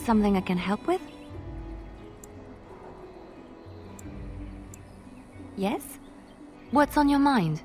Something I can help with? Yes? What's on your mind?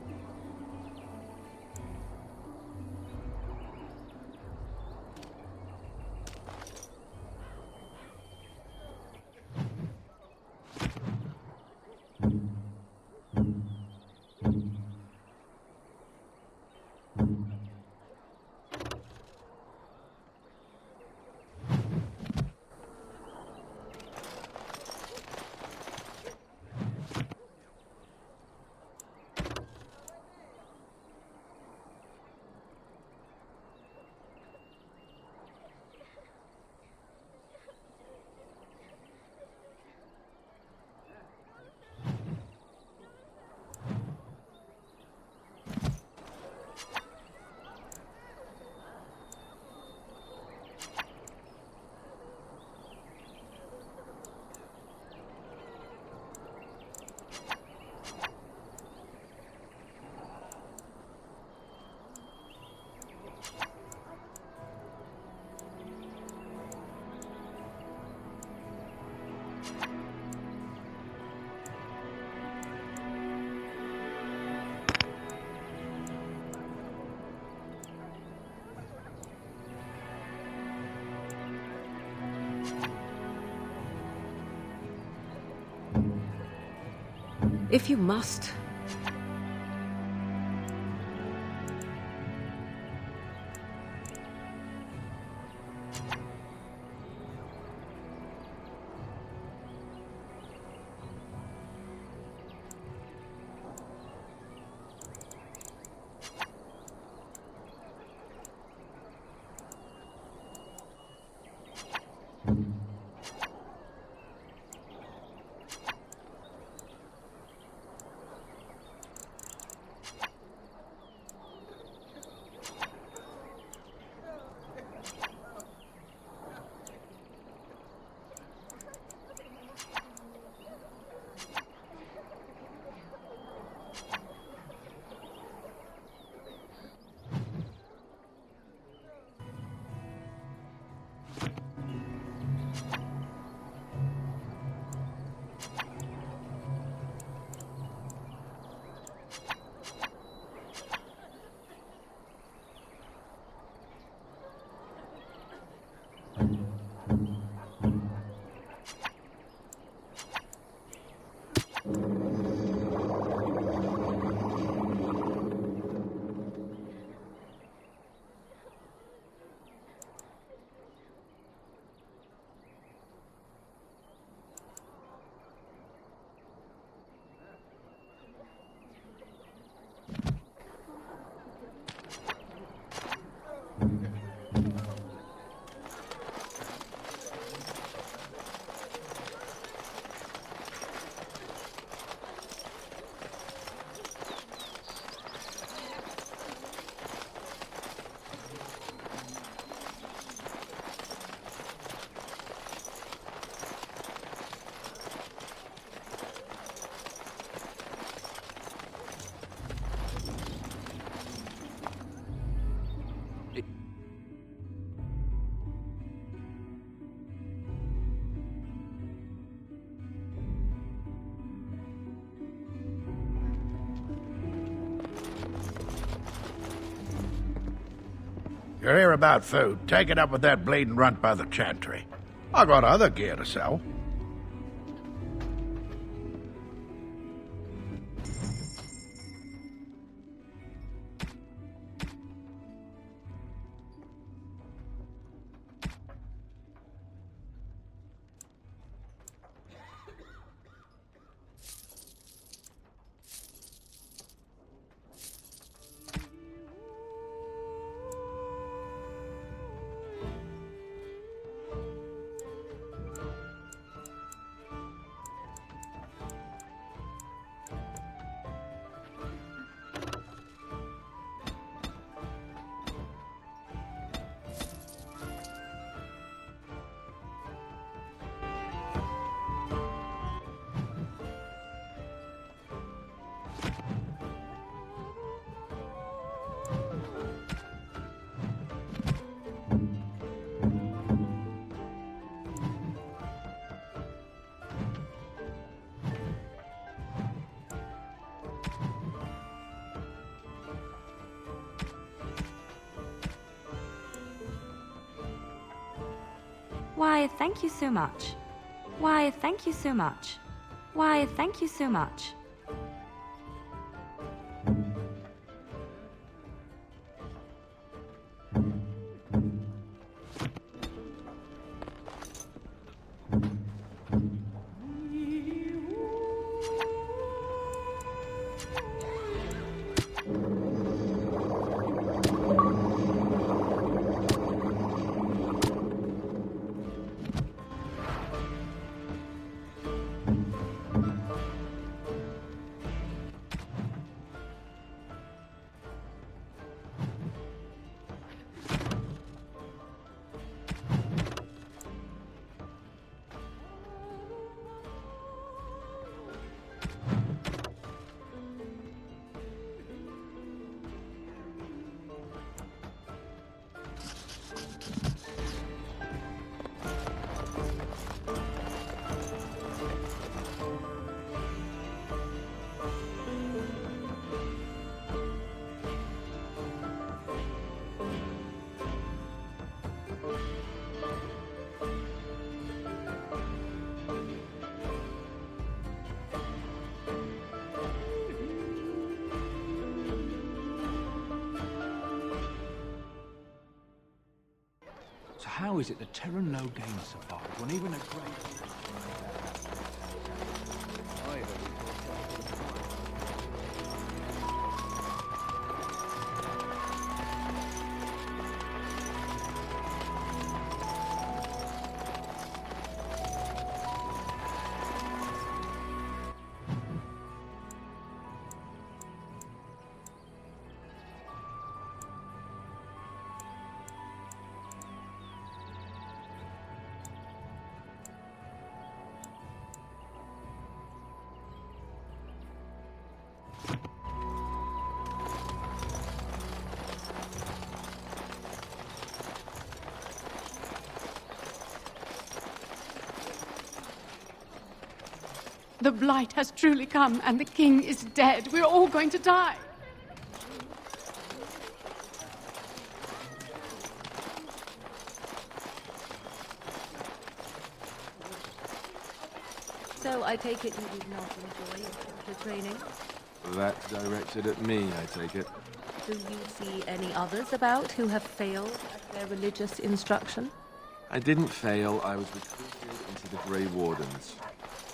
If you must. You're here about food. Take it up with that bleeding runt by the chantry. I got other gear to sell. Why, thank you so much. Why, thank you so much. Why, thank you so much. So how is it the Terran no gain survived when even a great... The Blight has truly come, and the king is dead. We're all going to die. So I take it you did not enjoy the training? That's directed at me, I take it. Do you see any others about who have failed at their religious instruction? I didn't fail, I was recruited into the Grey Wardens.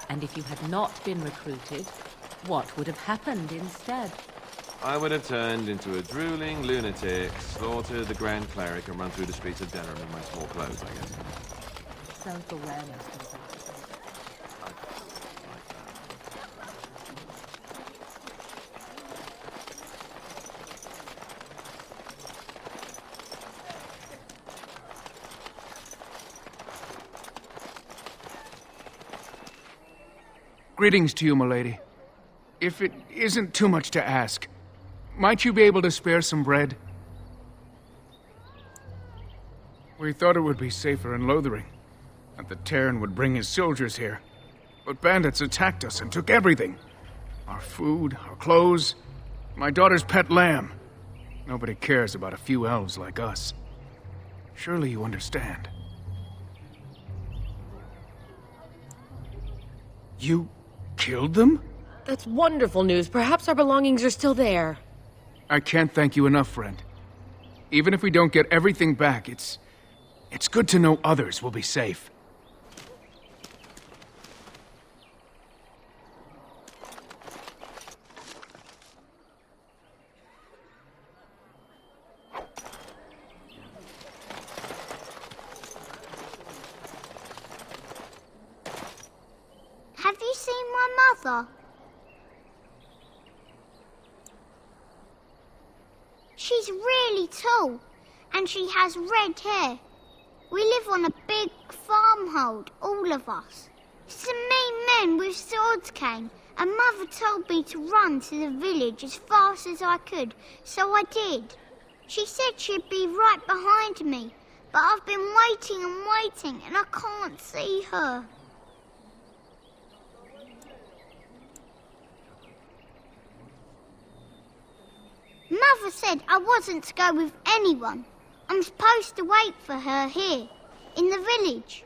And if you had not been recruited, what would have happened instead? I would have turned into a drooling lunatic, slaughtered the Grand Cleric, and run through the streets of Denham in my small clothes, I guess. Self-awareness. Greetings to you, milady. If it isn't too much to ask, might you be able to spare some bread? We thought it would be safer in Lothering, that the Terran would bring his soldiers here. But bandits attacked us and took everything. Our food, our clothes, my daughter's pet lamb. Nobody cares about a few elves like us. Surely you understand. You killed them? That's wonderful news. Perhaps our belongings are still there. I can't thank you enough, friend. Even if we don't get everything back, it's good to know others will be safe. Have you seen my mother? She's really tall, and she has red hair. We live on a big farmhold, all of us. Some mean men with swords came, and Mother told me to run to the village as fast as I could, so I did. She said she'd be right behind me, but I've been waiting and waiting, and I can't see her. Mother said I wasn't to go with anyone. I'm supposed to wait for her here, in the village.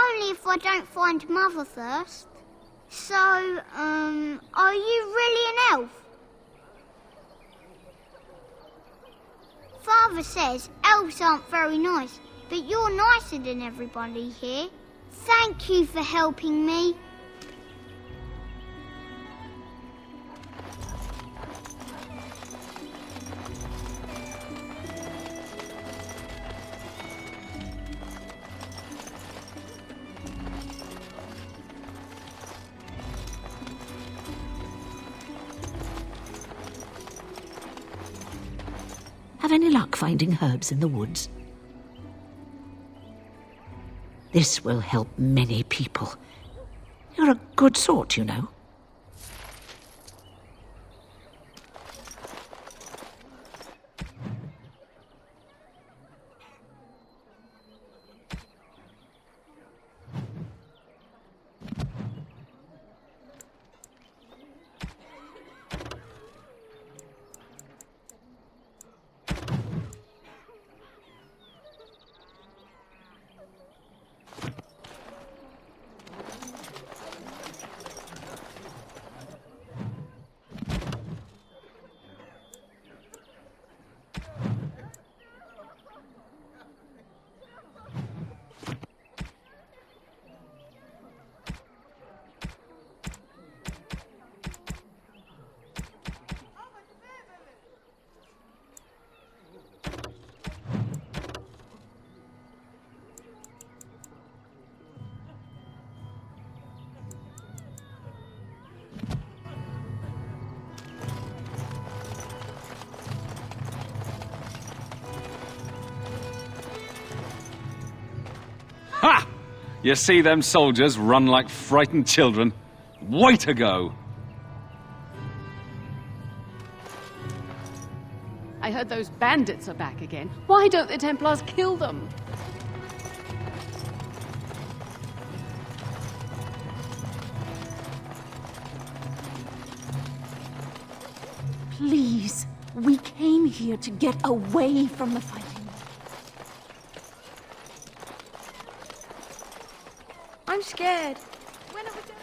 only if I don't find Mother first. So, are you really an elf? Father says elves aren't very nice, but you're nicer than everybody here. Thank you for helping me. Have any luck finding herbs in the woods? This will help many people. You're a good sort, you know. Ha! You see them soldiers run like frightened children? Way to go! I heard those bandits are back again. Why don't the Templars kill them? Please, we came here to get away from the fighting. I'm scared. When are we done?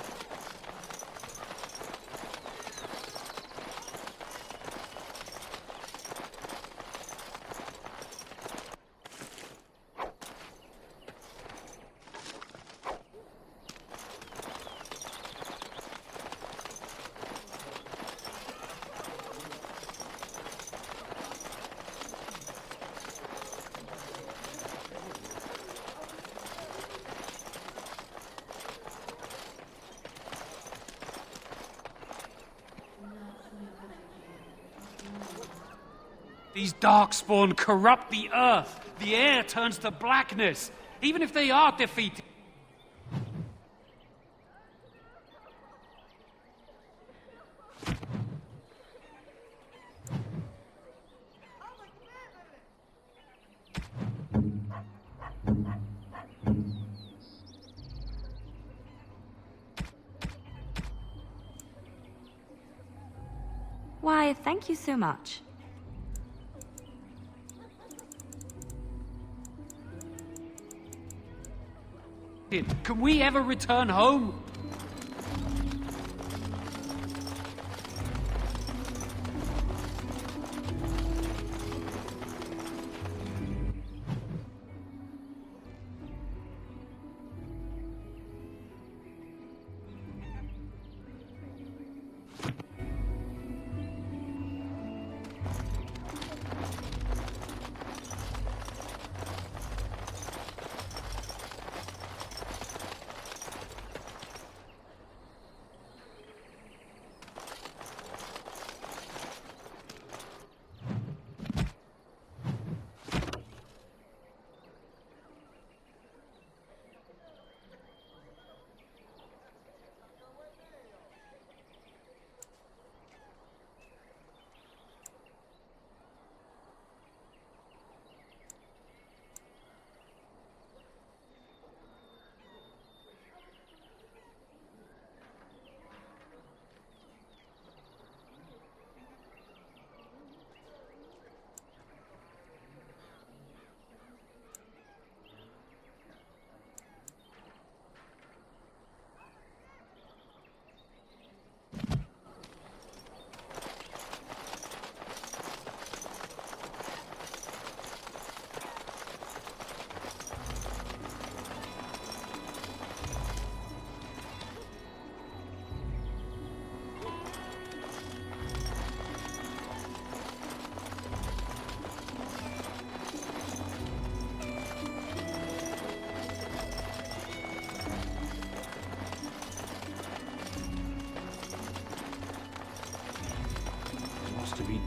These darkspawn corrupt the earth. The air turns to blackness. Even if they are defeated. Why, thank you so much. Can we ever return home?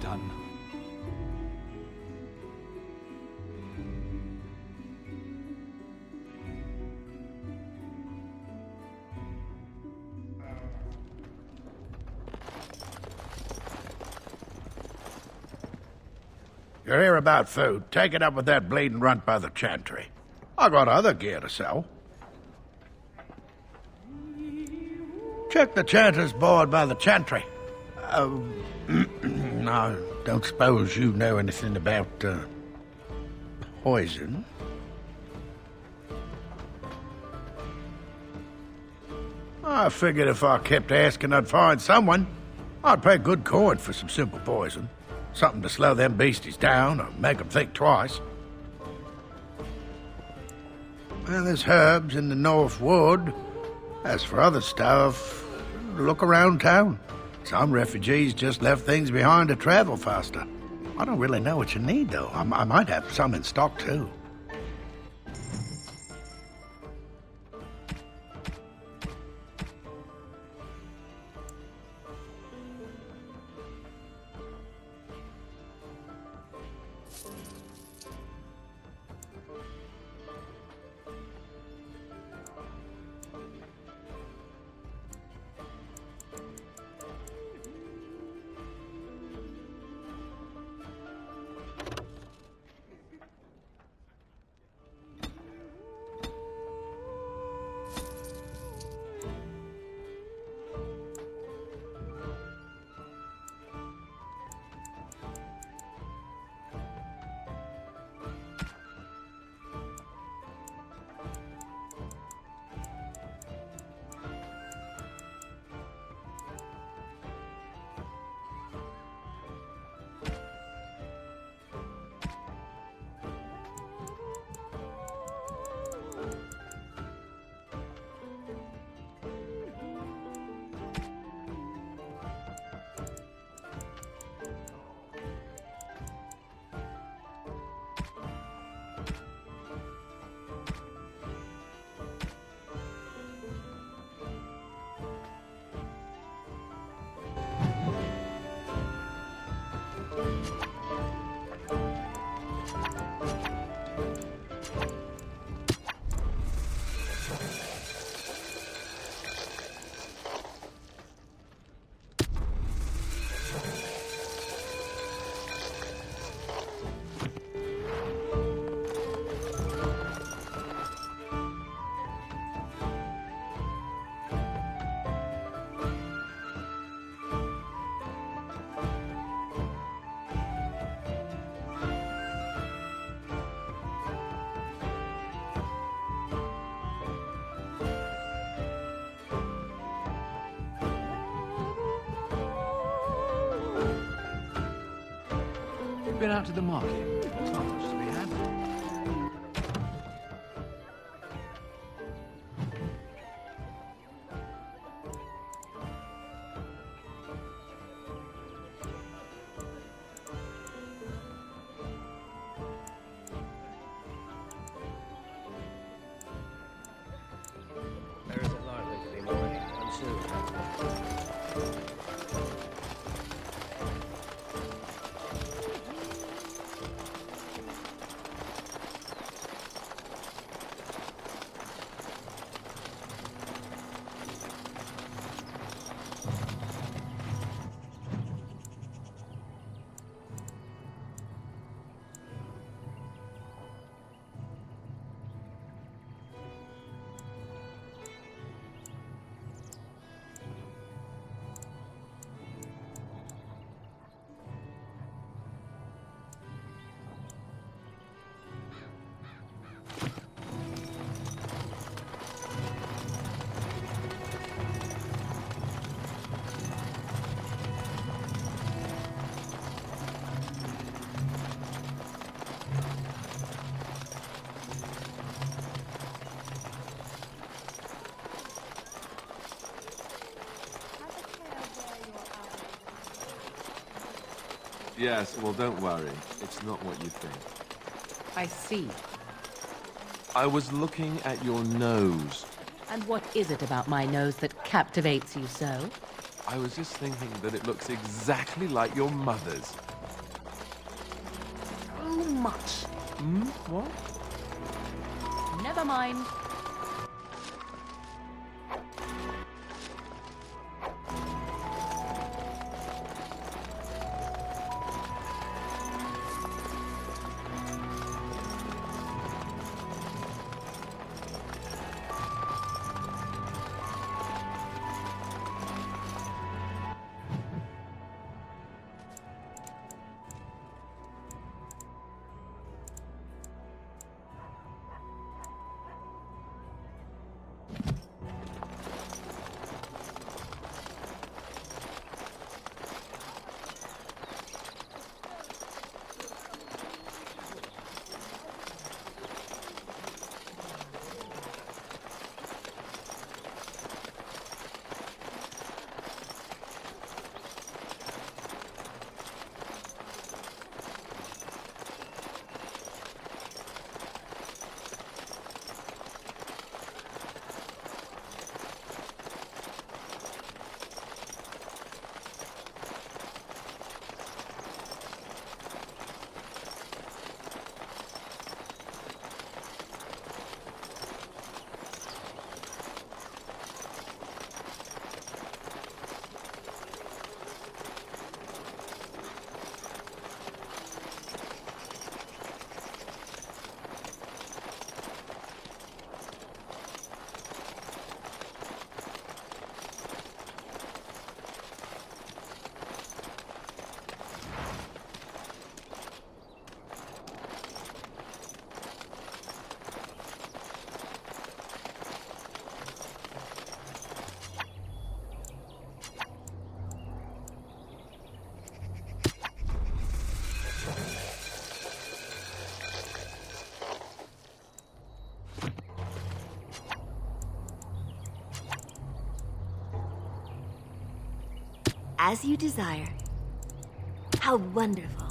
done. You're here about food. Take it up with that bleeding runt by the chantry. I got other gear to sell. Check the chanter's board by the chantry. I don't suppose you know anything about, poison? I figured if I kept asking, I'd find someone. I'd pay good coin for some simple poison. Something to slow them beasties down or make them think twice. Well, there's herbs in the North Wood. As for other stuff, look around town. Some refugees just left things behind to travel faster. I don't really know what you need, though. I might have some in stock, too. Been out to the market? There's not much to be had. There isn't likely to be more anytime soon. Yes, well, don't worry. It's not what you think. I see. I was looking at your nose. And what is it about my nose that captivates you so? I was just thinking that it looks exactly like your mother's. much. What? Never mind. As you desire. How wonderful.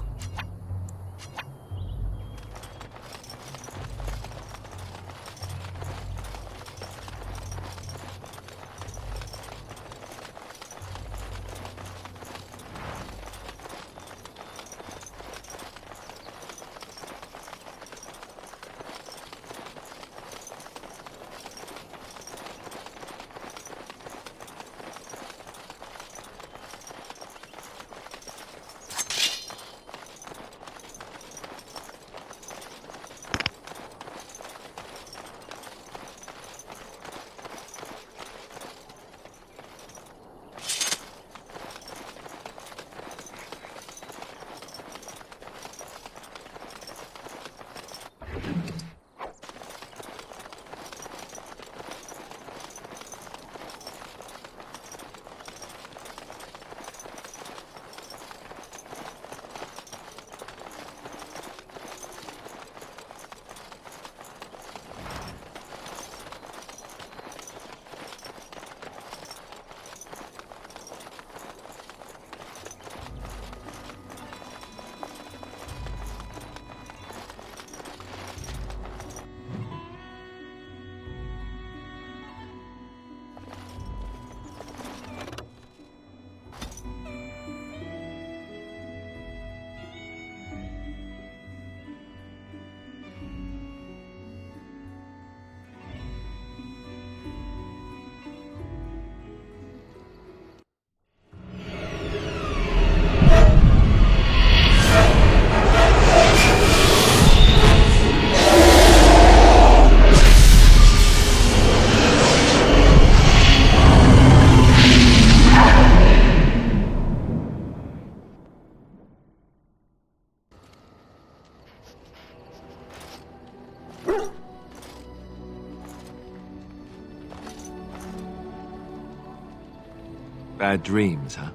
Bad dreams, huh?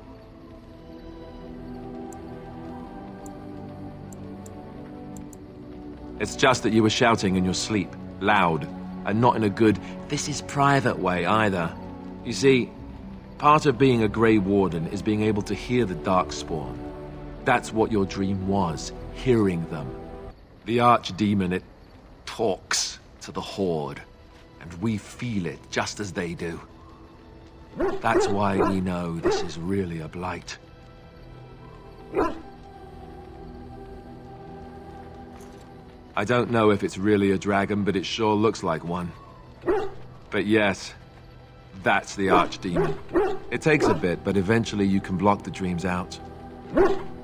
It's just that you were shouting in your sleep, loud, and not in a good, this is private way either. You see, part of being a Grey Warden is being able to hear the Darkspawn. That's what your dream was, hearing them. The Archdemon, it talks to the Horde, and we feel it just as they do. That's why we know this is really a blight. I don't know if it's really a dragon, but it sure looks like one. But yes, that's the Archdemon. It takes a bit, but eventually you can block the dreams out.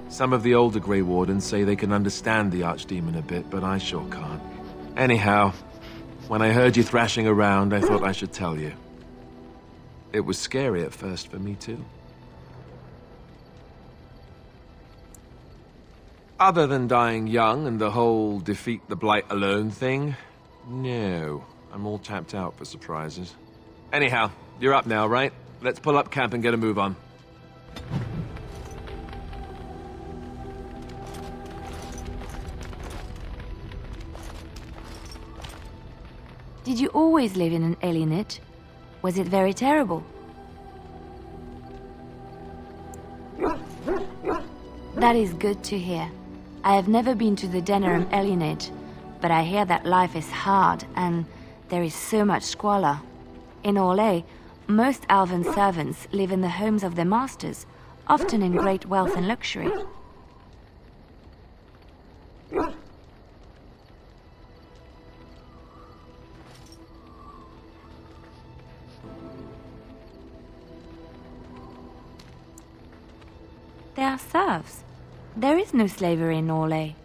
Some of the older Grey Wardens say they can understand the Archdemon a bit, but I sure can't. Anyhow, when I heard you thrashing around, I thought I should tell you. It was scary at first for me, too. Other than dying young and the whole defeat the Blight alone thing, no. I'm all tapped out for surprises. Anyhow, you're up now, right? Let's pull up camp and get a move on. Did you always live in an alienage? Was it very terrible? That is good to hear. I have never been to the Denerim alienage, but I hear that life is hard and there is so much squalor. In Orlais, most elven servants live in the homes of their masters, often in great wealth and luxury. They are serfs. There is no slavery in Orlais.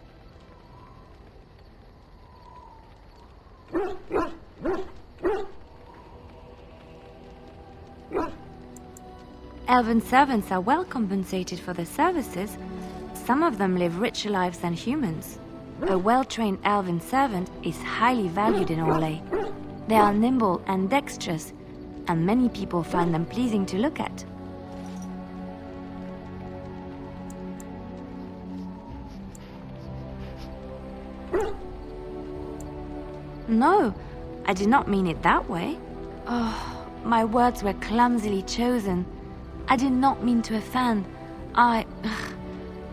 Elven servants are well compensated for their services. Some of them live richer lives than humans. A well-trained elven servant is highly valued in Orlais. They are nimble and dexterous, and many people find them pleasing to look at. No, I did not mean it that way. Oh, my words were clumsily chosen. I did not mean to offend. I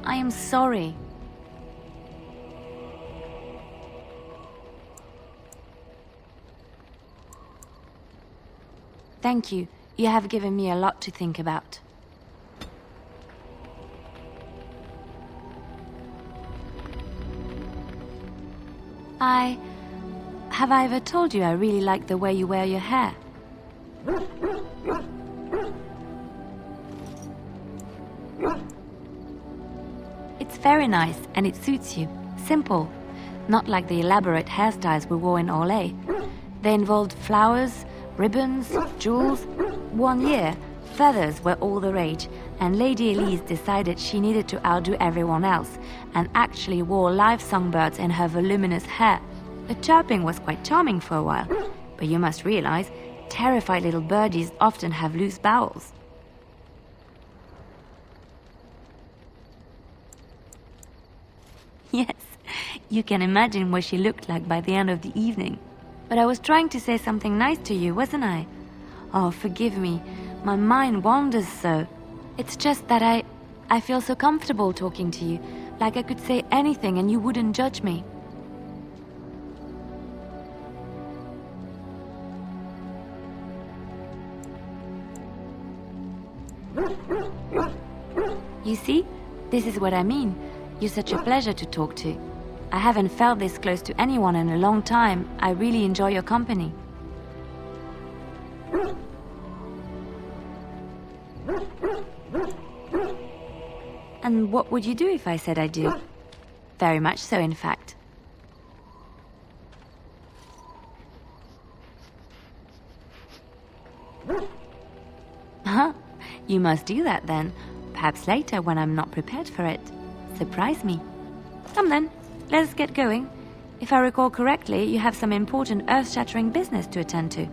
am sorry. Thank you. You have given me a lot to think about. Have I ever told you I really like the way you wear your hair? It's very nice and it suits you. Simple. Not like the elaborate hairstyles we wore in Orlais. They involved flowers, ribbons, jewels. One year, feathers were all the rage, and Lady Elise decided she needed to outdo everyone else and actually wore live songbirds in her voluminous hair. The chirping was quite charming for a while, but you must realize, terrified little birdies often have loose bowels. Yes, you can imagine what she looked like by the end of the evening. But I was trying to say something nice to you, wasn't I? Oh, forgive me. My mind wanders so. It's just that I feel so comfortable talking to you, like I could say anything and you wouldn't judge me. You see? This is what I mean. You're such a pleasure to talk to. I haven't felt this close to anyone in a long time. I really enjoy your company. And what would you do if I said I do? Very much so, in fact. Huh? You must do that then. Perhaps later when I'm not prepared for it. Surprise me. Come then, let's get going. If I recall correctly, you have some important earth-shattering business to attend to.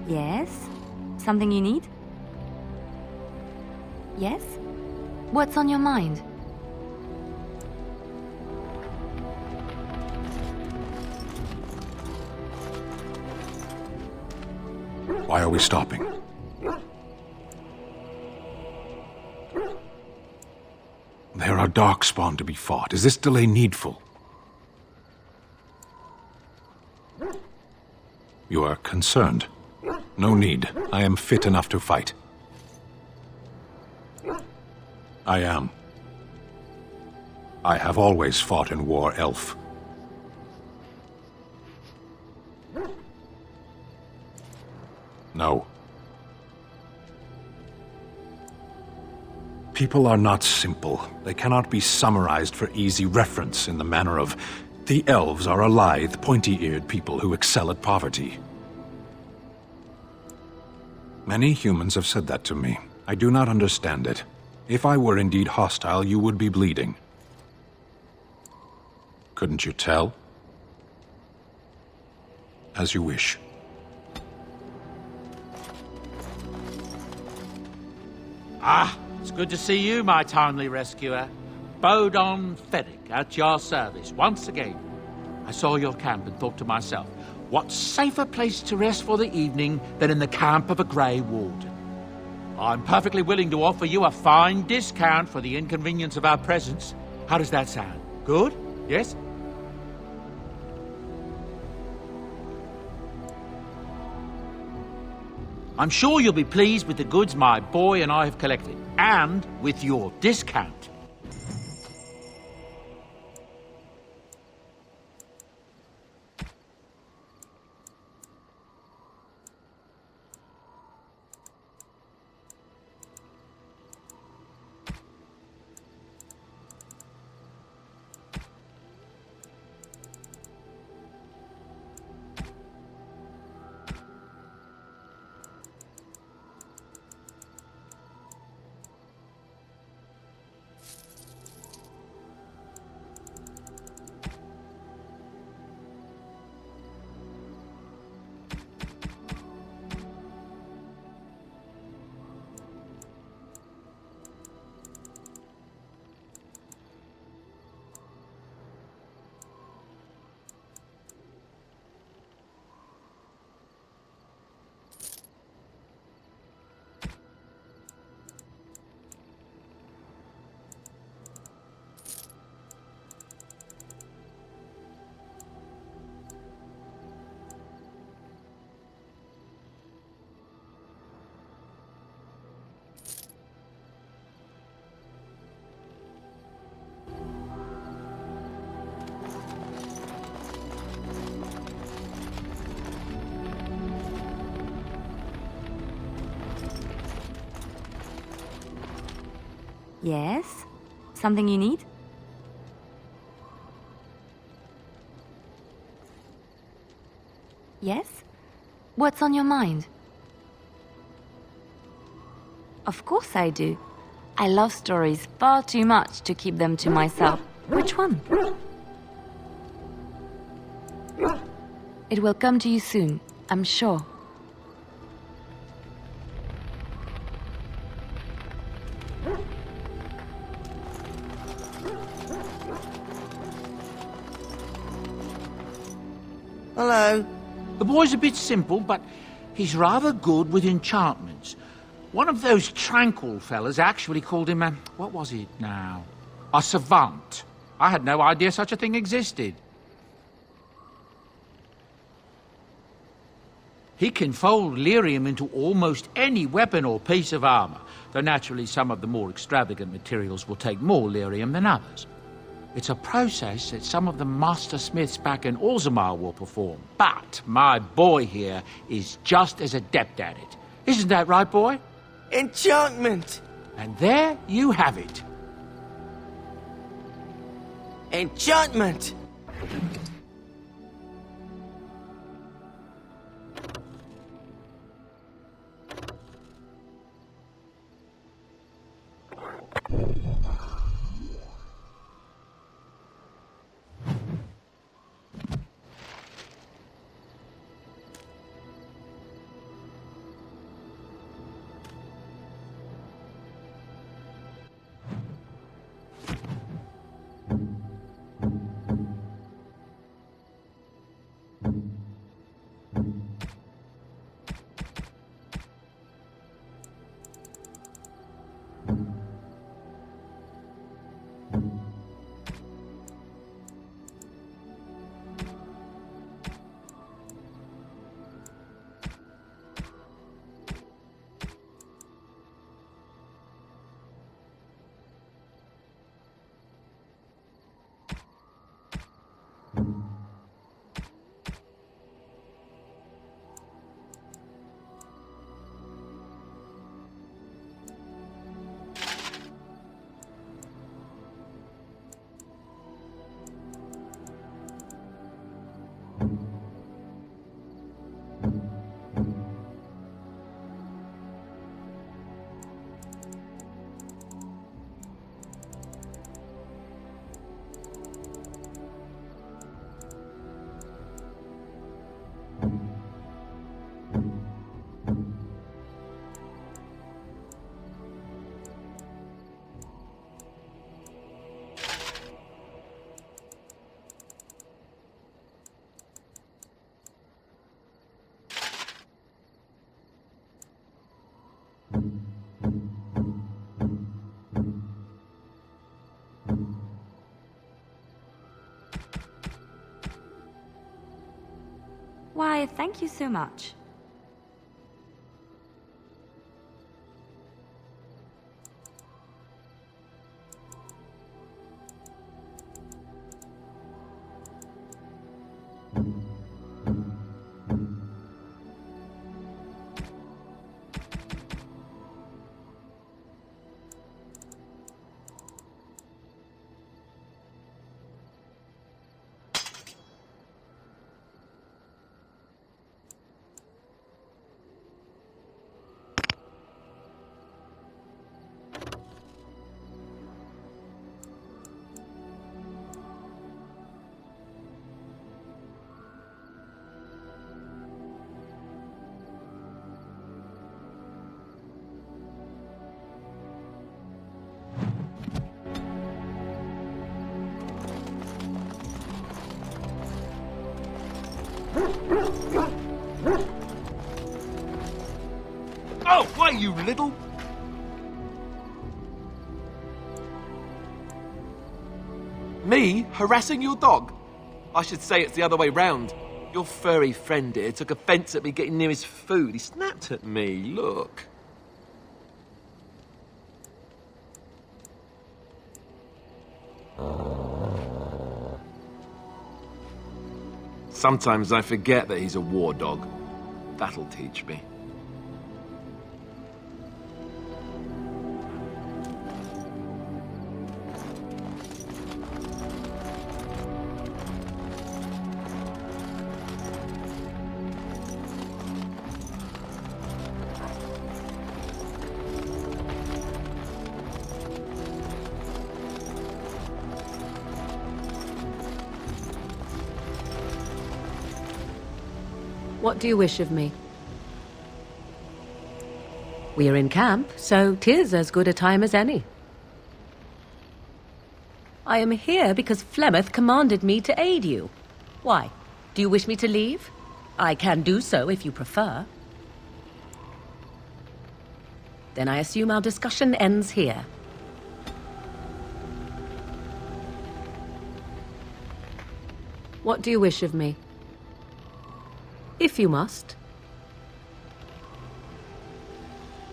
Yes? Something you need? Yes? What's on your mind? Why are we stopping? There are Darkspawn to be fought. Is this delay needful? You are concerned. No need. I am fit enough to fight. I am. I have always fought in war, elf. No. People are not simple. They cannot be summarized for easy reference in the manner of, the elves are a lithe, pointy-eared people who excel at poverty. Many humans have said that to me. I do not understand it. If I were indeed hostile, you would be bleeding. Couldn't you tell? As you wish. Ah, it's good to see you, my timely rescuer. Bodon Fenwick, at your service, once again. I saw your camp and thought to myself, what safer place to rest for the evening than in the camp of a Grey Warden? I'm perfectly willing to offer you a fine discount for the inconvenience of our presence. How does that sound? Good? Yes? I'm sure you'll be pleased with the goods my boy and I have collected, and with your discount. Yes? Something you need? Yes? What's on your mind? Of course I do. I love stories far too much to keep them to myself. Which one? It will come to you soon, I'm sure. Hello. The boy's a bit simple, but he's rather good with enchantments. One of those tranquil fellas actually called him a... what was it now? A savant. I had no idea such a thing existed. He can fold lyrium into almost any weapon or piece of armor, though naturally some of the more extravagant materials will take more lyrium than others. It's a process that some of the master smiths back in Orzammar will perform, but my boy here is just as adept at it. Isn't that right, boy? Enchantment! And there you have it. Enchantment! Why, thank you so much. Oh, why, you little... Me harassing your dog? I should say it's the other way round. Your furry friend here took offence at me getting near his food. He snapped at me, look. Sometimes I forget that he's a war dog. That'll teach me. What do you wish of me? We are in camp, so 'tis as good a time as any. I am here because Flemeth commanded me to aid you. Why? Do you wish me to leave? I can do so if you prefer. Then I assume our discussion ends here. What do you wish of me? If you must.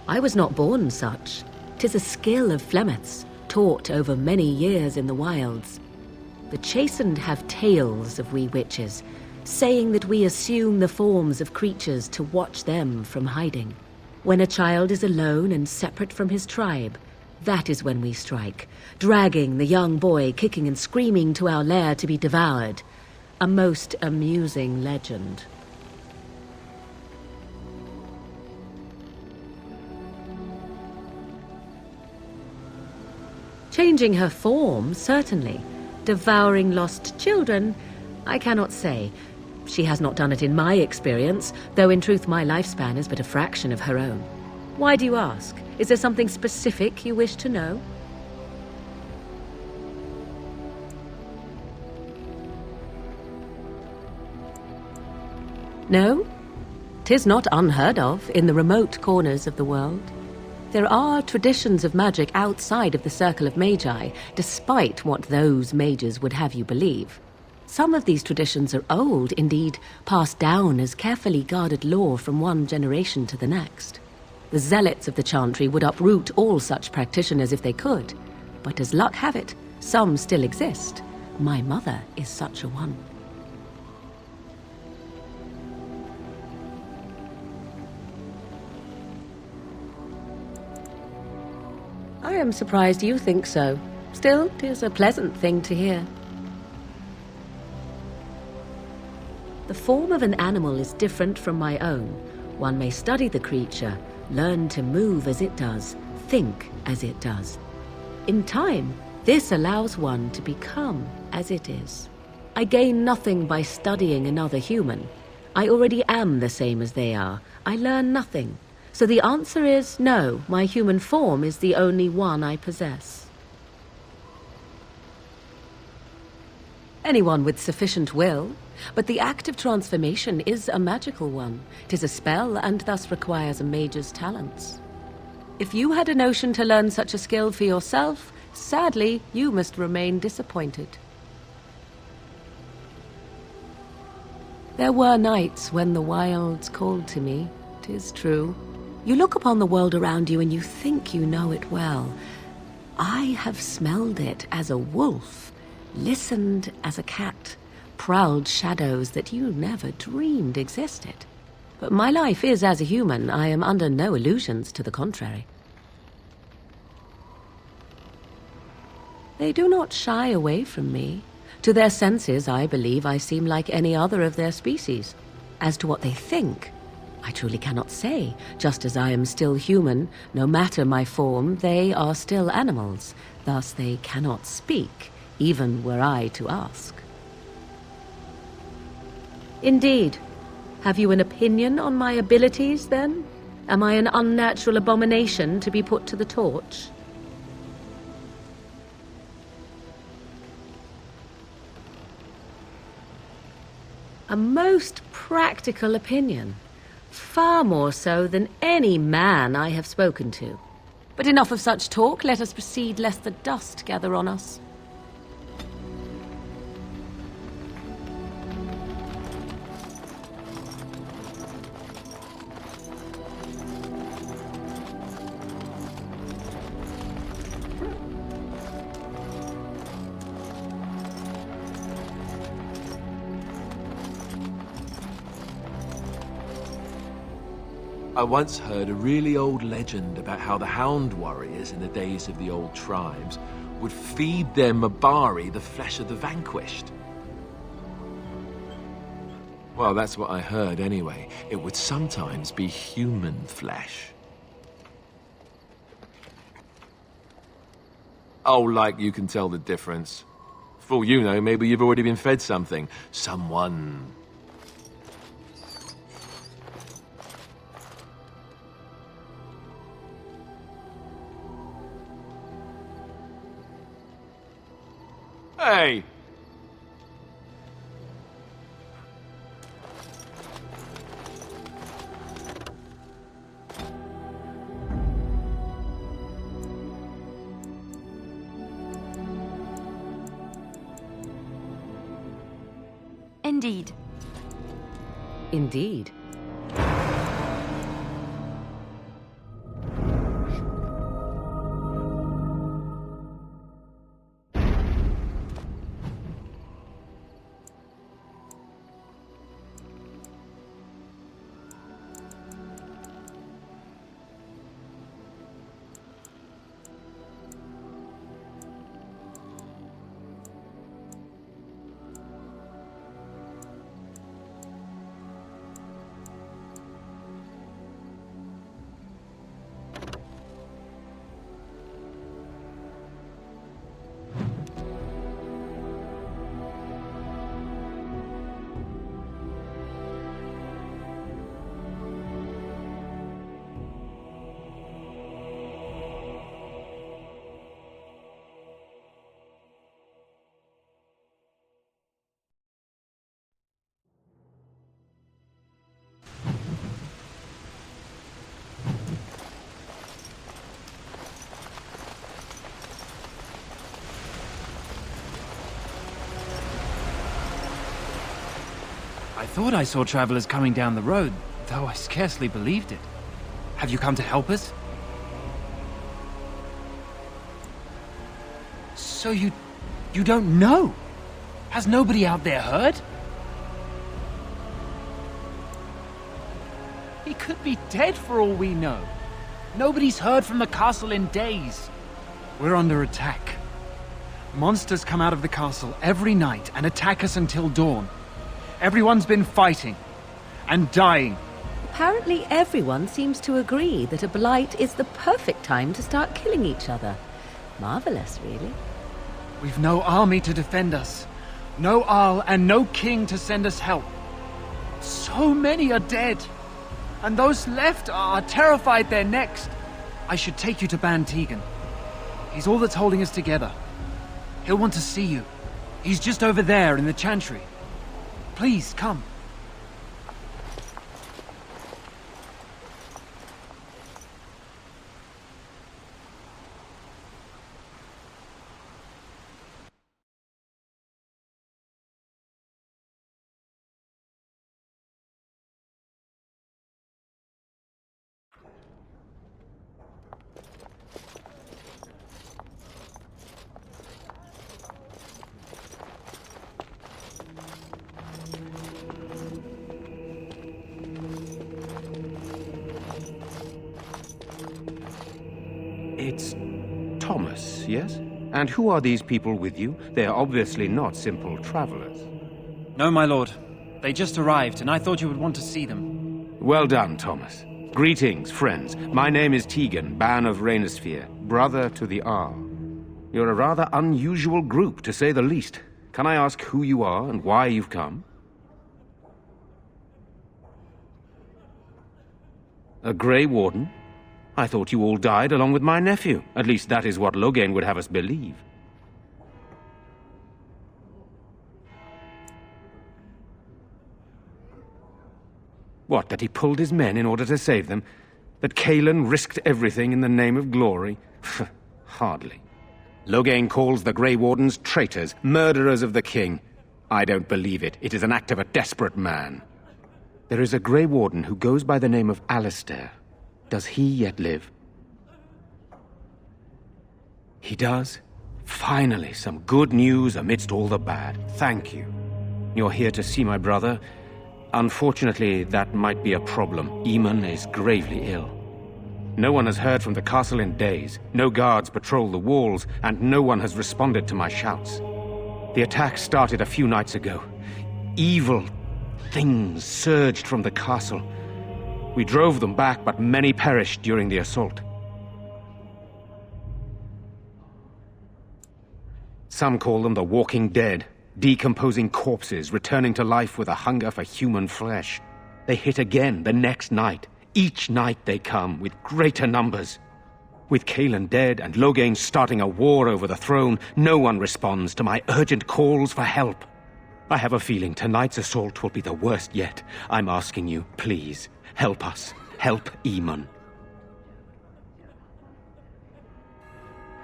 I was not born such. 'Tis a skill of Flemeth's, taught over many years in the wilds. The chastened have tales of we witches, saying that we assume the forms of creatures to watch them from hiding. When a child is alone and separate from his tribe, that is when we strike, dragging the young boy kicking and screaming to our lair to be devoured. A most amusing legend. Changing her form, certainly. Devouring lost children, I cannot say. She has not done it in my experience, though in truth my lifespan is but a fraction of her own. Why do you ask? Is there something specific you wish to know? No? 'Tis not unheard of in the remote corners of the world. There are traditions of magic outside of the Circle of Magi, despite what those mages would have you believe. Some of these traditions are old, indeed, passed down as carefully guarded lore from one generation to the next. The zealots of the Chantry would uproot all such practitioners if they could, but as luck have it, some still exist. My mother is such a one. I am surprised you think so. Still, 'tis a pleasant thing to hear. The form of an animal is different from my own. One may study the creature, learn to move as it does, think as it does. In time, this allows one to become as it is. I gain nothing by studying another human. I already am the same as they are. I learn nothing. So the answer is no, my human form is the only one I possess. Anyone with sufficient will, but the act of transformation is a magical one. 'Tis a spell and thus requires a mage's talents. If you had a notion to learn such a skill for yourself, sadly, you must remain disappointed. There were nights when the wilds called to me, 'tis true. You look upon the world around you and you think you know it well. I have smelled it as a wolf, listened as a cat, prowled shadows that you never dreamed existed. But my life is as a human. I am under no illusions to the contrary. They do not shy away from me. To their senses, I believe I seem like any other of their species. As to what they think, I truly cannot say. Just as I am still human, no matter my form, they are still animals. Thus they cannot speak, even were I to ask. Indeed. Have you an opinion on my abilities, then? Am I an unnatural abomination to be put to the torch? A most practical opinion. Far more so than any man I have spoken to. But enough of such talk. Let us proceed, lest the dust gather on us. I once heard a really old legend about how the Hound warriors in the days of the old tribes would feed their Mabari the flesh of the vanquished. Well, that's what I heard anyway. It would sometimes be human flesh. Oh, like you can tell the difference. For all you know, maybe you've already been fed something. Someone. Hey! Indeed. Indeed. I thought I saw travelers coming down the road, though I scarcely believed it. Have you come to help us? So you don't know? Has nobody out there heard? He could be dead for all we know. Nobody's heard from the castle in days. We're under attack. Monsters come out of the castle every night and attack us until dawn. Everyone's been fighting and dying. Apparently everyone seems to agree that a blight is the perfect time to start killing each other. Marvelous, really. We've no army to defend us, no Arl and no king to send us help. So many are dead, and those left are terrified they're next. I should take you to Ban Tegan. He's all that's holding us together. He'll want to see you. He's just over there in the chantry. Please, come. it's Thomas, yes? And who are these people with you? They are obviously not simple travelers. No, my lord. They just arrived, and I thought you would want to see them. Well done, Thomas. Greetings, friends. My name is Tegan, Ban of Reynisfere, brother to the Arl. You're a rather unusual group, to say the least. Can I ask who you are and why you've come? A Grey Warden? I thought you all died along with my nephew. At least that is what Loghain would have us believe. What, that he pulled his men in order to save them? That Cailan risked everything in the name of glory? Hardly. Loghain calls the Grey Wardens traitors, murderers of the king. I don't believe it. It is an act of a desperate man. There is a Grey Warden who goes by the name of Alistair. Does he yet live? He does? Finally, some good news amidst all the bad. Thank you. You're here to see my brother. Unfortunately, that might be a problem. Eamon is gravely ill. No one has heard from the castle in days. No guards patrol the walls, and no one has responded to my shouts. The attack started a few nights ago. Evil things surged from the castle. We drove them back, but many perished during the assault. Some call them the Walking Dead, decomposing corpses, returning to life with a hunger for human flesh. They hit again the next night. Each night they come, with greater numbers. With Cailan dead and Loghain starting a war over the throne, no one responds to my urgent calls for help. I have a feeling tonight's assault will be the worst yet. I'm asking you, please, help us. Help Eamon.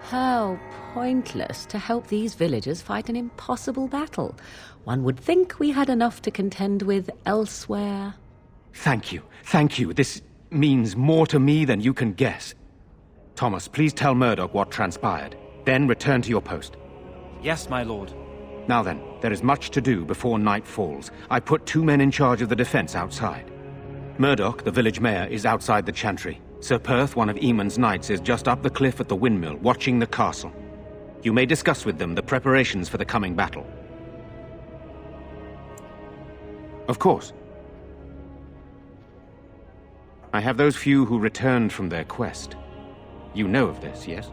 How pointless to help these villagers fight an impossible battle. One would think we had enough to contend with elsewhere. Thank you. Thank you. This means more to me than you can guess. Thomas, please tell Murdoch what transpired. Then return to your post. Yes, my lord. Now then, there is much to do before night falls. I put 2 men in charge of the defense outside. Murdoch, the village mayor, is outside the chantry. Sir Perth, one of Eamon's knights, is just up the cliff at the windmill, watching the castle. You may discuss with them the preparations for the coming battle. Of course. I have those few who returned from their quest. You know of this, yes?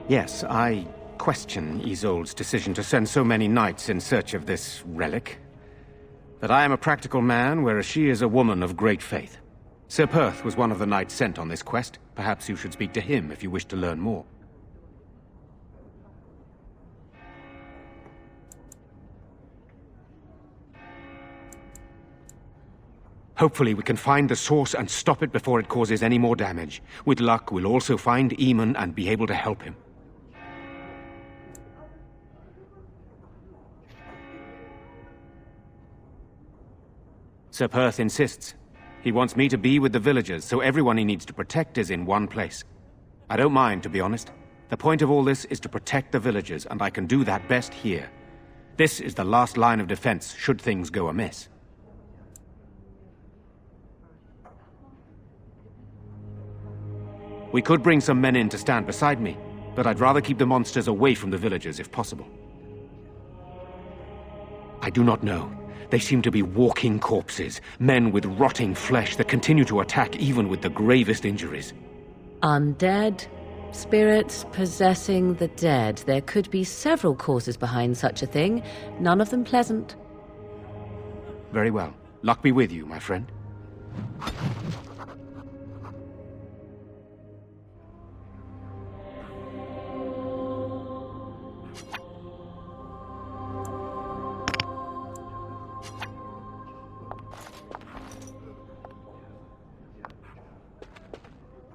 Yes, I question Isolde's decision to send so many knights in search of this relic. But I am a practical man, whereas she is a woman of great faith. Sir Perth was one of the knights sent on this quest. Perhaps you should speak to him if you wish to learn more. Hopefully we can find the source and stop it before it causes any more damage. With luck, we'll also find Eamon and be able to help him. Sir Perth insists. He wants me to be with the villagers, so everyone he needs to protect is in one place. I don't mind, to be honest. The point of all this is to protect the villagers, and I can do that best here. This is the last line of defense, should things go amiss. We could bring some men in to stand beside me, but I'd rather keep the monsters away from the villagers if possible. I do not know. They seem to be walking corpses, men with rotting flesh that continue to attack even with the gravest injuries. Undead, spirits possessing the dead. There could be several causes behind such a thing, none of them pleasant. Very well. Luck be with you, my friend.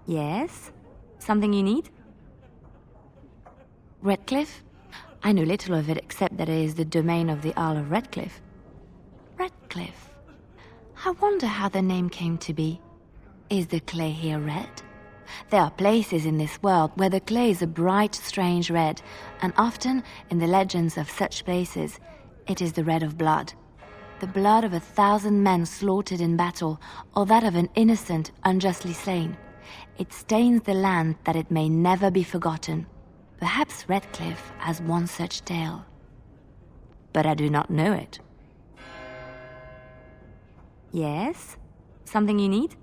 Yes? Something you need? Redcliffe? I know little of it except that it is the domain of the Earl of Redcliffe. Redcliffe? I wonder how the name came to be. Is the clay here red? There are places in this world where the clay is a bright, strange red, and often, in the legends of such places, it is the red of blood. The blood of 1,000 men slaughtered in battle, or that of an innocent, unjustly slain. It stains the land that it may never be forgotten. Perhaps Redcliffe has one such tale. But I do not know it. Yes? Something you need?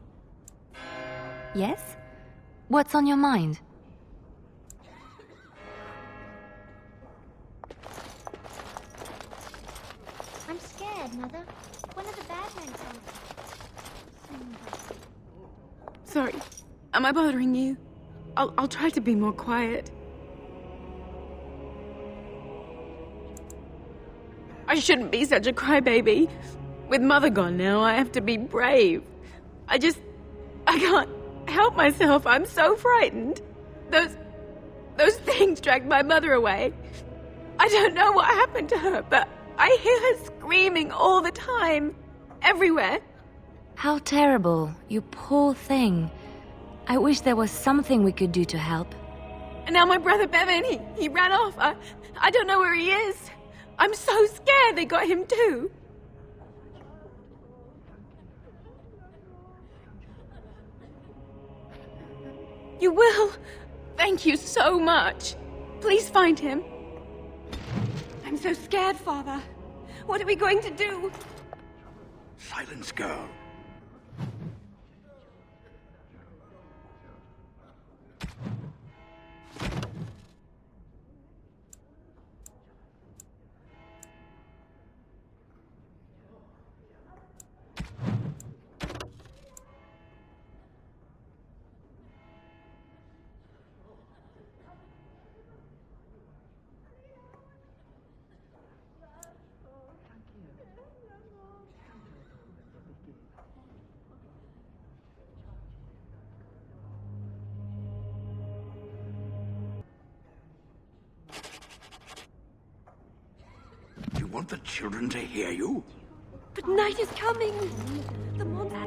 Yes? What's on your mind? I'm scared, Mother. One of the bad men comes. Sorry. Am I bothering you? I'll try to be more quiet. I shouldn't be such a crybaby. With Mother gone now, I have to be brave. I can't help myself. I'm so frightened. Those things dragged my mother away. I don't know what happened to her, but I hear her screaming all the time. Everywhere. How terrible, you poor thing. I wish there was something we could do to help. And now my brother Bevan, he ran off. I don't know where he is. I'm so scared they got him too. You will? Thank you so much. Please find him. I'm so scared, Father. What are we going to do? Silence, girl. You want the children to hear you? But night is coming. The monster.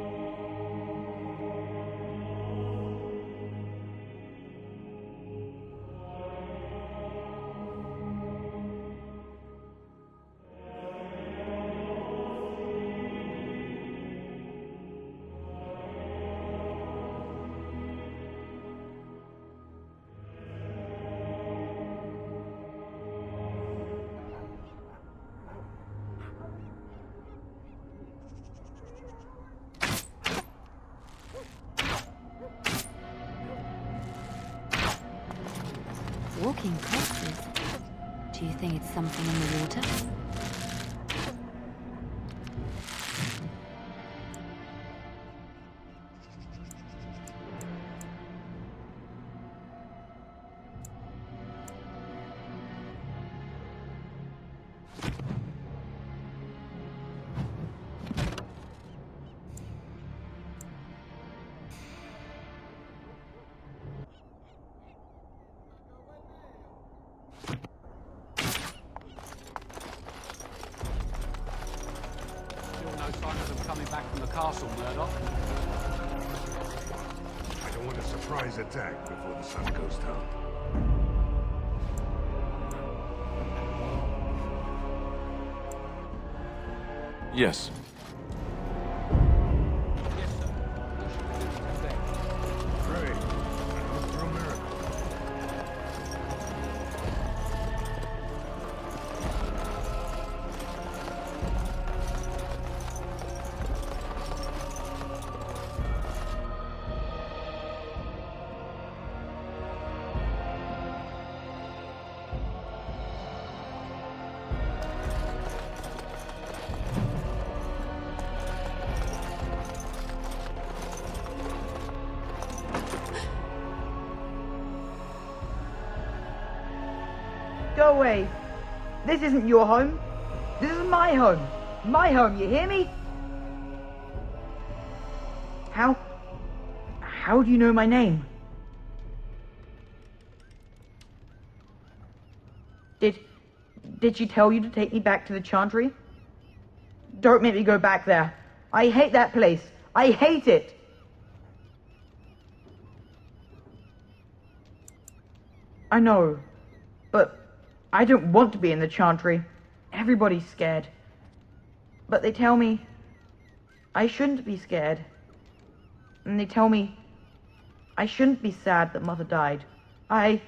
Walking corpses. Do you think it's something in the water? Castle, Murdoch. I don't want a surprise attack before the sun goes down. Yes. Go away. This isn't your home. This is my home. My home, you hear me? How do you know my name? Did she tell you to take me back to the Chantry? Don't make me go back there. I hate that place. I hate it. I know, but I don't want to be in the Chantry. Everybody's scared. But they tell me I shouldn't be scared. And they tell me I shouldn't be sad that Mother died. I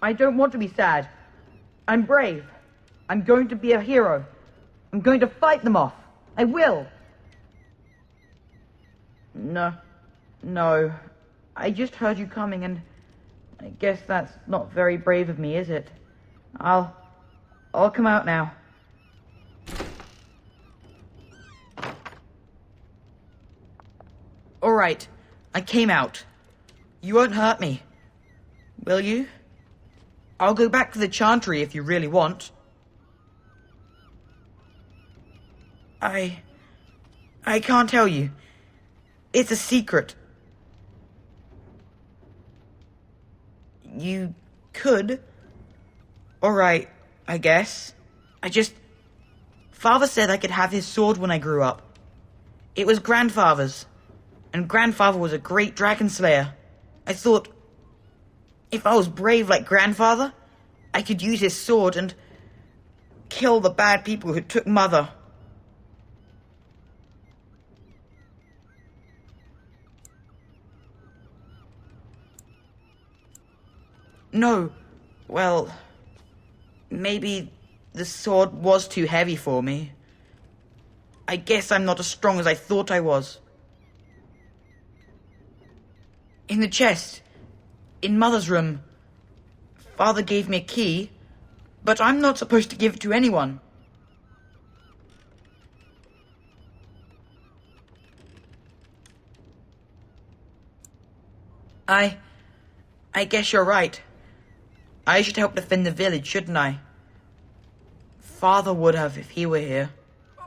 don't want to be sad. I'm brave. I'm going to be a hero. I'm going to fight them off. I will. No. I just heard you coming, and I guess that's not very brave of me, is it? I'll come out now. All right, I came out. You won't hurt me, will you? I'll go back to the Chantry if you really want. I can't tell you. It's a secret. You could. All right, I guess. Father said I could have his sword when I grew up. It was Grandfather's, and Grandfather was a great dragon slayer. I thought, if I was brave like Grandfather, I could use his sword and kill the bad people who took Mother. No, well, maybe the sword was too heavy for me. I guess I'm not as strong as I thought I was. In the chest, in Mother's room, Father gave me a key, but I'm not supposed to give it to anyone. I guess you're right. I should help defend the village, shouldn't I? Father would have if he were here.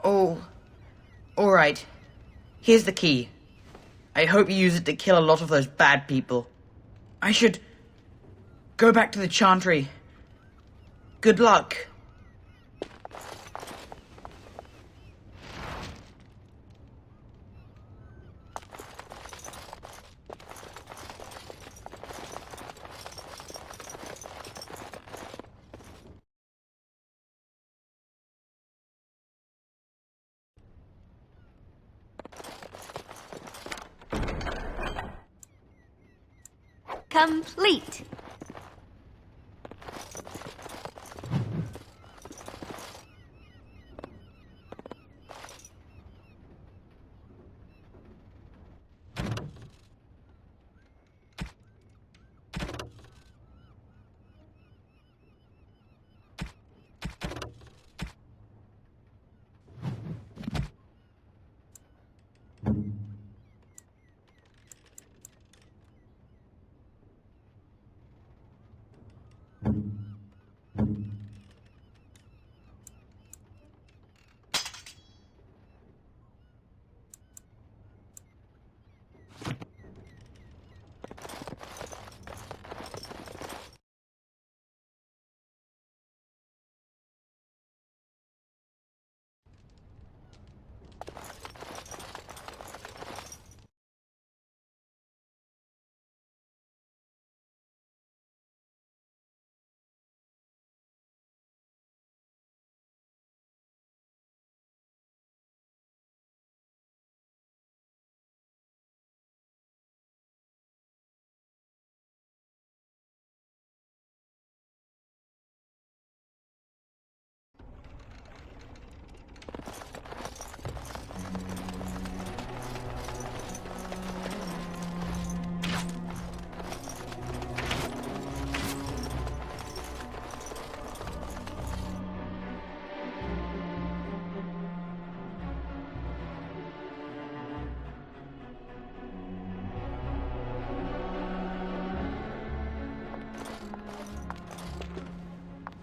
Oh, all right. Here's the key. I hope you use it to kill a lot of those bad people. I should go back to the Chantry. Good luck. Complete.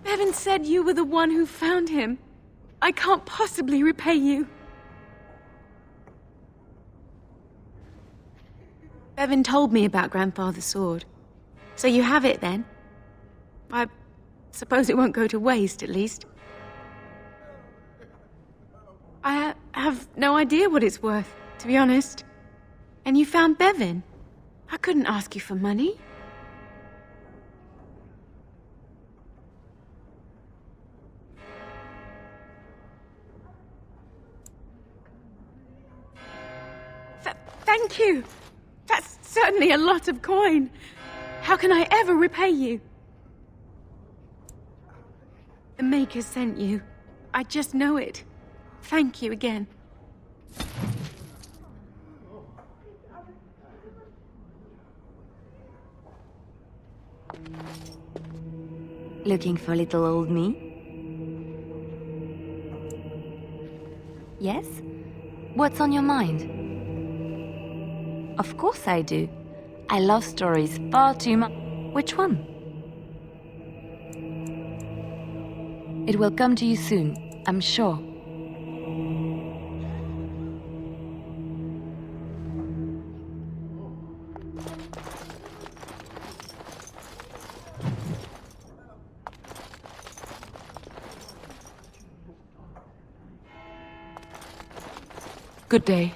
Bevan said you were the one who found him. I can't possibly repay you. Bevan told me about Grandfather's sword. So you have it then? I suppose it won't go to waste, at least. I have no idea what it's worth, to be honest. And you found Bevan. I couldn't ask you for money. Thank you. That's certainly a lot of coin. How can I ever repay you? The Maker sent you. I just know it. Thank you again. Looking for little old me? Yes? What's on your mind? Of course I do. I love stories far too much. Which one? It will come to you soon, I'm sure. Good day.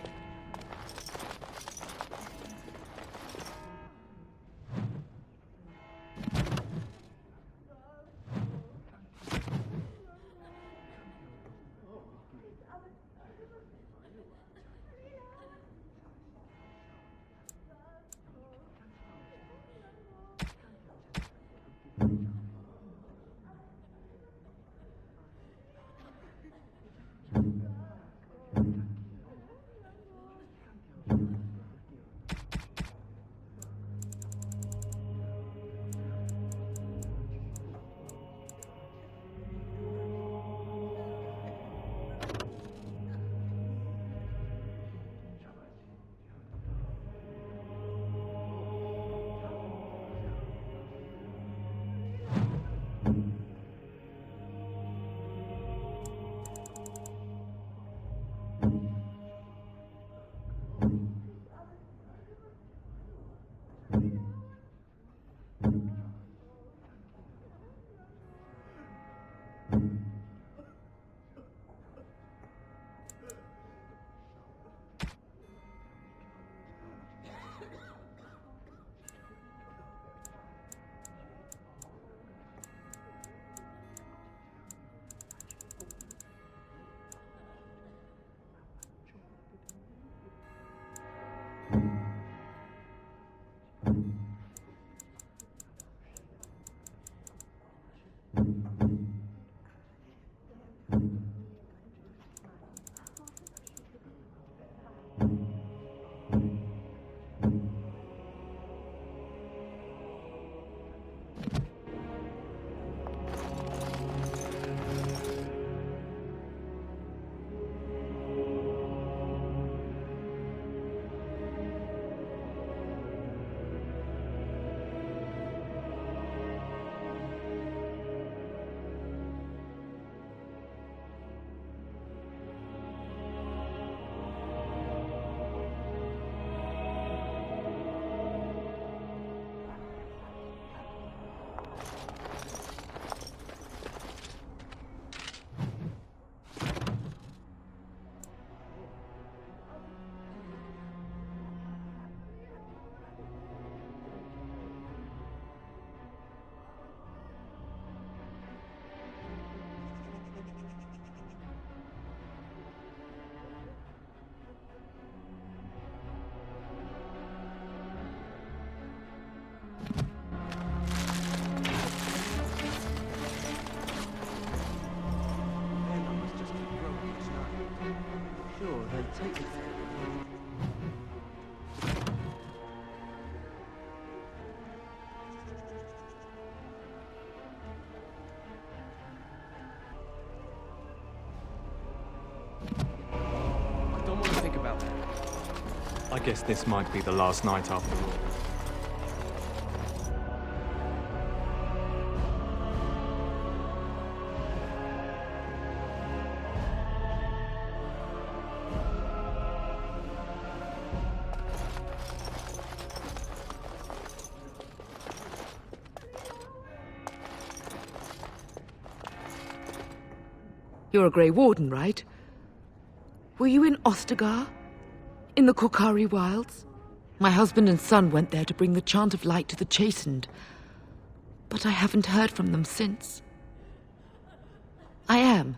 I guess this might be the last night after all. You're a Grey Warden, right? Were you in Ostagar? In the Korcari Wilds? My husband and son went there to bring the chant of light to the chastened, but I haven't heard from them since. I am.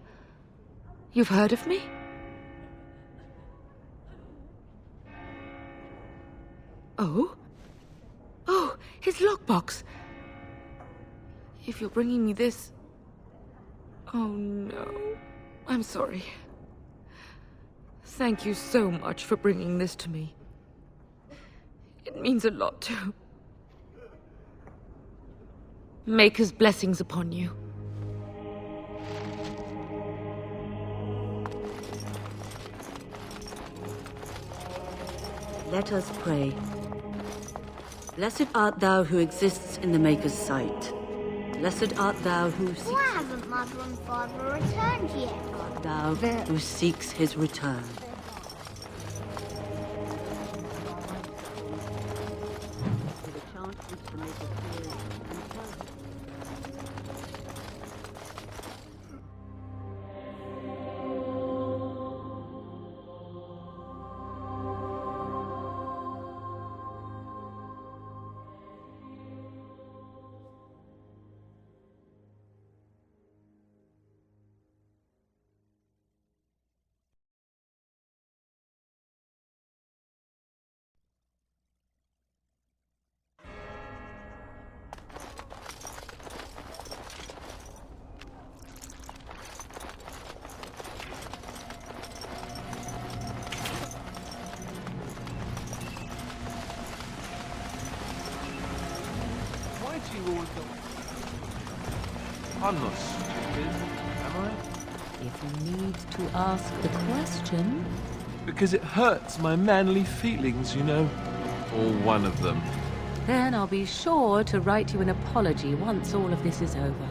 You've heard of me? Oh? box. If you're bringing me this... Oh no. I'm sorry. Thank you so much for bringing this to me. It means a lot too. Maker's blessings upon you. Let us pray. Blessed art thou who exists in the Maker's sight. Blessed art thou who seeks... Why haven't Mother and Father returned yet? Thou who seeks his return. I'm not stupid, am I? If you need to ask the question... Because it hurts my manly feelings, you know. Or one of them. Then I'll be sure to write you an apology once all of this is over.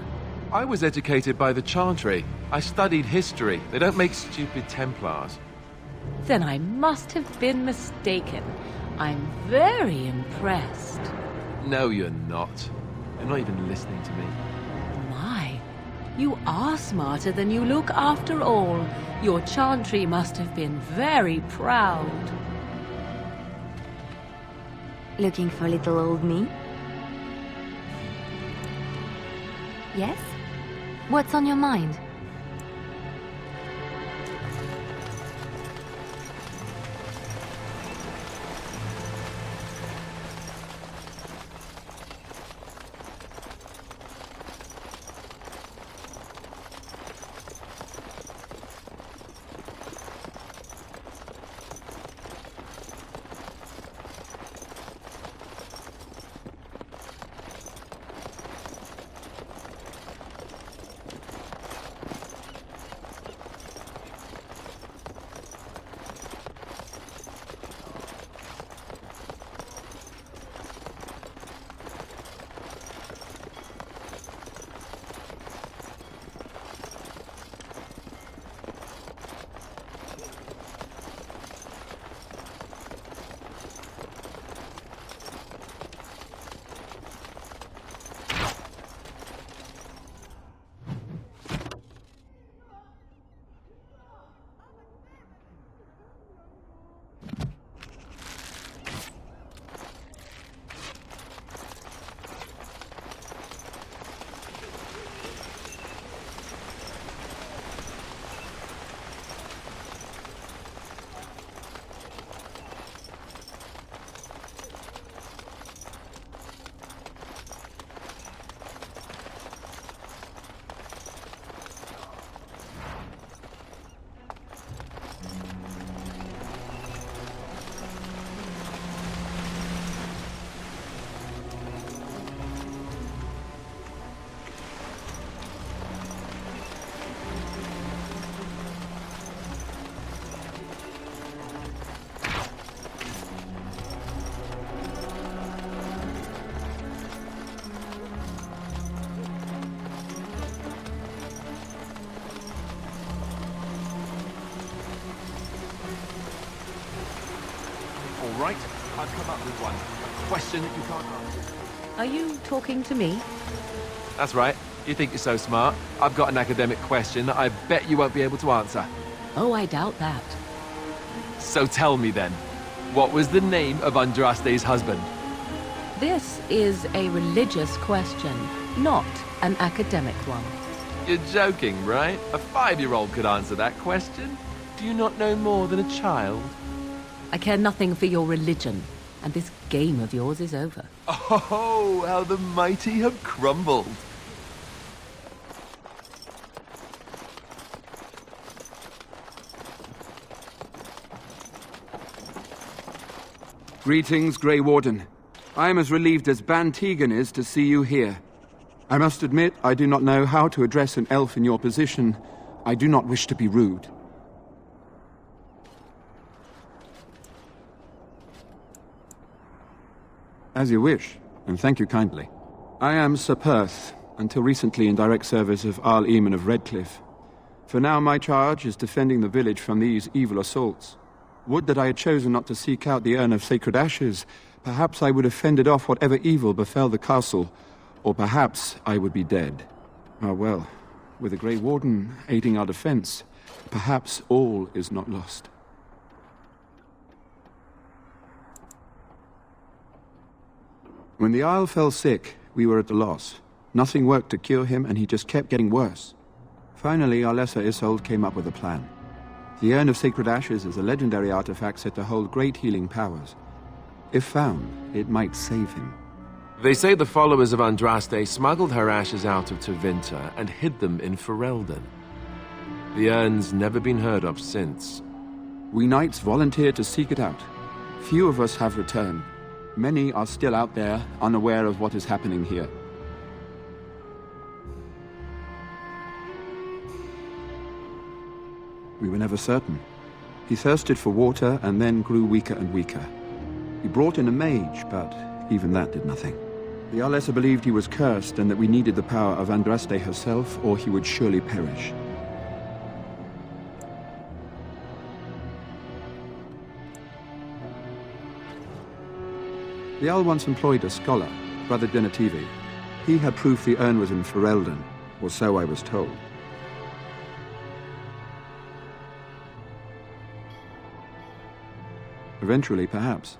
I was educated by the Chantry. I studied history. They don't make stupid Templars. Then I must have been mistaken. I'm very impressed. No, you're not. You're not even listening to me. My, you are smarter than you look after all. Your Chantry must have been very proud. Looking for little old me? Yes? What's on your mind? All right, I've come up with one. A question that you can't answer. Are you talking to me? That's right. You think you're so smart. I've got an academic question that I bet you won't be able to answer. Oh, I doubt that. So tell me then, what was the name of Andraste's husband? This is a religious question, not an academic one. You're joking, right? A 5-year-old could answer that question. Do you not know more than a child? I care nothing for your religion. and this game of yours is over. Oh, how the mighty have crumbled. Greetings, Grey Warden. I am as relieved as Ban Tegan is to see you here. I must admit, I do not know how to address an elf in your position. I do not wish to be rude. As you wish, and thank you kindly. I am Sir Perth, until recently in direct service of Arl Eamon of Redcliffe. For now, my charge is defending the village from these evil assaults. Would that I had chosen not to seek out the Urn of Sacred Ashes. Perhaps I would have fended off whatever evil befell the castle, or perhaps I would be dead. Ah well, with the Grey Warden aiding our defense, perhaps all is not lost. When the Isle fell sick, we were at a loss. Nothing worked to cure him, and he just kept getting worse. Finally, our lesser Isolde came up with a plan. The Urn of Sacred Ashes is a legendary artifact said to hold great healing powers. If found, it might save him. They say the followers of Andraste smuggled her ashes out of Tevinter and hid them in Ferelden. The urn's never been heard of since. We knights volunteered to seek it out. Few of us have returned. Many are still out there, unaware of what is happening here. We were never certain. He thirsted for water and then grew weaker and weaker. He brought in a mage, but even that did nothing. The Arlessa believed he was cursed and that we needed the power of Andraste herself, or he would surely perish. The Al once employed a scholar, Brother Genetivi. He had proof the urn was in Ferelden, or so I was told. Eventually, perhaps.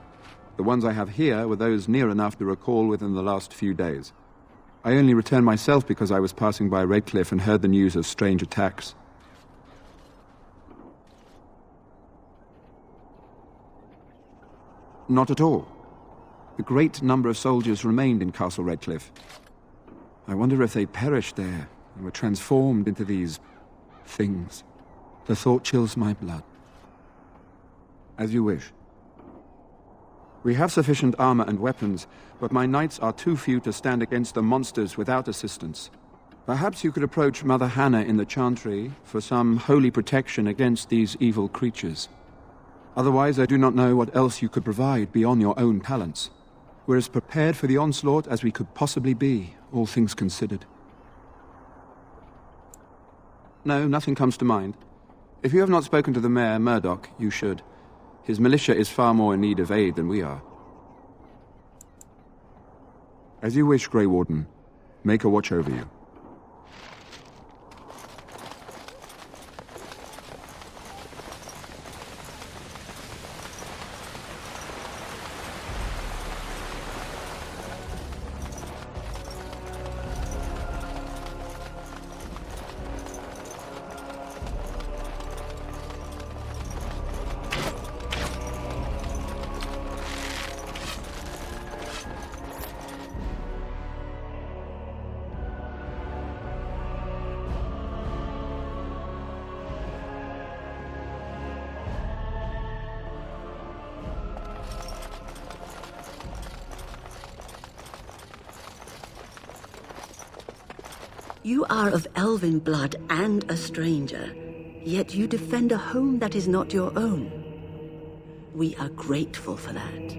The ones I have here were those near enough to recall within the last few days. I only returned myself because I was passing by Redcliffe and heard the news of strange attacks. Not at all. A great number of soldiers remained in Castle Redcliffe. I wonder if they perished there and were transformed into these things. The thought chills my blood. As you wish. We have sufficient armor and weapons, but my knights are too few to stand against the monsters without assistance. Perhaps you could approach Mother Hannah in the Chantry for some holy protection against these evil creatures. Otherwise, I do not know what else you could provide beyond your own talents. We're as prepared for the onslaught as we could possibly be, all things considered. No, nothing comes to mind. If you have not spoken to the Mayor, Murdoch, you should. His militia is far more in need of aid than we are. As you wish, Grey Warden. Make a watch over you. You are of elven blood and a stranger, yet you defend a home that is not your own. We are grateful for that.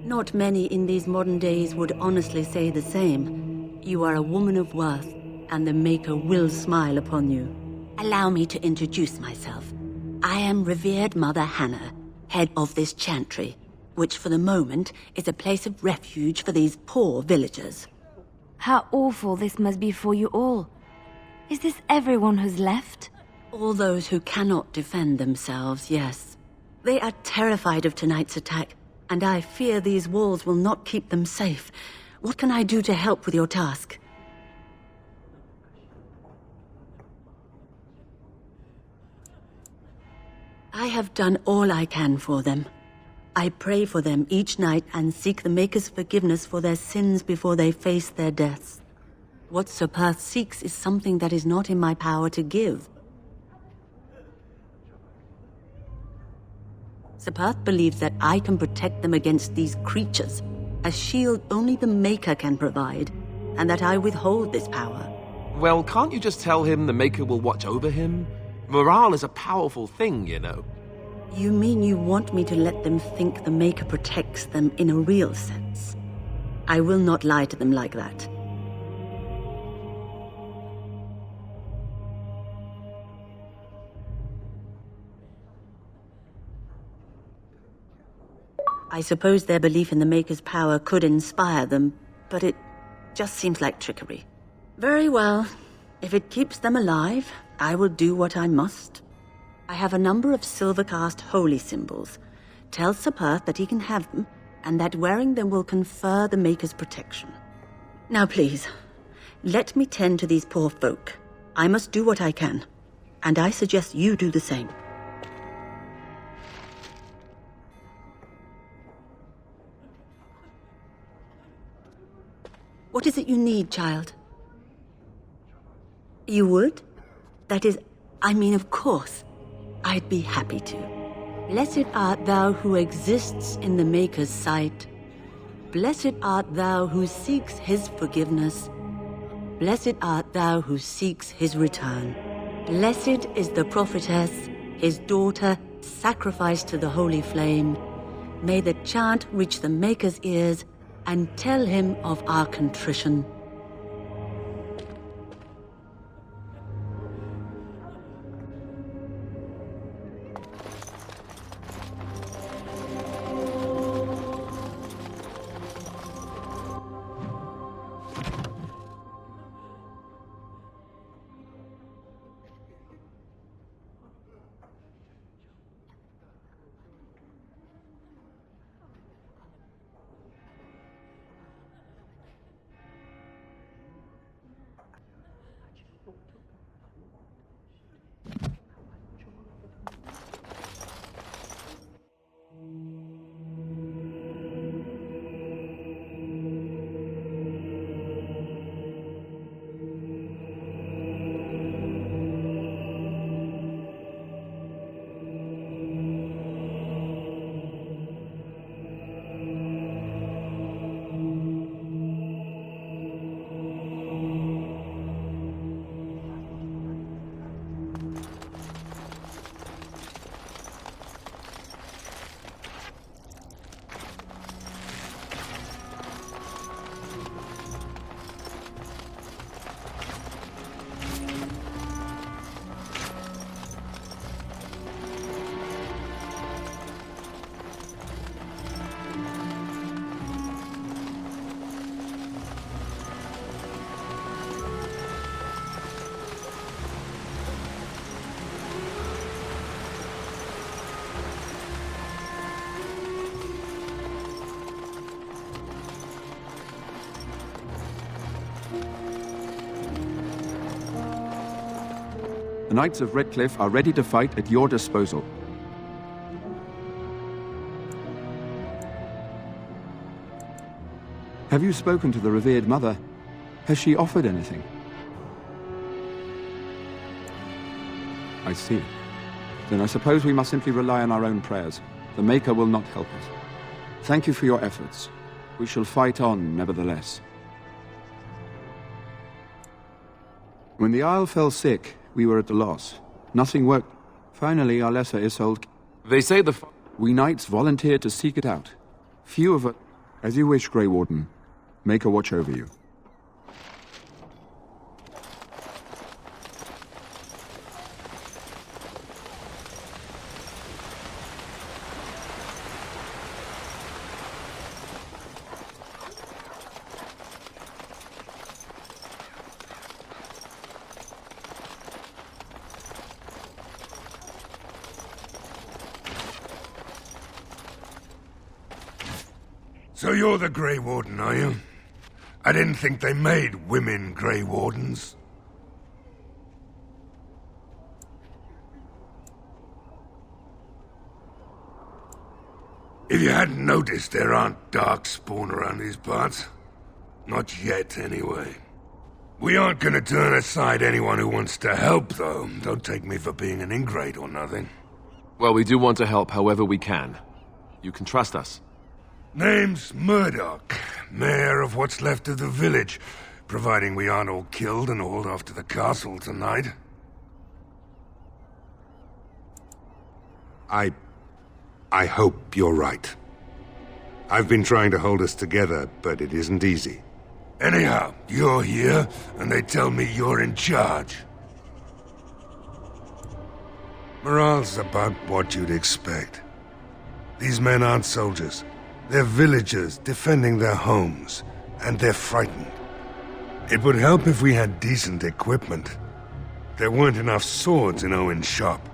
Not many in these modern days would honestly say the same. You are a woman of worth, and the Maker will smile upon you. Allow me to introduce myself. I am revered Mother Hannah, head of this chantry, which for the moment is a place of refuge for these poor villagers. How awful this must be for you all. Is this everyone who's left? All those who cannot defend themselves, yes. They are terrified of tonight's attack, and I fear these walls will not keep them safe. What can I do to help with your task? I have done all I can for them. I pray for them each night and seek the Maker's forgiveness for their sins before they face their deaths. What Sir Perth seeks is something that is not in my power to give. Sir Perth believes that I can protect them against these creatures, a shield only the Maker can provide, and that I withhold this power. Well, can't you just tell him the Maker will watch over him? Morale is a powerful thing, you know. You mean you want me to let them think the Maker protects them in a real sense? I will not lie to them like that. I suppose their belief in the Maker's power could inspire them, but it just seems like trickery. Very well. If it keeps them alive, I will do what I must. I have a number of Silvercast holy symbols. Tell Sir Perth that he can have them, and that wearing them will confer the Maker's protection. Now please, let me tend to these poor folk. I must do what I can, and I suggest you do the same. What is it you need, child? You would? That is, I mean, of course. I'd be happy to. Blessed art thou who exists in the Maker's sight. Blessed art thou who seeks his forgiveness. Blessed art thou who seeks his return. Blessed is the prophetess, his daughter, sacrificed to the holy flame. May the chant reach the Maker's ears and tell him of our contrition. The Knights of Redcliffe are ready to fight at your disposal. Have you spoken to the revered mother? Has she offered anything? I see. Then I suppose we must simply rely on our own prayers. The Maker will not help us. Thank you for your efforts. We shall fight on, nevertheless. When the Isle fell sick, we were at a loss. Nothing worked. Finally, our lesser Isolde... They say we knights volunteered to seek it out. Few of us... As you wish, Grey Warden. Make a watch over you. So you're the Grey Warden, are you? I didn't think they made women Grey Wardens. If you hadn't noticed, there aren't darkspawn around these parts. Not yet, anyway. We aren't gonna turn aside anyone who wants to help, though. Don't take me for being an ingrate or nothing. Well, we do want to help however we can. You can trust us. Name's Murdoch, mayor of what's left of the village, providing we aren't all killed and hauled off to the castle tonight. I hope you're right. I've been trying to hold us together, but it isn't easy. Anyhow, you're here, and they tell me you're in charge. Morale's about what you'd expect. These men aren't soldiers. They're villagers defending their homes, and they're frightened. It would help if we had decent equipment. There weren't enough swords in Owen's shop,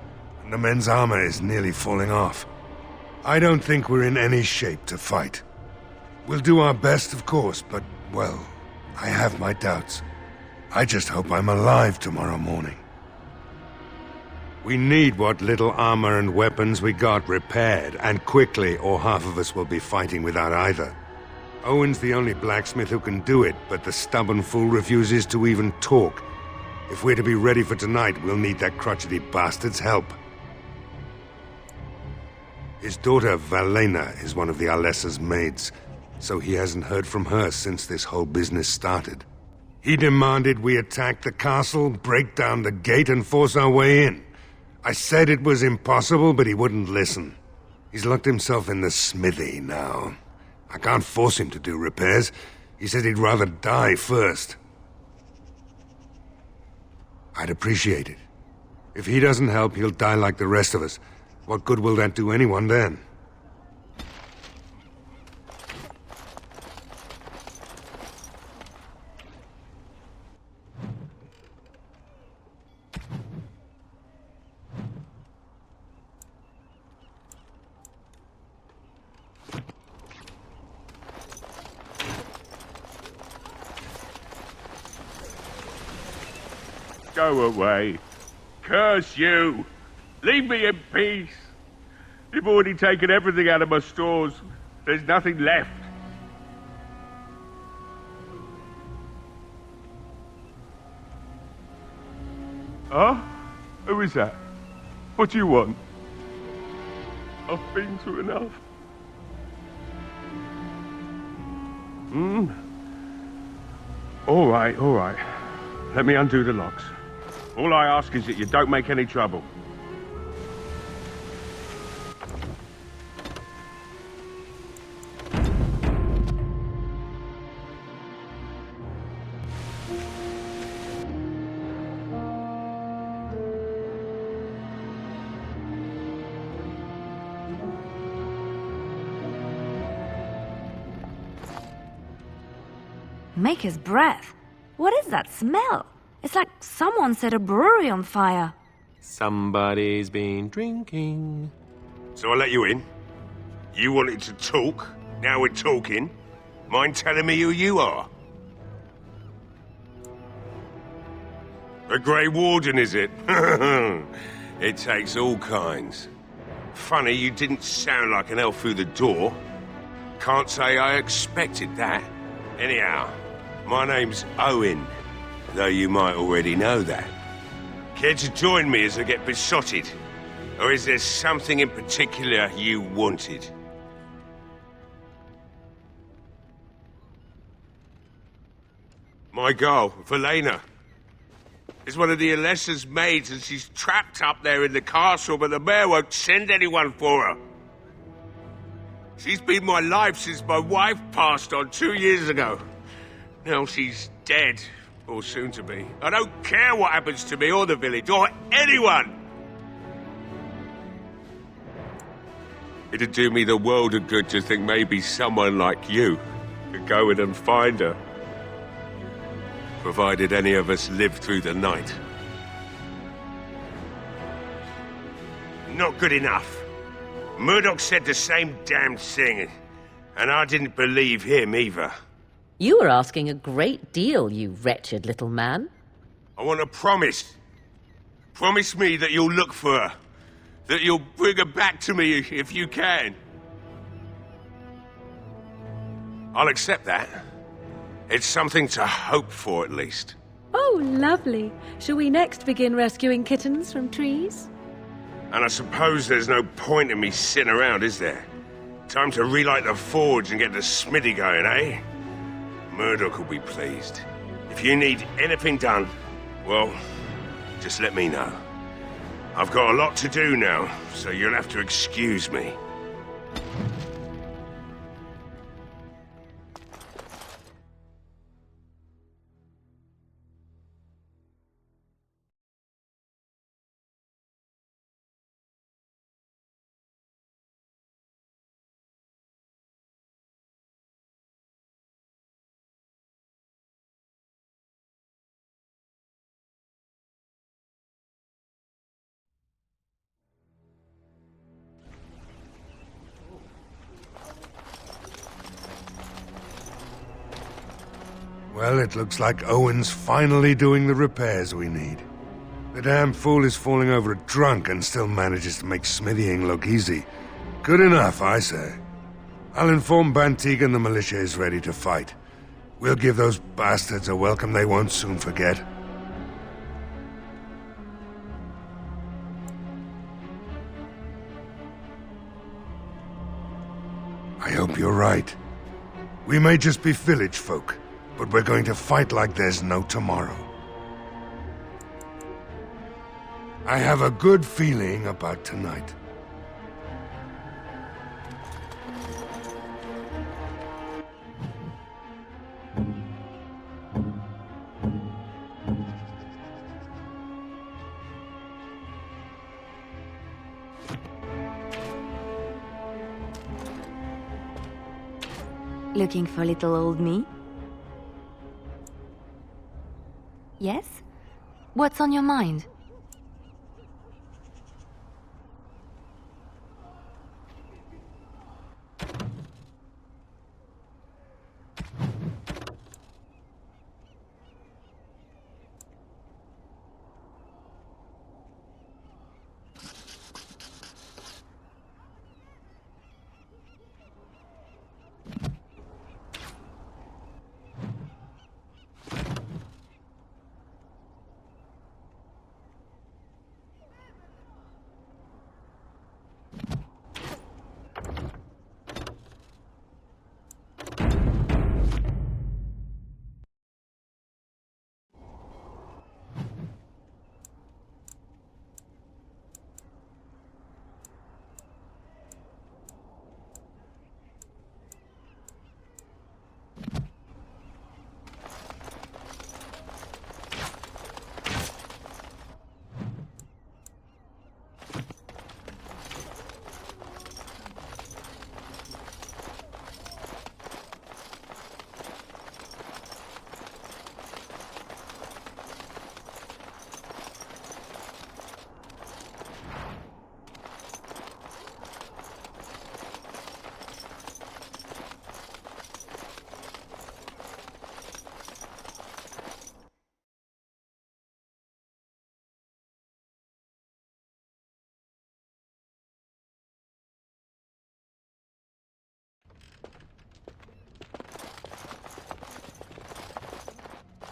and the men's armor is nearly falling off. I don't think we're in any shape to fight. We'll do our best, of course, but, well, I have my doubts. I just hope I'm alive tomorrow morning. We need what little armor and weapons we got repaired, and quickly, or half of us will be fighting without either. Owen's the only blacksmith who can do it, but the stubborn fool refuses to even talk. If we're to be ready for tonight, we'll need that crotchety bastard's help. His daughter, Valena, is one of the Alessa's maids, so he hasn't heard from her since this whole business started. He demanded we attack the castle, break down the gate, and force our way in. I said it was impossible, but he wouldn't listen. He's locked himself in the smithy now. I can't force him to do repairs. He said he'd rather die first. I'd appreciate it. If he doesn't help, he'll die like the rest of us. What good will that do anyone then? Go away. Curse you. Leave me in peace. You've already taken everything out of my stores. There's nothing left. Huh? Who is that? What do you want? I've been through enough. All right. Let me undo the locks. All I ask is that you don't make any trouble. Maker's breath. What is that smell? It's like someone set a brewery on fire. Somebody's been drinking. So I let you in. You wanted to talk. Now we're talking. Mind telling me who you are? The Grey Warden, is it? It takes all kinds. Funny, you didn't sound like an elf through the door. Can't say I expected that. Anyhow, my name's Owen, though you might already know that. Care to join me as I get besotted? Or is there something in particular you wanted? My girl, Valena, is one of the Alessa's maids, and she's trapped up there in the castle, but the mayor won't send anyone for her. She's been my life since my wife passed on 2 years ago. Now she's dead, or soon to be. I don't care what happens to me or the village, or anyone! It'd do me the world of good to think maybe someone like you could go in and find her. Provided any of us live through the night. Not good enough. Murdoch said the same damn thing, and I didn't believe him either. You were asking a great deal, you wretched little man. I want a promise. Promise me that you'll look for her. That you'll bring her back to me if you can. I'll accept that. It's something to hope for, at least. Oh, lovely. Shall we next begin rescuing kittens from trees? And I suppose there's no point in me sitting around, is there? Time to relight the forge and get the smithy going, eh? Murdoch will be pleased. If you need anything done, well, just let me know. I've got a lot to do now, so you'll have to excuse me. Well, it looks like Owen's finally doing the repairs we need. The damn fool is falling over drunk and still manages to make smithying look easy. Good enough, I say. I'll inform Bantig and the militia is ready to fight. We'll give those bastards a welcome they won't soon forget. I hope you're right. We may just be village folk, but we're going to fight like there's no tomorrow. I have a good feeling about tonight. Looking for little old me? Yes? What's on your mind?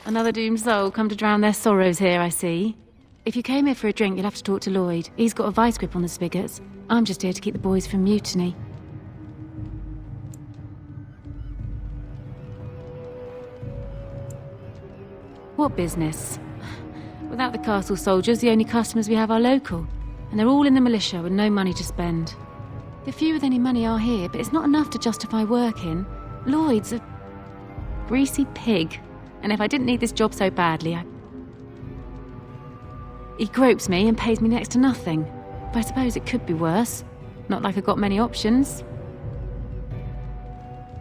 Another doomed soul come to drown their sorrows here, I see. If you came here for a drink, you'll have to talk to Lloyd. He's got a vice grip on the spigots. I'm just here to keep the boys from mutiny. What business? Without the castle soldiers, the only customers we have are local. And they're all in the militia with no money to spend. The few with any money are here, but it's not enough to justify working. Lloyd's a greasy pig. And if I didn't need this job so badly, He gropes me and pays me next to nothing. But I suppose it could be worse. Not like I've got many options.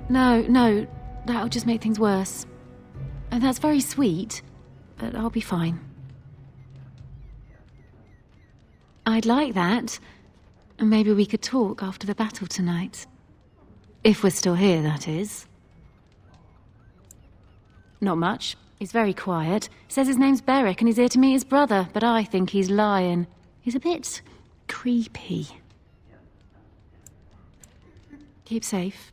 No, that'll just make things worse. And that's very sweet, but I'll be fine. I'd like that. And maybe we could talk after the battle tonight. If we're still here, that is. Not much. He's very quiet. Says his name's Beric and he's here to meet his brother, but I think he's lying. He's a bit creepy. Keep safe.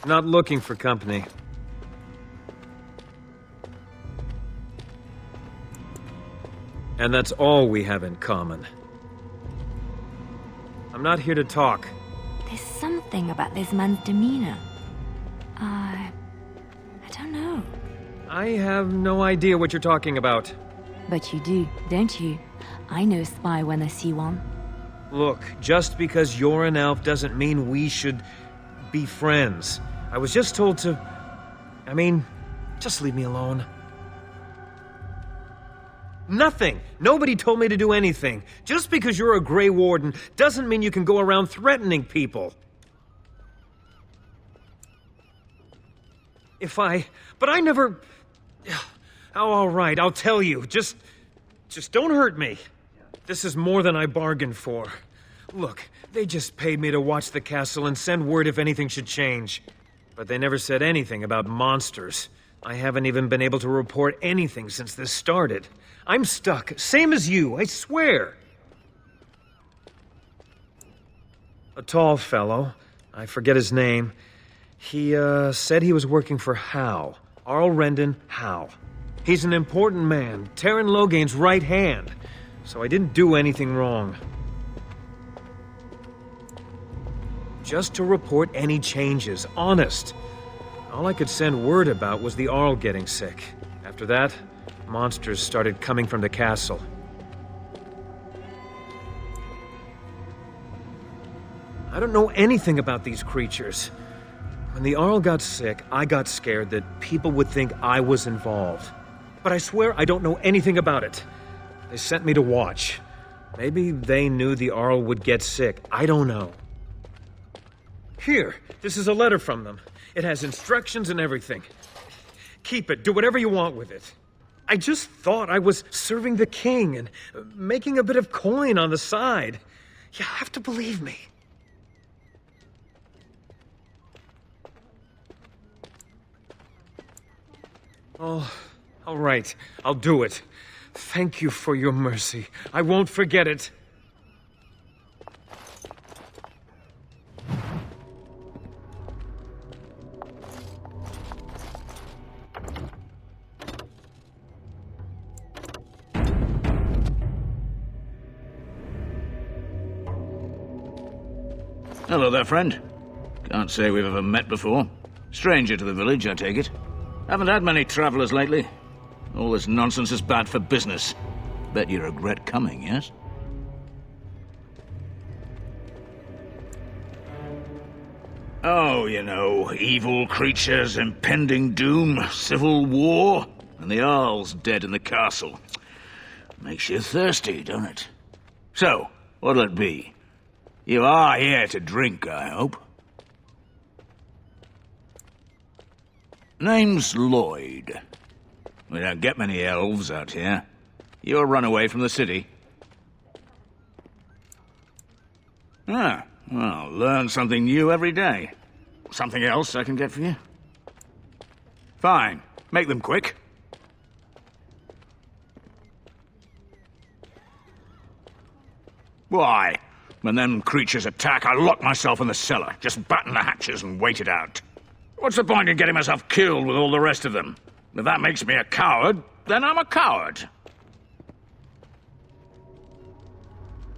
Not looking for company. And that's all we have in common. I'm not here to talk. There's something about this man's demeanor. I don't know. I have no idea what you're talking about. But you do, don't you? I know a spy when I see one. Look, just because you're an elf doesn't mean we should be friends. I was just told to... I mean, just leave me alone. Nothing! Nobody told me to do anything. Just because you're a Grey Warden doesn't mean you can go around threatening people. But I never... Oh, all right, I'll tell you. Just don't hurt me. This is more than I bargained for. Look, they just paid me to watch the castle and send word if anything should change. But they never said anything about monsters. I haven't even been able to report anything since this started. I'm stuck, same as you, I swear. A tall fellow, I forget his name. He, said he was working for Howe. Arl Rendon Howe. He's an important man, Taron Logain's right hand. So I didn't do anything wrong. Just to report any changes, honest. All I could send word about was the Arl getting sick. After that, monsters started coming from the castle. I don't know anything about these creatures. When the Arl got sick, I got scared that people would think I was involved. But I swear I don't know anything about it. They sent me to watch. Maybe they knew the Arl would get sick. I don't know. Here, this is a letter from them. It has instructions and everything. Keep it. Do whatever you want with it. I just thought I was serving the king and making a bit of coin on the side. You have to believe me. Oh, all right. I'll do it. Thank you for your mercy. I won't forget it. Hello there, friend. Can't say we've ever met before. Stranger to the village, I take it. Haven't had many travelers lately. All this nonsense is bad for business. Bet you regret coming, yes? Oh, you know, evil creatures, impending doom, civil war, and the Arl's dead in the castle. Makes you thirsty, don't it? So, what'll it be? You are here to drink, I hope. Name's Lloyd. We don't get many elves out here. You're a runaway from the city. Ah, well, learn something new every day. Something else I can get for you? Fine. Make them quick. Why? When them creatures attack, I lock myself in the cellar. Just batten the hatches and wait it out. What's the point in getting myself killed with all the rest of them? If that makes me a coward, then I'm a coward.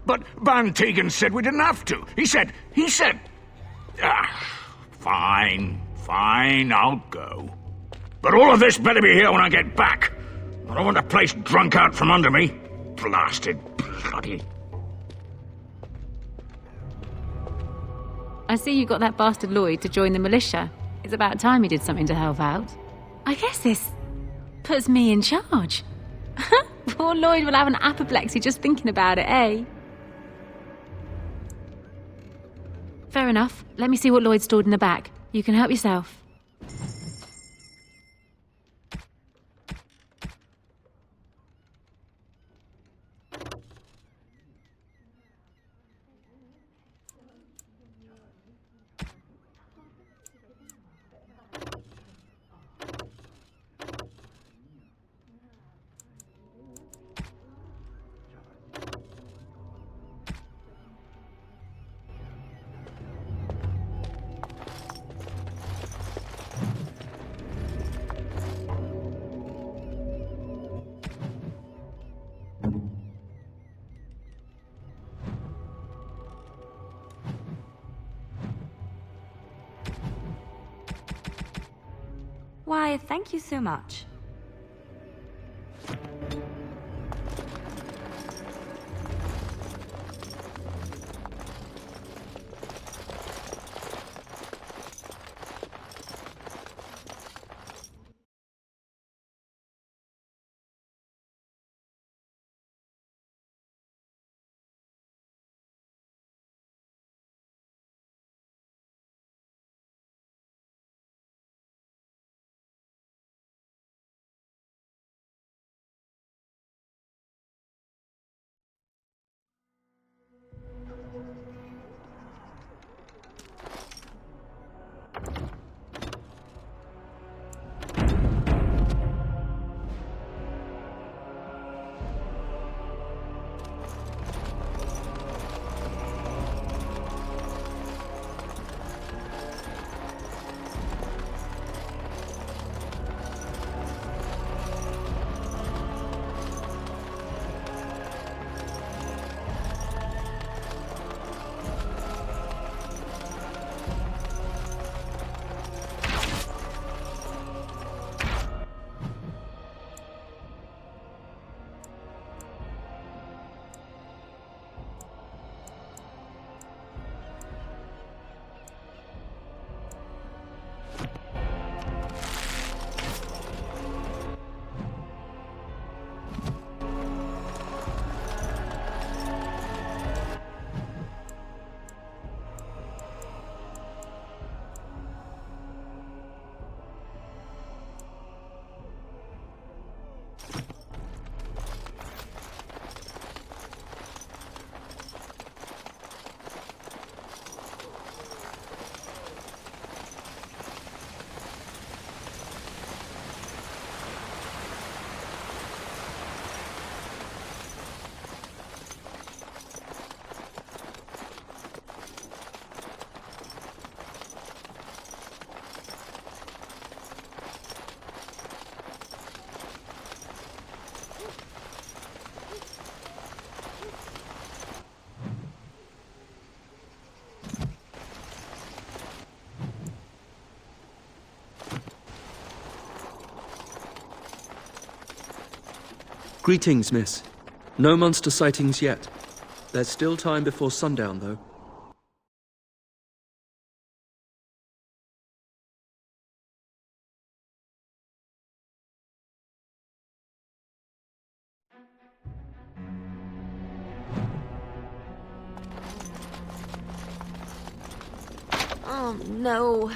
But Van Tegan said we didn't have to. He said... Fine, I'll go. But all of this better be here when I get back. I don't want the place drunk out from under me. Blasted bloody... I see you got that bastard Lloyd to join the militia. It's about time he did something to help out. I guess this puts me in charge. Poor Lloyd will have an apoplexy just thinking about it, eh? Fair enough. Let me see what Lloyd stored in the back. You can help yourself. Why, thank you so much. Greetings, miss. No monster sightings yet. There's still time before sundown, though. Oh, no.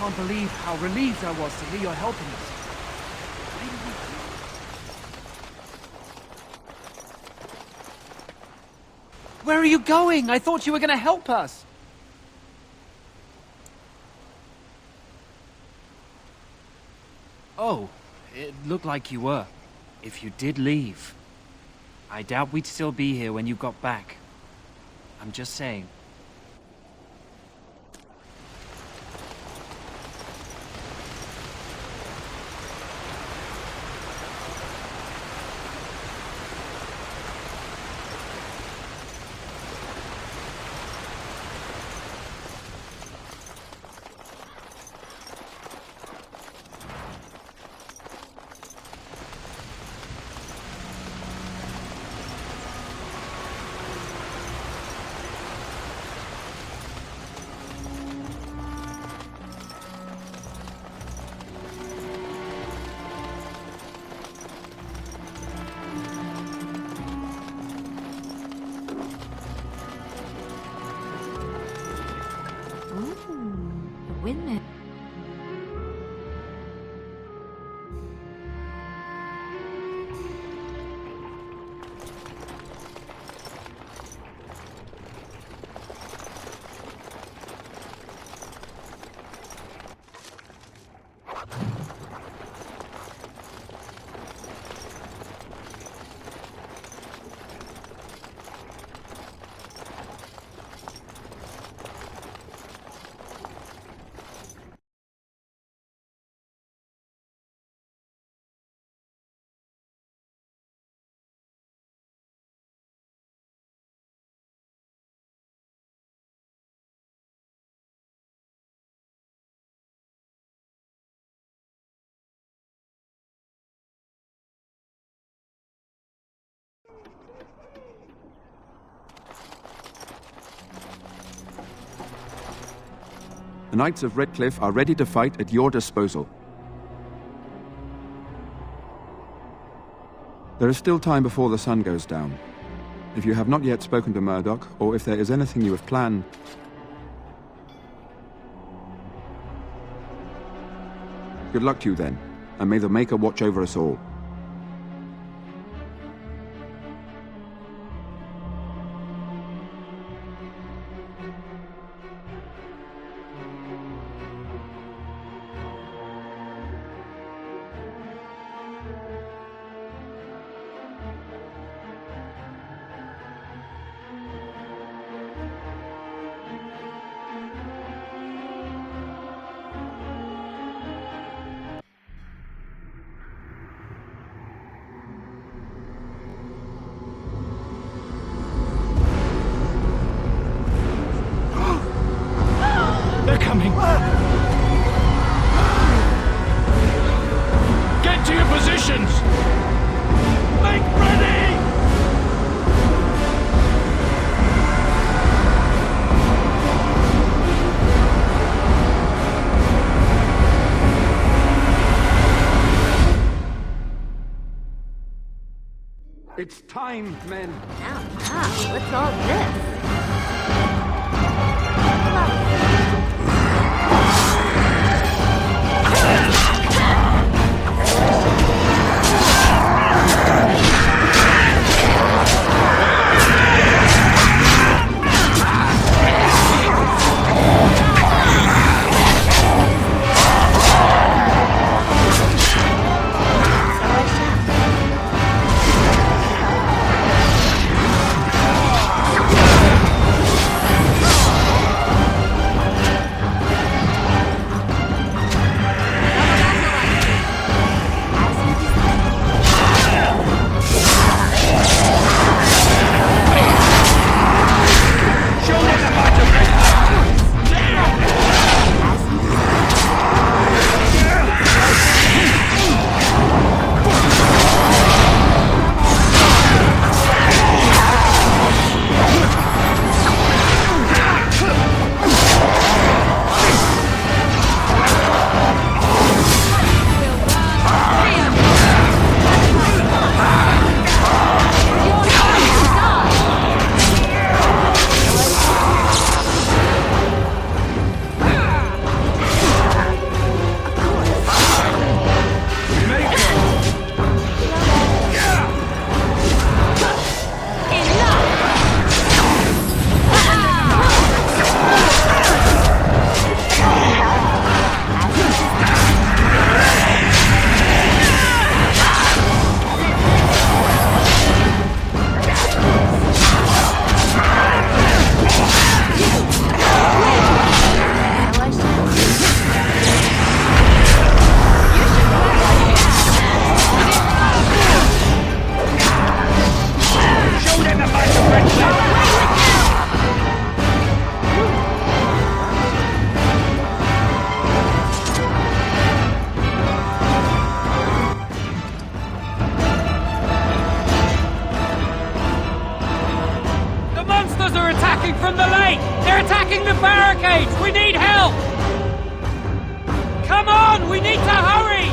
I can't believe how relieved I was to hear you're helping us. Where are you going? I thought you were going to help us. Oh, it looked like you were. If you did leave, I doubt we'd still be here when you got back. I'm just saying. windmill. The Knights of Redcliffe are ready to fight at your disposal. There is still time before the sun goes down. If you have not yet spoken to Murdoch, or if there is anything you have planned... Good luck to you then, and may the Maker watch over us all. Coming! Get to your positions! Make ready! It's time, men! What's all this? From the lake! They're attacking the barricades! We need help! Come on! We need to hurry!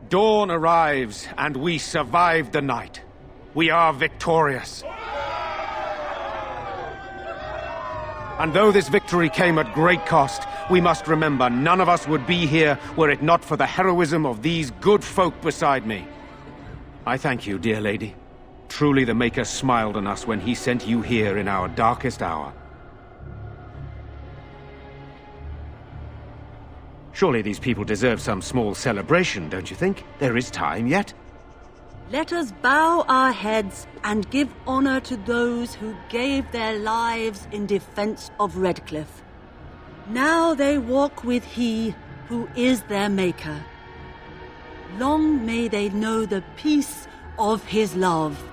Dawn arrives, and we survived the night. We are victorious. And though this victory came at great cost, we must remember none of us would be here were it not for the heroism of these good folk beside me. I thank you, dear lady. Truly the Maker smiled on us when he sent you here in our darkest hour. Surely these people deserve some small celebration, don't you think? There is time yet. Let us bow our heads and give honor to those who gave their lives in defense of Redcliffe. Now they walk with He who is their Maker. Long may they know the peace of His love.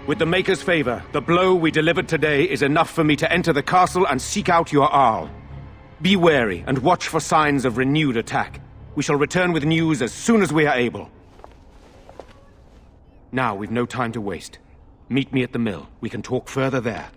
With the Maker's favor, the blow we delivered today is enough for me to enter the castle and seek out your Arl. Be wary and watch for signs of renewed attack. We shall return with news as soon as we are able. Now we've no time to waste. Meet me at the mill. We can talk further there.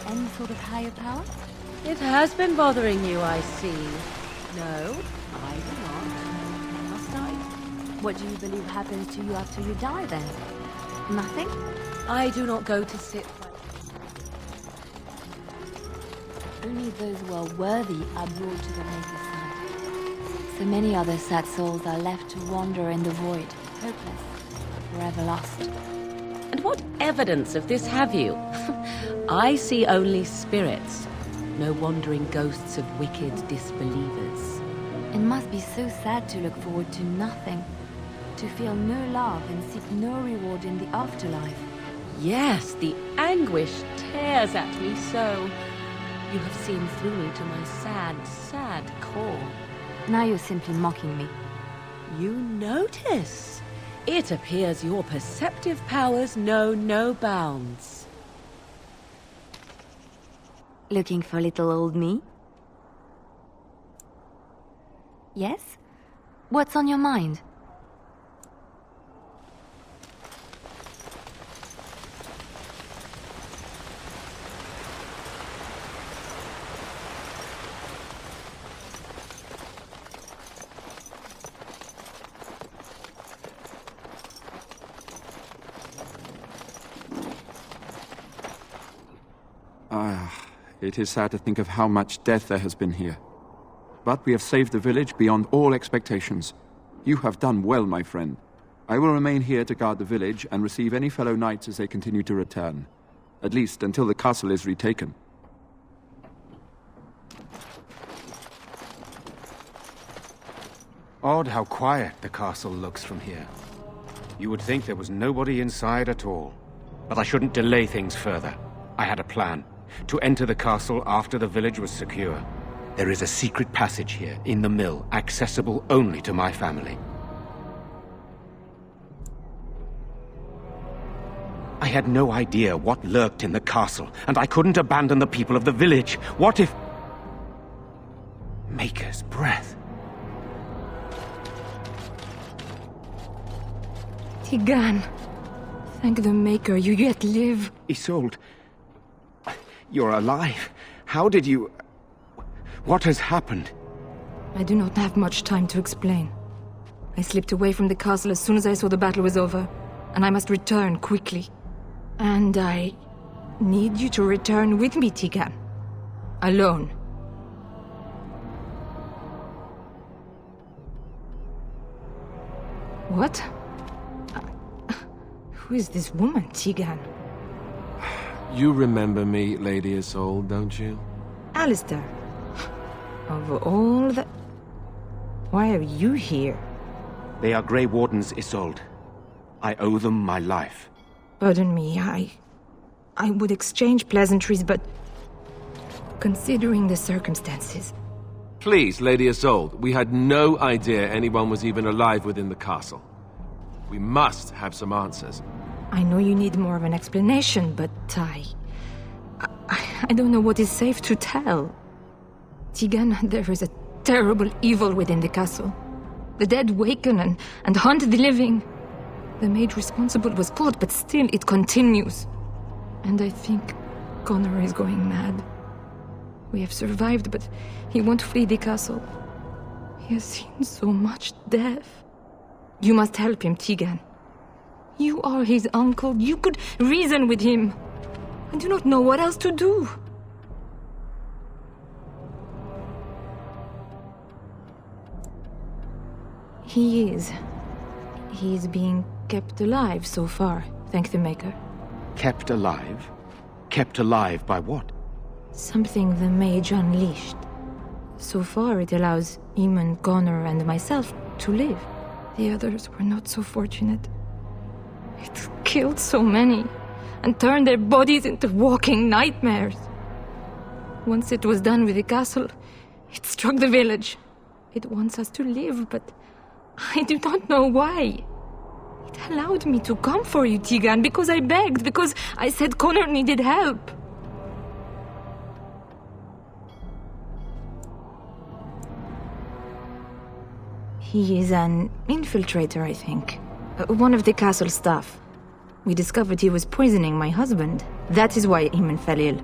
Any sort of higher power? It has been bothering you, I see. No, I do not. Last night. What do you believe happens to you after you die, then? Nothing? I do not go to sit... Only those who are worthy are brought to the Maker's side. So many other sad souls are left to wander in the void, hopeless, forever lost. And what evidence of this have you? I see only spirits, no wandering ghosts of wicked disbelievers. It must be so sad to look forward to nothing, to feel no love and seek no reward in the afterlife. Yes, the anguish tears at me so. You have seen through me to my sad, sad core. Now you're simply mocking me. You notice? It appears your perceptive powers know no bounds. Looking for little old me? Yes? What's on your mind? It is sad to think of how much death there has been here. But we have saved the village beyond all expectations. You have done well, my friend. I will remain here to guard the village and receive any fellow knights as they continue to return. At least until the castle is retaken. Odd how quiet the castle looks from here. You would think there was nobody inside at all. But I shouldn't delay things further. I had a plan. To enter the castle after the village was secure. There is a secret passage here, in the mill, accessible only to my family. I had no idea what lurked in the castle, and I couldn't abandon the people of the village. What if... Maker's breath. Tigan, thank the Maker you yet live. Isolde, you're alive. How did you... What has happened? I do not have much time to explain. I slipped away from the castle as soon as I saw the battle was over, and I must return quickly. And I need you to return with me, Tigan. Alone. What? Who is this woman, Tigan? You remember me, Lady Isolde, don't you? Alistair. Of all the... Why are you here? They are Grey Wardens, Isolde. I owe them my life. Pardon me, I would exchange pleasantries, but... Considering the circumstances... Please, Lady Isolde, we had no idea anyone was even alive within the castle. We must have some answers. I know you need more of an explanation, but I don't know what is safe to tell. Tigan, there is a terrible evil within the castle. The dead waken and haunt the living. The maid responsible was caught, but still it continues. And I think Connor is going mad. We have survived, but he won't flee the castle. He has seen so much death. You must help him, Tigan. You are his uncle. You could reason with him. I do not know what else to do. He is being kept alive so far, thank the Maker. Kept alive? Kept alive by what? Something the mage unleashed. So far it allows Eamon, Connor, and myself to live. The others were not so fortunate. It killed so many, and turned their bodies into walking nightmares. Once it was done with the castle, it struck the village. It wants us to live, but I do not know why. It allowed me to come for you, Tigan, because I begged, because I said Connor needed help. He is an infiltrator, I think. One of the castle staff. We discovered he was poisoning my husband. That is why Eamon fell ill.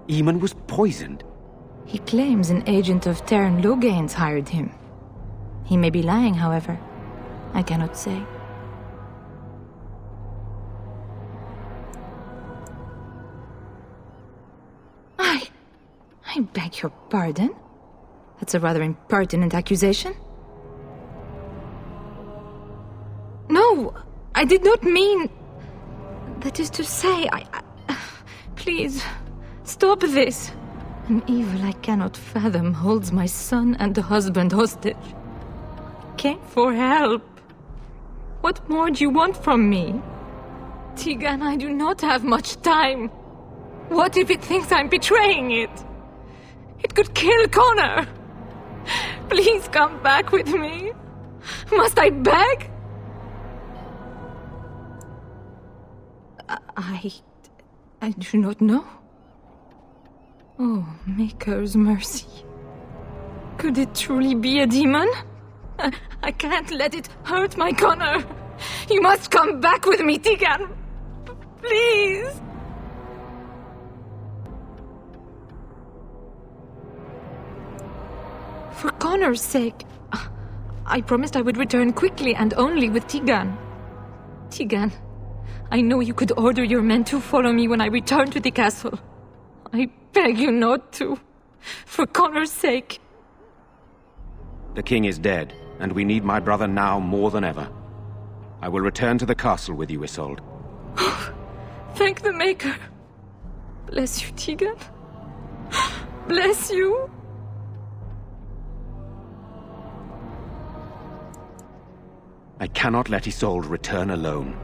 Eamon was poisoned? He claims an agent of Teyrn Logains hired him. He may be lying, however. I cannot say. I beg your pardon? That's a rather impertinent accusation. No, I did not mean... That is to say, please, stop this. An evil I cannot fathom holds my son and husband hostage. I came for help. What more do you want from me? Tigan, I do not have much time. What if it thinks I'm betraying it? It could kill Connor. Please come back with me. Must I beg? I do not know. Oh, Maker's mercy. Could it truly be a demon? I can't let it hurt my Connor. You must come back with me, Tigan. Please. For Connor's sake, I promised I would return quickly and only with Tigan. Tigan, I know you could order your men to follow me when I return to the castle. I beg you not to. For Connor's sake. The king is dead, and we need my brother now more than ever. I will return to the castle with you, Isolde. Thank the Maker. Bless you, Tigan. Bless you. I cannot let Isolde return alone.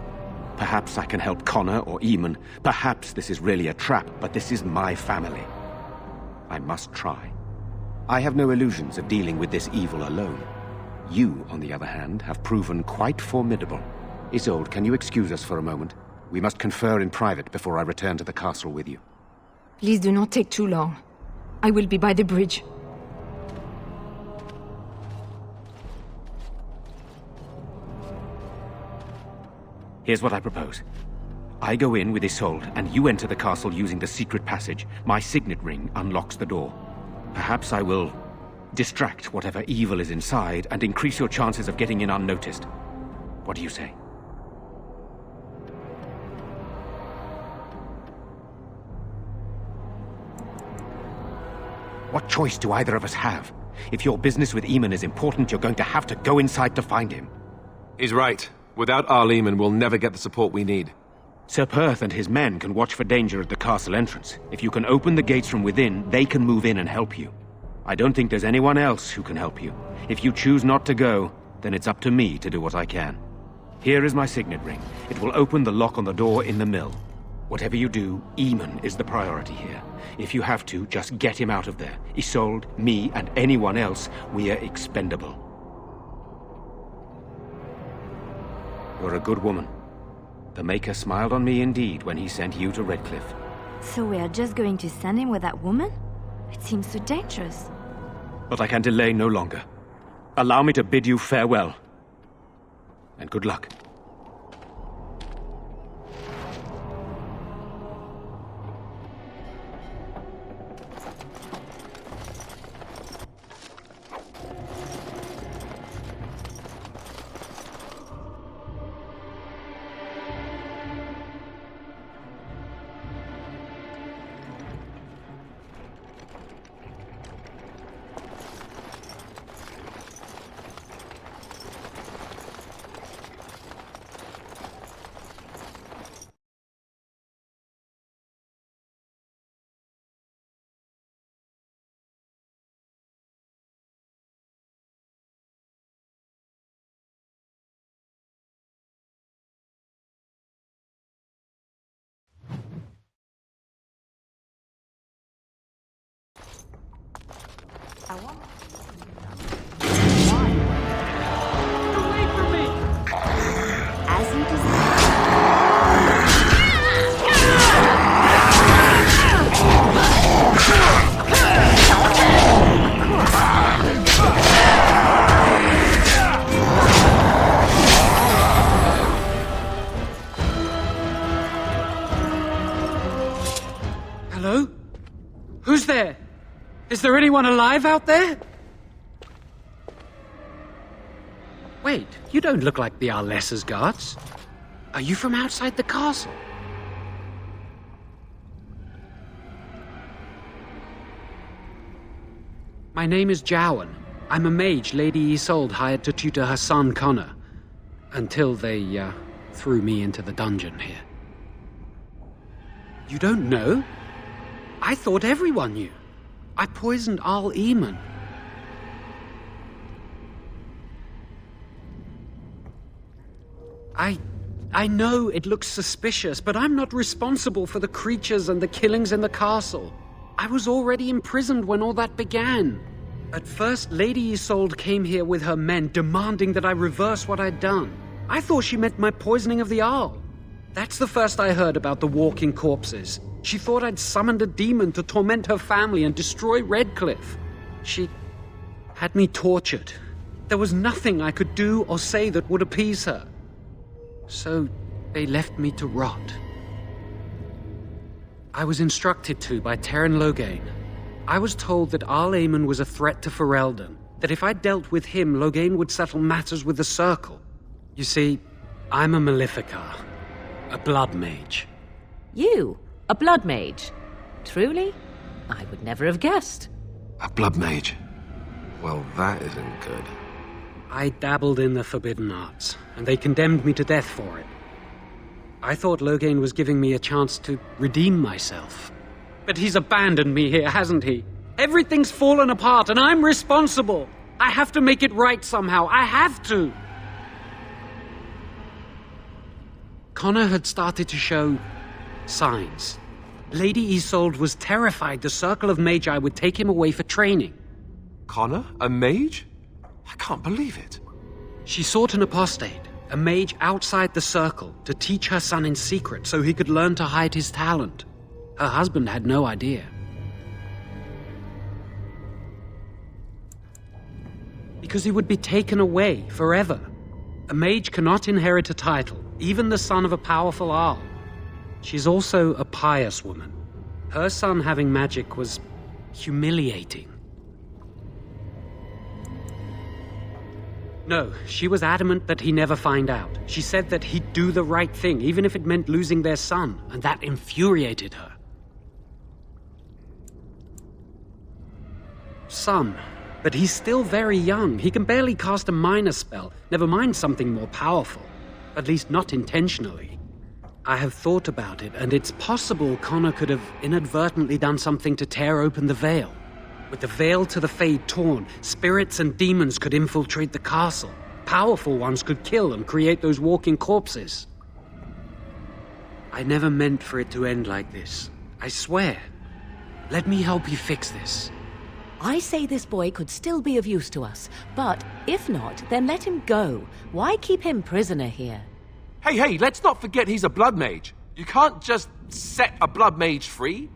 Perhaps I can help Connor or Eamon. Perhaps this is really a trap, but this is my family. I must try. I have no illusions of dealing with this evil alone. You, on the other hand, have proven quite formidable. Isolde, can you excuse us for a moment? We must confer in private before I return to the castle with you. Please do not take too long. I will be by the bridge. Here's what I propose. I go in with Isolde, and you enter the castle using the secret passage. My signet ring unlocks the door. Perhaps I will distract whatever evil is inside and increase your chances of getting in unnoticed. What do you say? What choice do either of us have? If your business with Eamon is important, you're going to have to go inside to find him. He's right. Without Arl Eamon, we'll never get the support we need. Sir Perth and his men can watch for danger at the castle entrance. If you can open the gates from within, they can move in and help you. I don't think there's anyone else who can help you. If you choose not to go, then it's up to me to do what I can. Here is my signet ring. It will open the lock on the door in the mill. Whatever you do, Eamon is the priority here. If you have to, just get him out of there. Isolde, me, and anyone else, we are expendable. You're a good woman. The Maker smiled on me indeed when he sent you to Redcliffe. So we are just going to send him with that woman? It seems so dangerous. But I can delay no longer. Allow me to bid you farewell. And good luck. Hello? Who's there? Is there anyone alive out there? Wait, you don't look like the Arlessa's guards. Are you from outside the castle? My name is Jowan. I'm a mage Lady Isolde hired to tutor her son Connor. Until they, threw me into the dungeon here. You don't know? I thought everyone knew. I poisoned Arl Eamon. I know it looks suspicious, but I'm not responsible for the creatures and the killings in the castle. I was already imprisoned when all that began. At first, Lady Isolde came here with her men, demanding that I reverse what I'd done. I thought she meant my poisoning of the Arl. That's the first I heard about the walking corpses. She thought I'd summoned a demon to torment her family and destroy Redcliffe. She had me tortured. There was nothing I could do or say that would appease her. So they left me to rot. I was instructed to by Teyrn Loghain. I was told that Arl Eamon was a threat to Ferelden, that if I dealt with him, Loghain would settle matters with the Circle. You see, I'm a Maleficar, a blood mage. You? A blood mage? Truly? I would never have guessed. A blood mage? Well, that isn't good. I dabbled in the forbidden arts, and they condemned me to death for it. I thought Loghain was giving me a chance to redeem myself. But he's abandoned me here, hasn't he? Everything's fallen apart, and I'm responsible. I have to make it right somehow. I have to. Connor had started to show signs. Lady Isolde was terrified the Circle of Magi would take him away for training. Connor? A mage? I can't believe it. She sought an apostate, a mage outside the Circle, to teach her son in secret so he could learn to hide his talent. Her husband had no idea. Because he would be taken away forever. A mage cannot inherit a title, even the son of a powerful Arl. She's also a pious woman. Her son having magic was humiliating. No, she was adamant that he never find out. She said that he'd do the right thing, even if it meant losing their son, and that infuriated her. Some. But he's still very young. He can barely cast a minor spell, never mind something more powerful. At least not intentionally. I have thought about it, and it's possible Connor could have inadvertently done something to tear open the veil. With the veil to the Fade torn, spirits and demons could infiltrate the castle. Powerful ones could kill and create those walking corpses. I never meant for it to end like this. I swear. Let me help you fix this. I say this boy could still be of use to us, but if not, then let him go. Why keep him prisoner here? Hey, let's not forget he's a blood mage. You can't just set a blood mage free.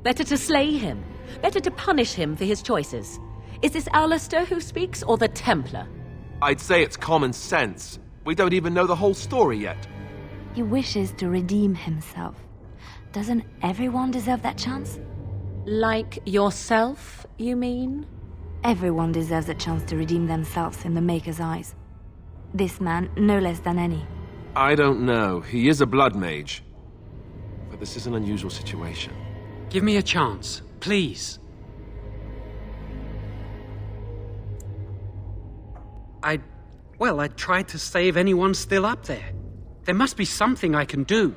Better to slay him. Better to punish him for his choices. Is this Alistair who speaks, or the Templar? I'd say it's common sense. We don't even know the whole story yet. He wishes to redeem himself. Doesn't everyone deserve that chance? Like yourself, you mean? Everyone deserves a chance to redeem themselves in the Maker's eyes. This man, no less than any. I don't know. He is a blood mage. But this is an unusual situation. Give me a chance, please. I tried to save anyone still up there. There must be something I can do.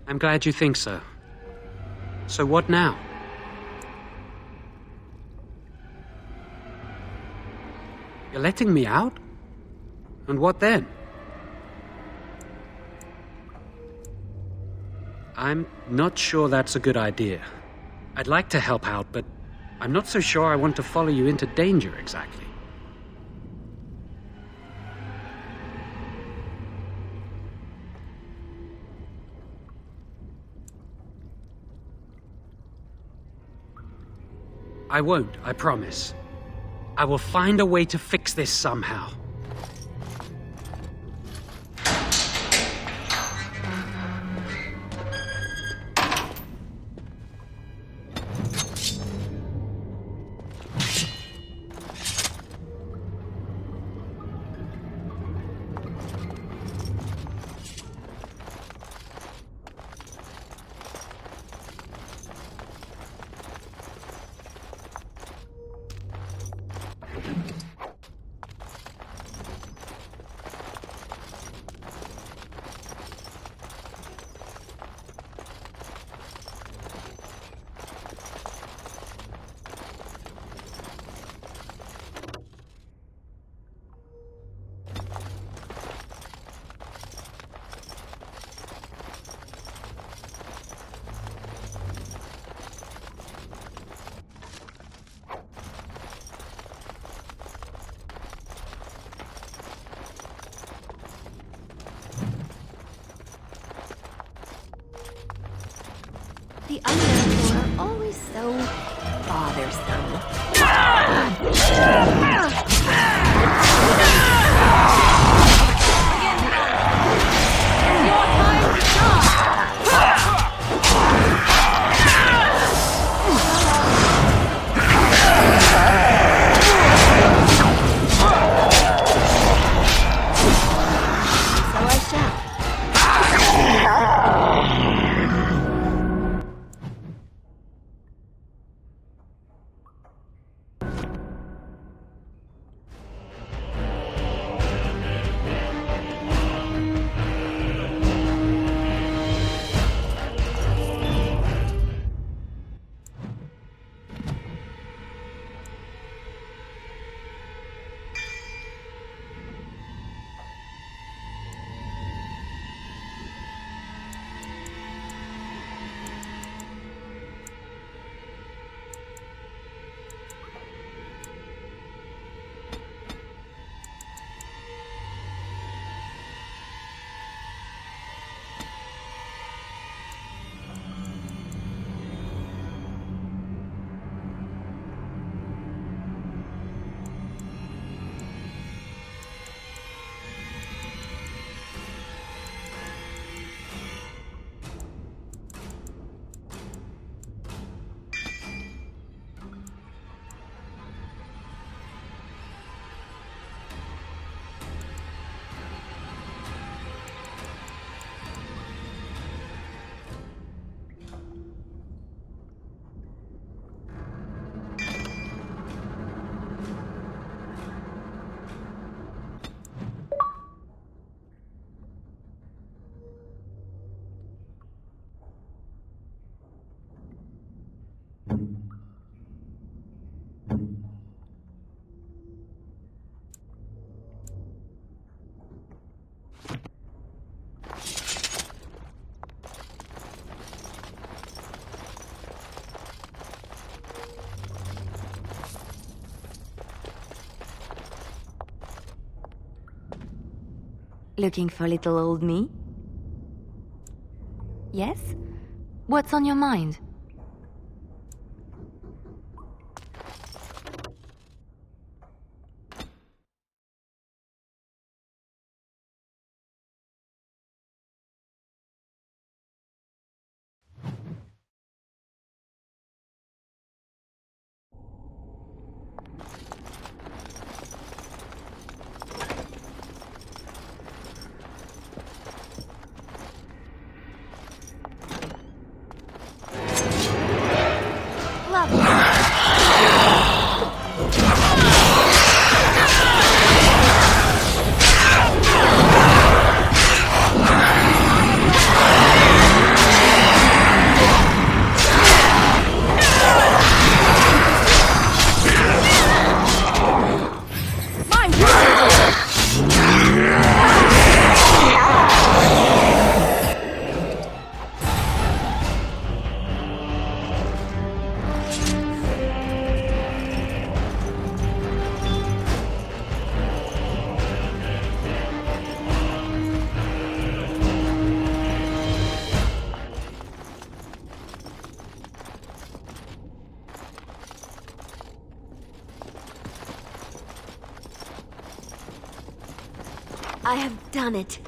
I'm glad you think so. So what now? You're letting me out? And what then? I'm not sure that's a good idea. I'd like to help out, but I'm not so sure I want to follow you into danger exactly. I won't, I promise. I will find a way to fix this somehow. The Underlords are always so bothersome. Looking for little old me? Yes? What's on your mind? I have done it.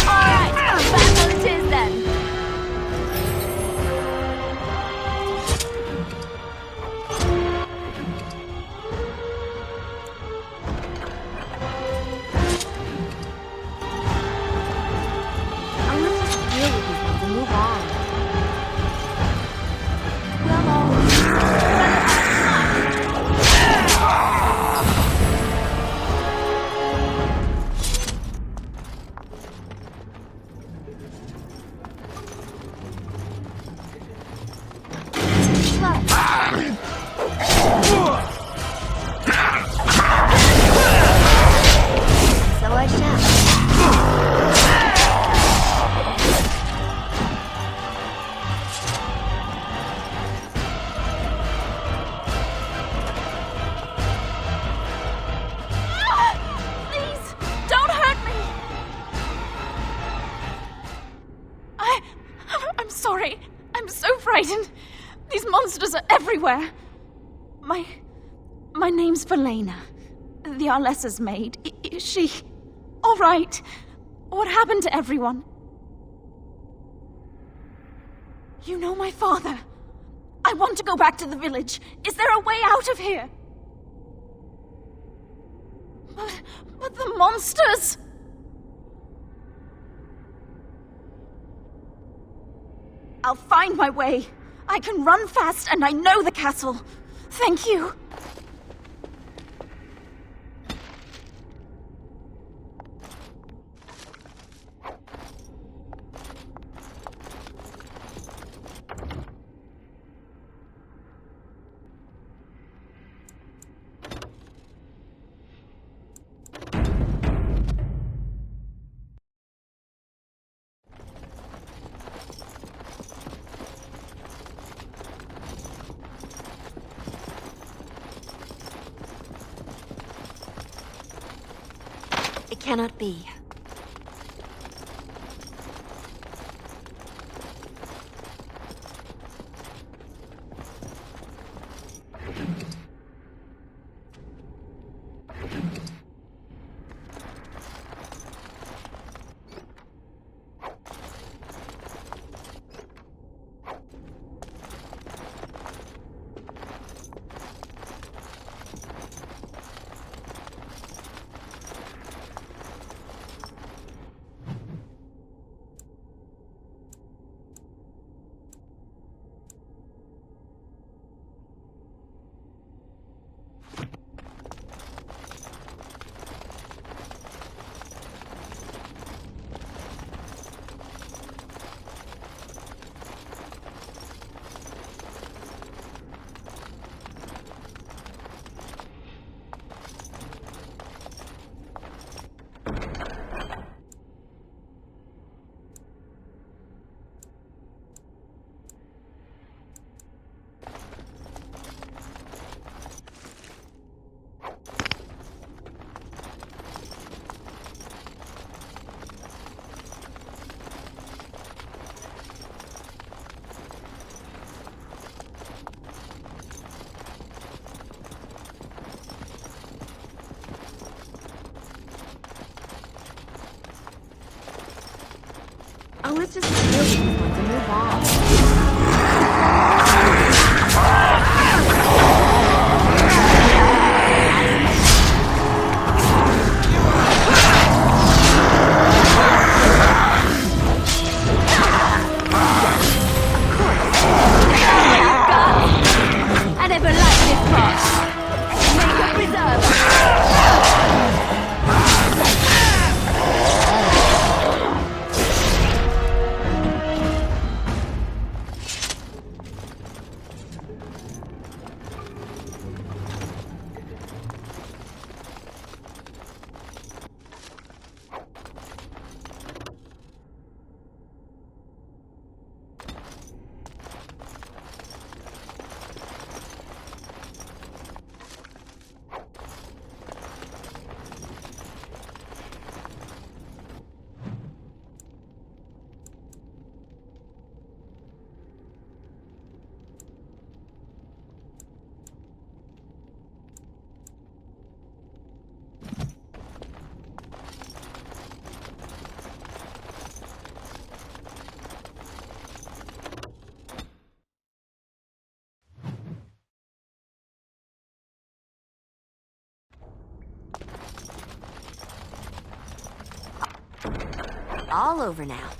Alright, battle it is then. I'm not just deal with these ones and move on. So I shall. Please, don't hurt me. I'm sorry. I'm so frightened. These monsters are everywhere. My name's Verlaine. The Arlessa's maid. Is she all right? What happened to everyone? You know my father. I want to go back to the village. Is there a way out of here? But the monsters! I'll find my way. I can run fast and I know the castle. Thank you. It cannot be. Oh, let's just deal with these ones and move on. I never liked this part. Make a preserve. all over now.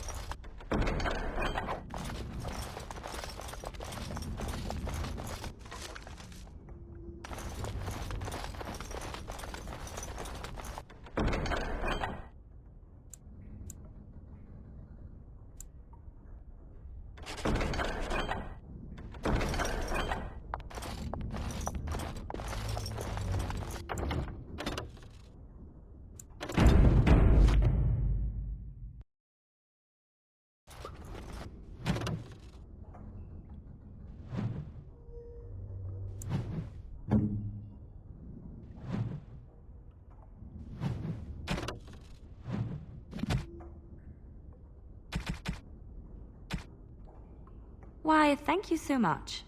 Why, thank you so much.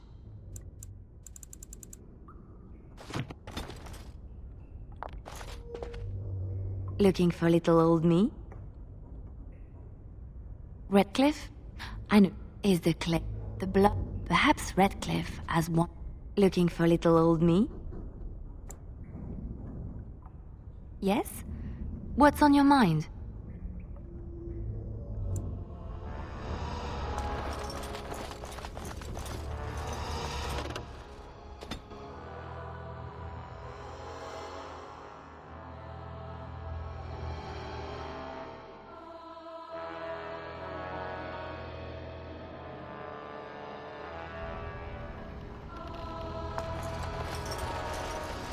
Looking for little old me? Redcliffe? I know, is the blood. Perhaps Redcliffe as one. Looking for little old me? Yes? What's on your mind?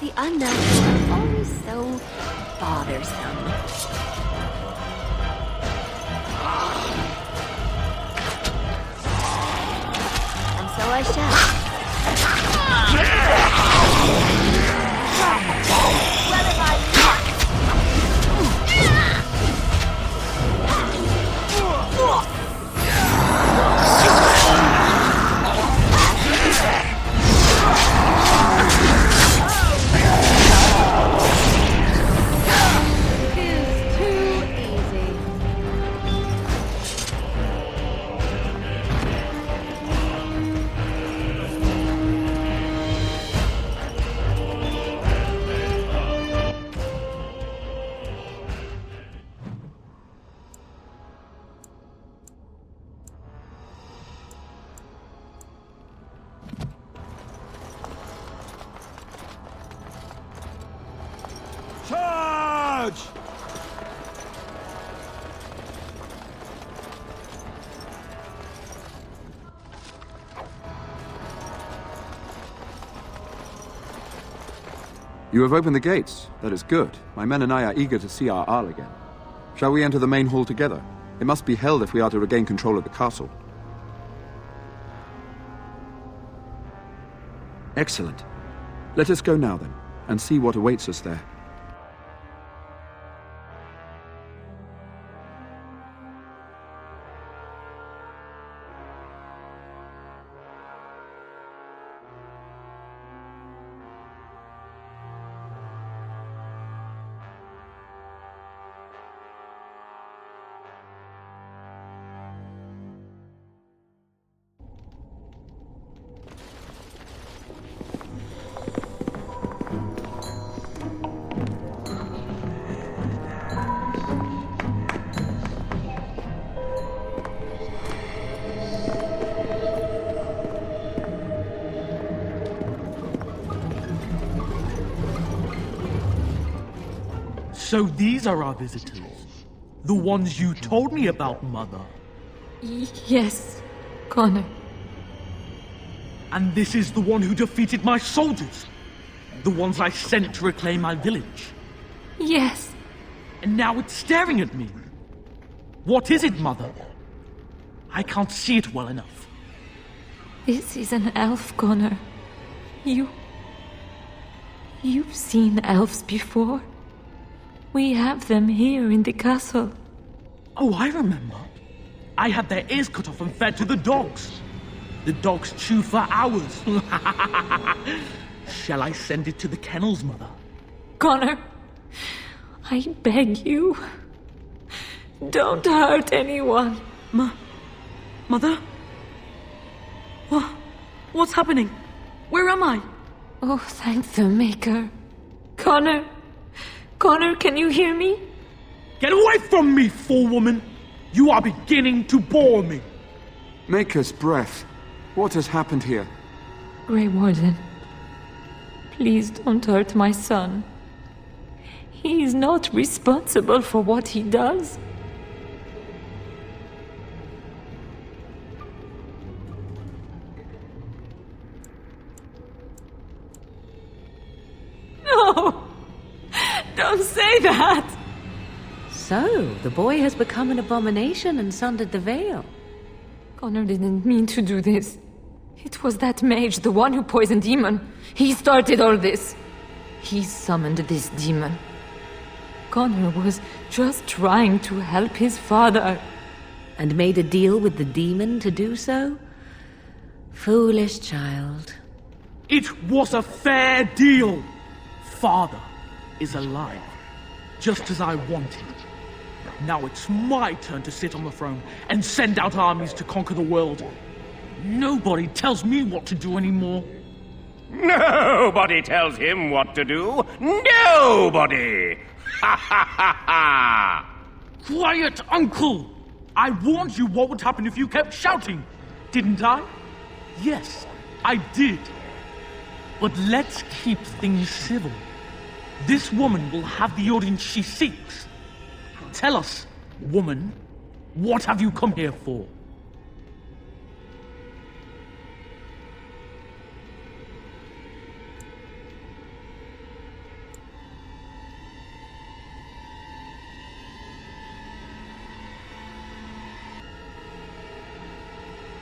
The unnatural is always so bothersome. And so I shall. Charge! You have opened the gates. That is good. My men and I are eager to see our Arl again. Shall we enter the main hall together? It must be held if we are to regain control of the castle. Excellent. Let us go now, then, and see what awaits us there. So these are our visitors. The ones you told me about, Mother. Yes, Connor. And this is the one who defeated my soldiers. The ones I sent to reclaim my village. Yes. And now it's staring at me. What is it, Mother? I can't see it well enough. This is an elf, Connor. You've seen elves before. We have them here in the castle. Oh, I remember. I had their ears cut off and fed to the dogs. The dogs chew for hours. Shall I send it to the kennels, Mother? Connor, I beg you. Don't hurt anyone. Mother? What's happening? Where am I? Oh, thank the Maker. Connor, can you hear me? Get away from me, fool woman! You are beginning to bore me. Maker's breath. What has happened here? Grey Warden, please don't hurt my son. He is not responsible for what he does. No! Don't say that! So, the boy has become an abomination and sundered the veil. Connor didn't mean to do this. It was that mage, the one who poisoned Demon. He started all this. He summoned this demon. Connor was just trying to help his father. And made a deal with the demon to do so? Foolish child. It was a fair deal. Father is alive, just as I wanted. Now it's my turn to sit on the throne and send out armies to conquer the world. Nobody tells me what to do anymore. Nobody tells him what to do. Nobody! Ha ha ha ha! Quiet, Uncle! I warned you what would happen if you kept shouting, didn't I? Yes, I did. But let's keep things civil. This woman will have the audience she seeks. Tell us, woman, what have you come here for?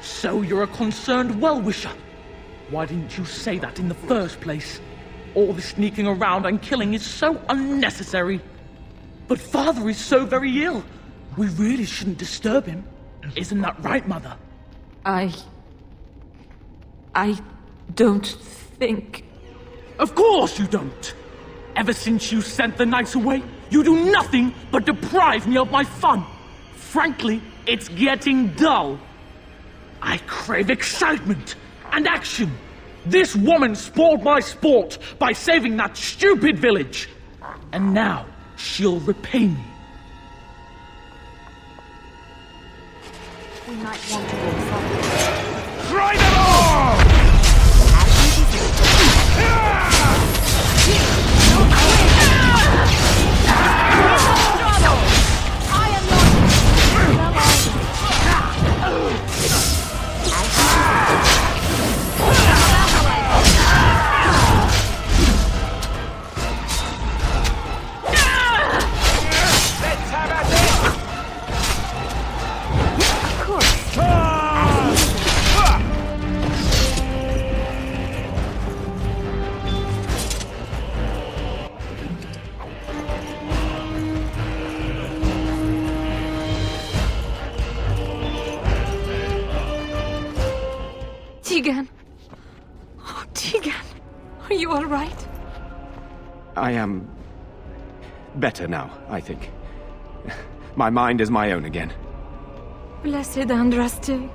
So you're a concerned well-wisher. Why didn't you say that in the first place? All the sneaking around and killing is so unnecessary. But Father is so very ill. We really shouldn't disturb him. Isn't that right, Mother? I don't think... Of course you don't! Ever since you sent the knights away, you do nothing but deprive me of my fun. Frankly, it's getting dull. I crave excitement and action. This woman spoiled my sport by saving that stupid village. And now she'll repay me. We might want to go somewhere. Try them all! Tegan! Oh, Tegan! Are you all right? I am... better now, I think. My mind is my own again. Blessed Andraste.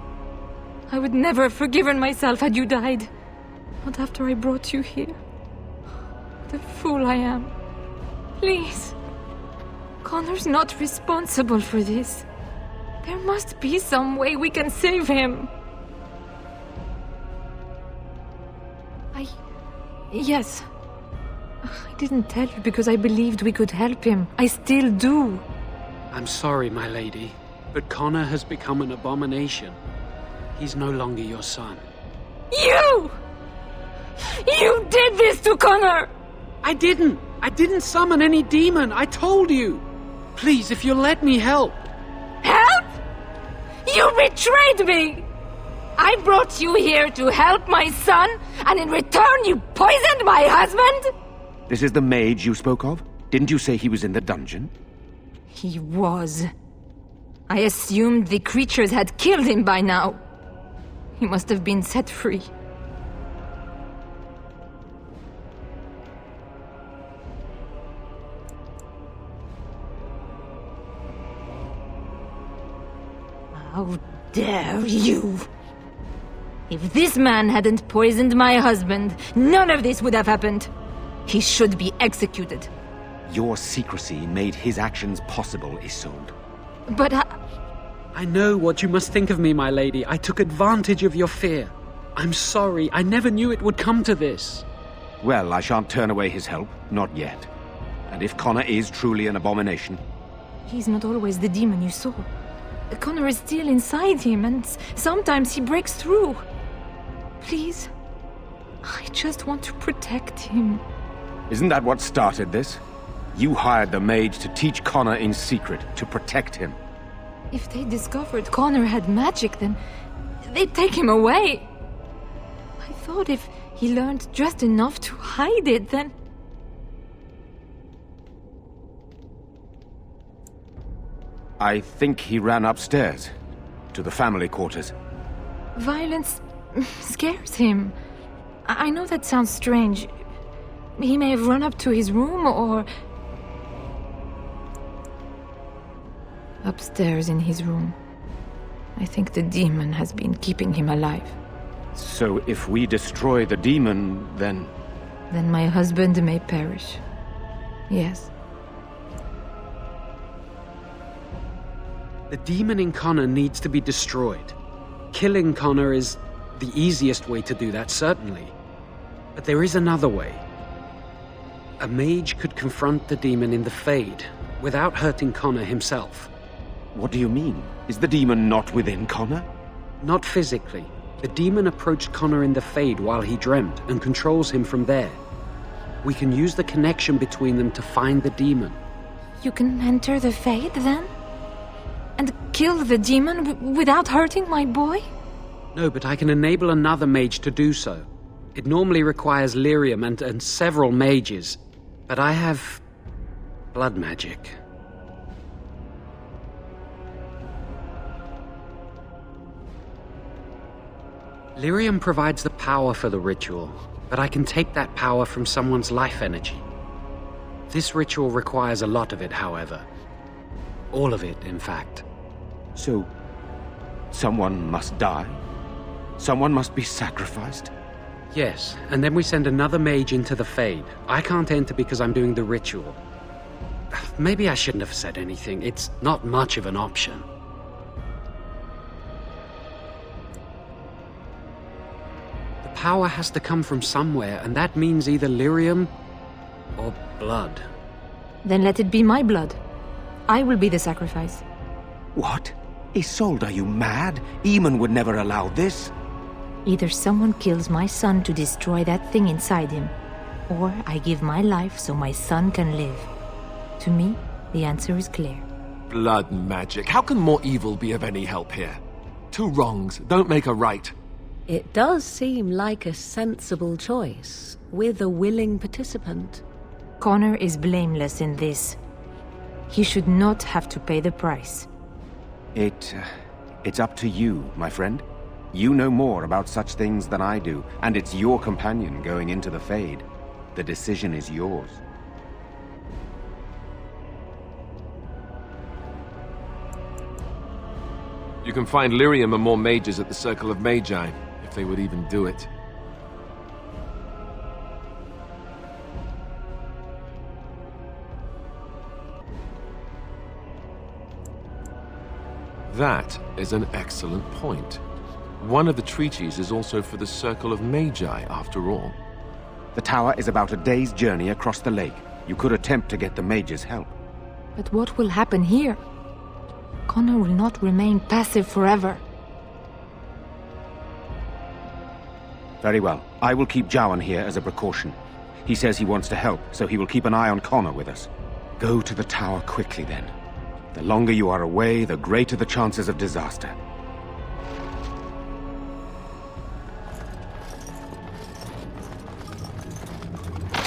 I would never have forgiven myself had you died. Not after I brought you here. The fool I am. Please. Connor's not responsible for this. There must be some way we can save him. Yes. I didn't tell you because I believed we could help him. I still do. I'm sorry, my lady, but Connor has become an abomination. He's no longer your son. You! You did this to Connor! I didn't summon any demon. I told you. Please, if you'll let me help. Help? You betrayed me! I brought you here to help my son, and in return you poisoned my husband? This is the mage you spoke of? Didn't you say he was in the dungeon? He was. I assumed the creatures had killed him by now. He must have been set free. How dare you! If this man hadn't poisoned my husband, none of this would have happened. He should be executed. Your secrecy made his actions possible, Isolde. But I know what you must think of me, my lady. I took advantage of your fear. I'm sorry. I never knew it would come to this. Well, I shan't turn away his help. Not yet. And if Connor is truly an abomination... He's not always the demon you saw. Connor is still inside him, and sometimes he breaks through. Please, I just want to protect him. Isn't that what started this? You hired the mage to teach Connor in secret, to protect him. If they discovered Connor had magic, then they'd take him away. I thought if he learned just enough to hide it, then... I think he ran upstairs, to the family quarters. Violence scares him. I know that sounds strange. He may have run up to his room, or... Upstairs in his room. I think the demon has been keeping him alive. So if we destroy the demon, then... Then my husband may perish. Yes. The demon in Connor needs to be destroyed. Killing Connor is the easiest way to do that, certainly. But there is another way. A mage could confront the demon in the Fade, without hurting Connor himself. What do you mean? Is the demon not within Connor? Not physically. The demon approached Connor in the Fade while he dreamt, and controls him from there. We can use the connection between them to find the demon. You can enter the Fade, then? And kill the demon without hurting my boy? No, but I can enable another mage to do so. It normally requires lyrium and several mages. But I have... blood magic. Lyrium provides the power for the ritual, but I can take that power from someone's life energy. This ritual requires a lot of it, however. All of it, in fact. So, someone must die? Someone must be sacrificed? Yes, and then we send another mage into the Fade. I can't enter because I'm doing the ritual. Maybe I shouldn't have said anything. It's not much of an option. The power has to come from somewhere, and that means either lyrium or blood. Then let it be my blood. I will be the sacrifice. What? Isolde, are you mad? Eamon would never allow this. Either someone kills my son to destroy that thing inside him, or I give my life so my son can live. To me, the answer is clear. Blood magic. How can more evil be of any help here? Two wrongs don't make a right. It does seem like a sensible choice, with a willing participant. Connor is blameless in this. He should not have to pay the price. It's up to you, my friend. You know more about such things than I do, and it's your companion going into the Fade. The decision is yours. You can find lyrium and more mages at the Circle of Magi, if they would even do it. That is an excellent point. One of the treaties is also for the Circle of Magi, after all. The tower is about a day's journey across the lake. You could attempt to get the mages' help. But what will happen here? Connor will not remain passive forever. Very well. I will keep Jowan here as a precaution. He says he wants to help, so he will keep an eye on Connor with us. Go to the tower quickly, then. The longer you are away, the greater the chances of disaster.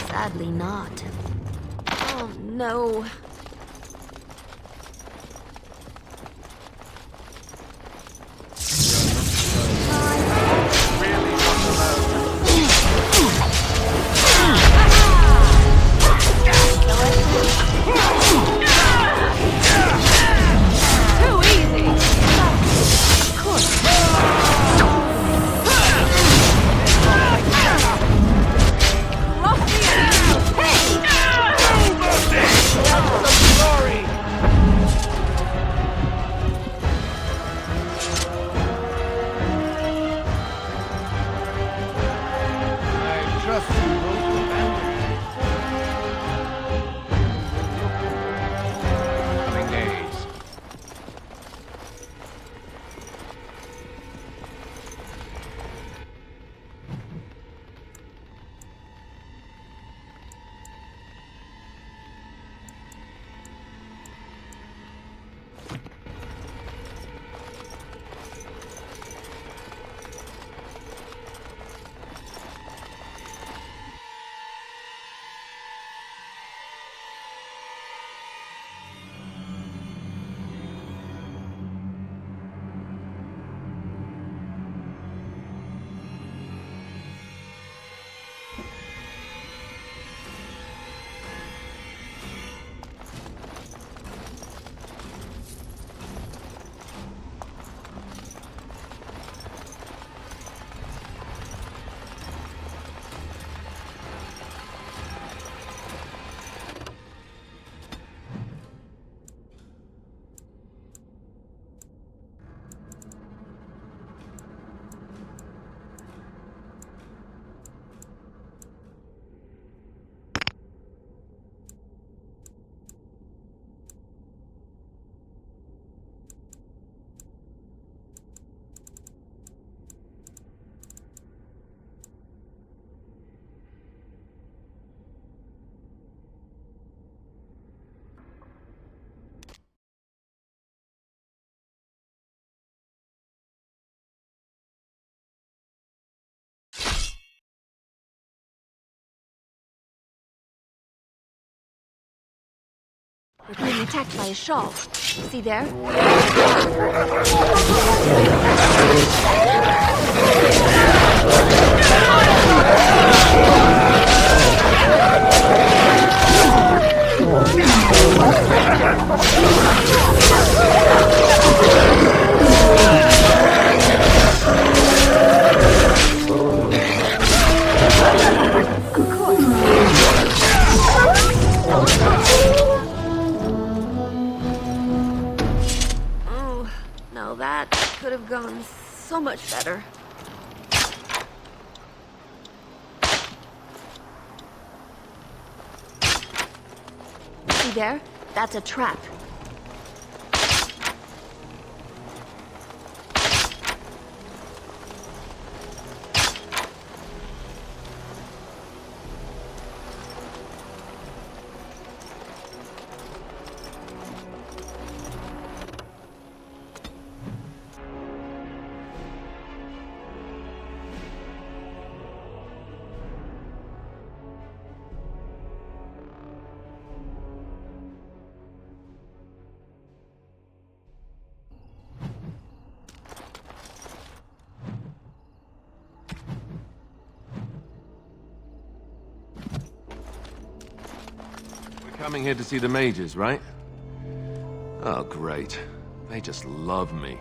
Sadly not. Oh, no. We're being attacked by a shawl. See there? Oh, no, that could have gone so much better. See there? That's a trap. Coming here to see the mages, right? Oh, great. They just love me.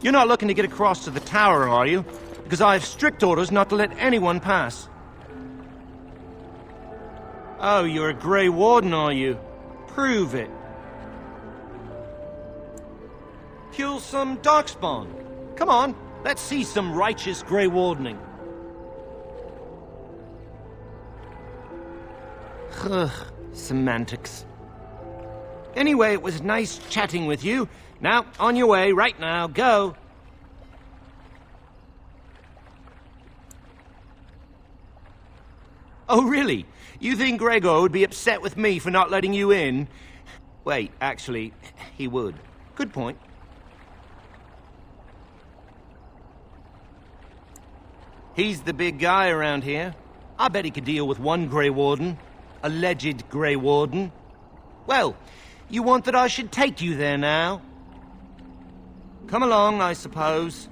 You're not looking to get across to the tower, are you? Because I have strict orders not to let anyone pass. Oh, you're a Grey Warden, are you? Prove it. Kill some Darkspawn. Come on, let's see some righteous Grey Wardening. Ugh, semantics. Anyway, it was nice chatting with you. Now, on your way, right now, go. Oh, really? You think Gregor would be upset with me for not letting you in? Wait, actually, he would. Good point. He's the big guy around here. I bet he could deal with one Grey Warden. Alleged Grey Warden. Well, you want that I should take you there now? Come along, I suppose.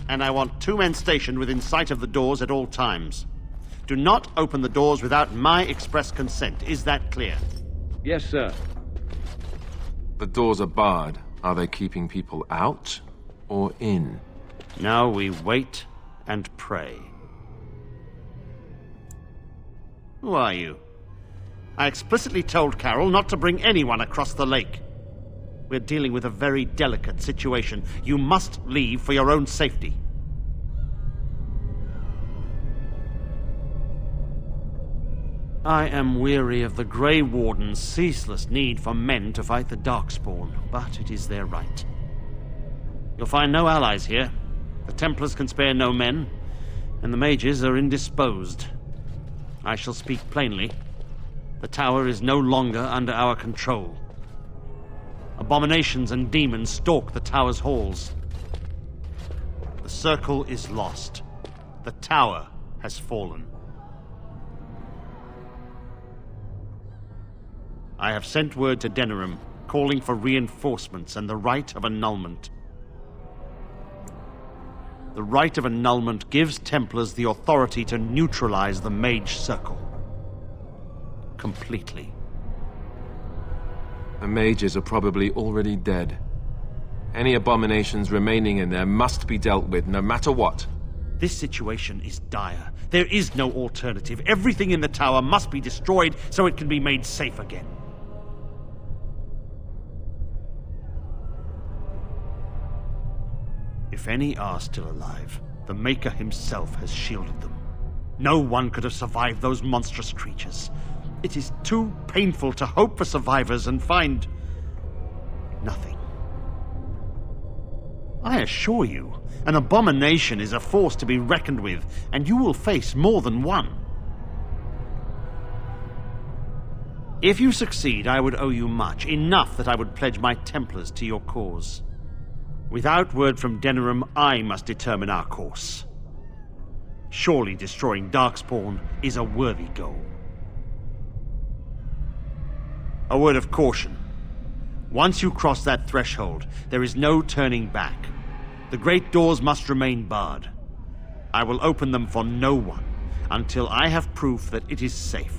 And I want 2 men stationed within sight of the doors at all times. Do not open the doors without my express consent. Is that clear? Yes, sir. The doors are barred. Are they keeping people out or in? Now we wait and pray. Who are you? I explicitly told Carol not to bring anyone across the lake. We're dealing with a very delicate situation. You must leave for your own safety. I am weary of the Grey Warden's ceaseless need for men to fight the Darkspawn, but it is their right. You'll find no allies here. The Templars can spare no men, and the mages are indisposed. I shall speak plainly. The tower is no longer under our control. Abominations and demons stalk the tower's halls. The circle is lost. The tower has fallen. I have sent word to Denerim, calling for reinforcements and the rite of annulment. The rite of annulment gives Templars the authority to neutralize the Mage Circle. Completely. The mages are probably already dead. Any abominations remaining in there must be dealt with, no matter what. This situation is dire. There is no alternative. Everything in the tower must be destroyed so it can be made safe again. If any are still alive, the Maker himself has shielded them. No one could have survived those monstrous creatures. It is too painful to hope for survivors and find nothing. I assure you, an abomination is a force to be reckoned with, and you will face more than one. If you succeed, I would owe you much, enough that I would pledge my Templars to your cause. Without word from Denerim, I must determine our course. Surely destroying Darkspawn is a worthy goal. A word of caution. Once you cross that threshold, there is no turning back. The great doors must remain barred. I will open them for no one until I have proof that it is safe.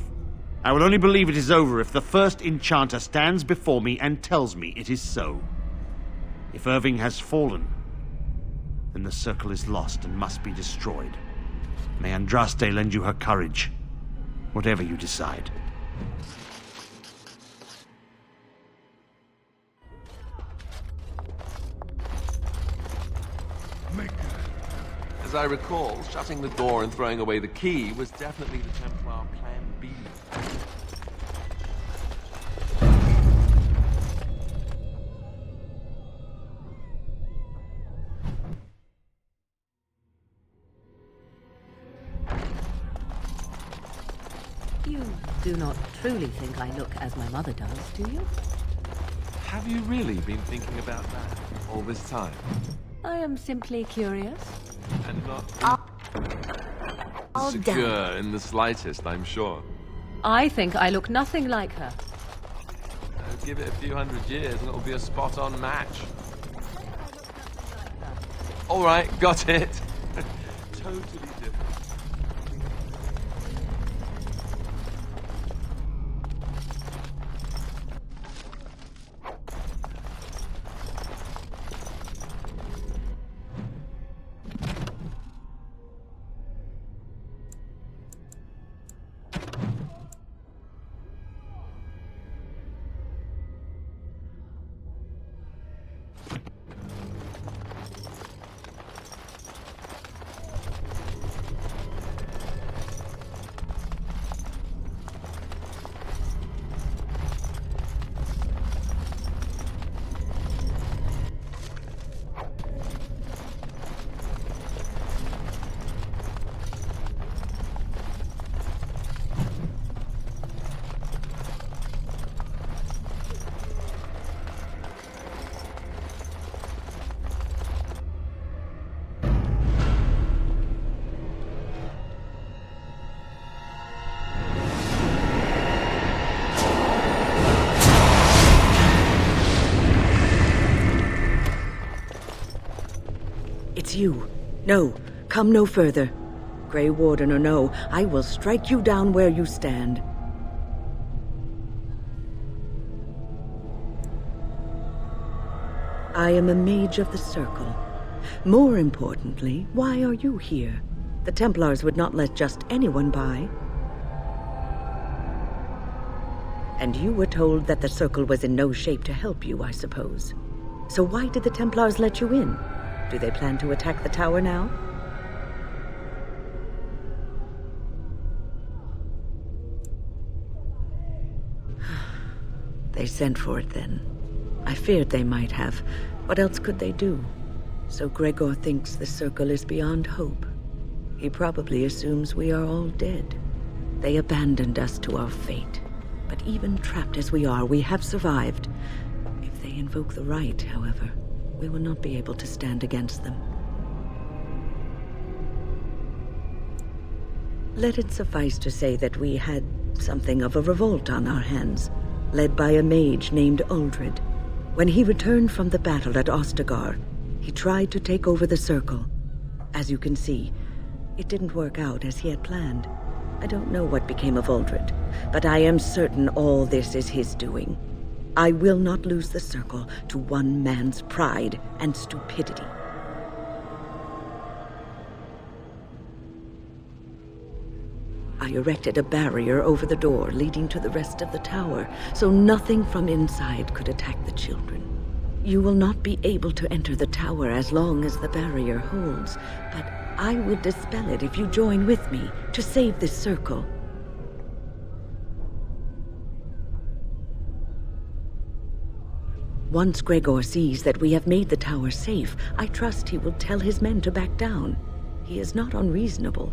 I will only believe it is over if the first enchanter stands before me and tells me it is so. If Irving has fallen, then the circle is lost and must be destroyed. May Andraste lend you her courage, whatever you decide. As I recall, shutting the door and throwing away the key was definitely the Templar Plan B. You do not truly think I look as my mother does, do you? Have you really been thinking about that all this time? I am simply curious. And not insecure in the slightest, I'm sure. I think I look nothing like her. Give it a few hundred years and it'll be a spot-on match. All right, got it. Totally different. It's you. No, come no further. Grey Warden or no, I will strike you down where you stand. I am a mage of the Circle. More importantly, why are you here? The Templars would not let just anyone by. And you were told that the Circle was in no shape to help you, I suppose. So why did the Templars let you in? Do they plan to attack the tower now? They sent for it then. I feared they might have. What else could they do? So Gregor thinks the Circle is beyond hope. He probably assumes we are all dead. They abandoned us to our fate. But even trapped as we are, we have survived. If they invoke the right, however, we will not be able to stand against them. Let it suffice to say that we had something of a revolt on our hands, led by a mage named Uldred. When he returned from the battle at Ostagar, he tried to take over the Circle. As you can see, it didn't work out as he had planned. I don't know what became of Uldred, but I am certain all this is his doing. I will not lose the Circle to one man's pride and stupidity. I erected a barrier over the door leading to the rest of the tower, so nothing from inside could attack the children. You will not be able to enter the tower as long as the barrier holds, but I will dispel it if you join with me to save this Circle. Once Gregor sees that we have made the tower safe, I trust he will tell his men to back down. He is not unreasonable.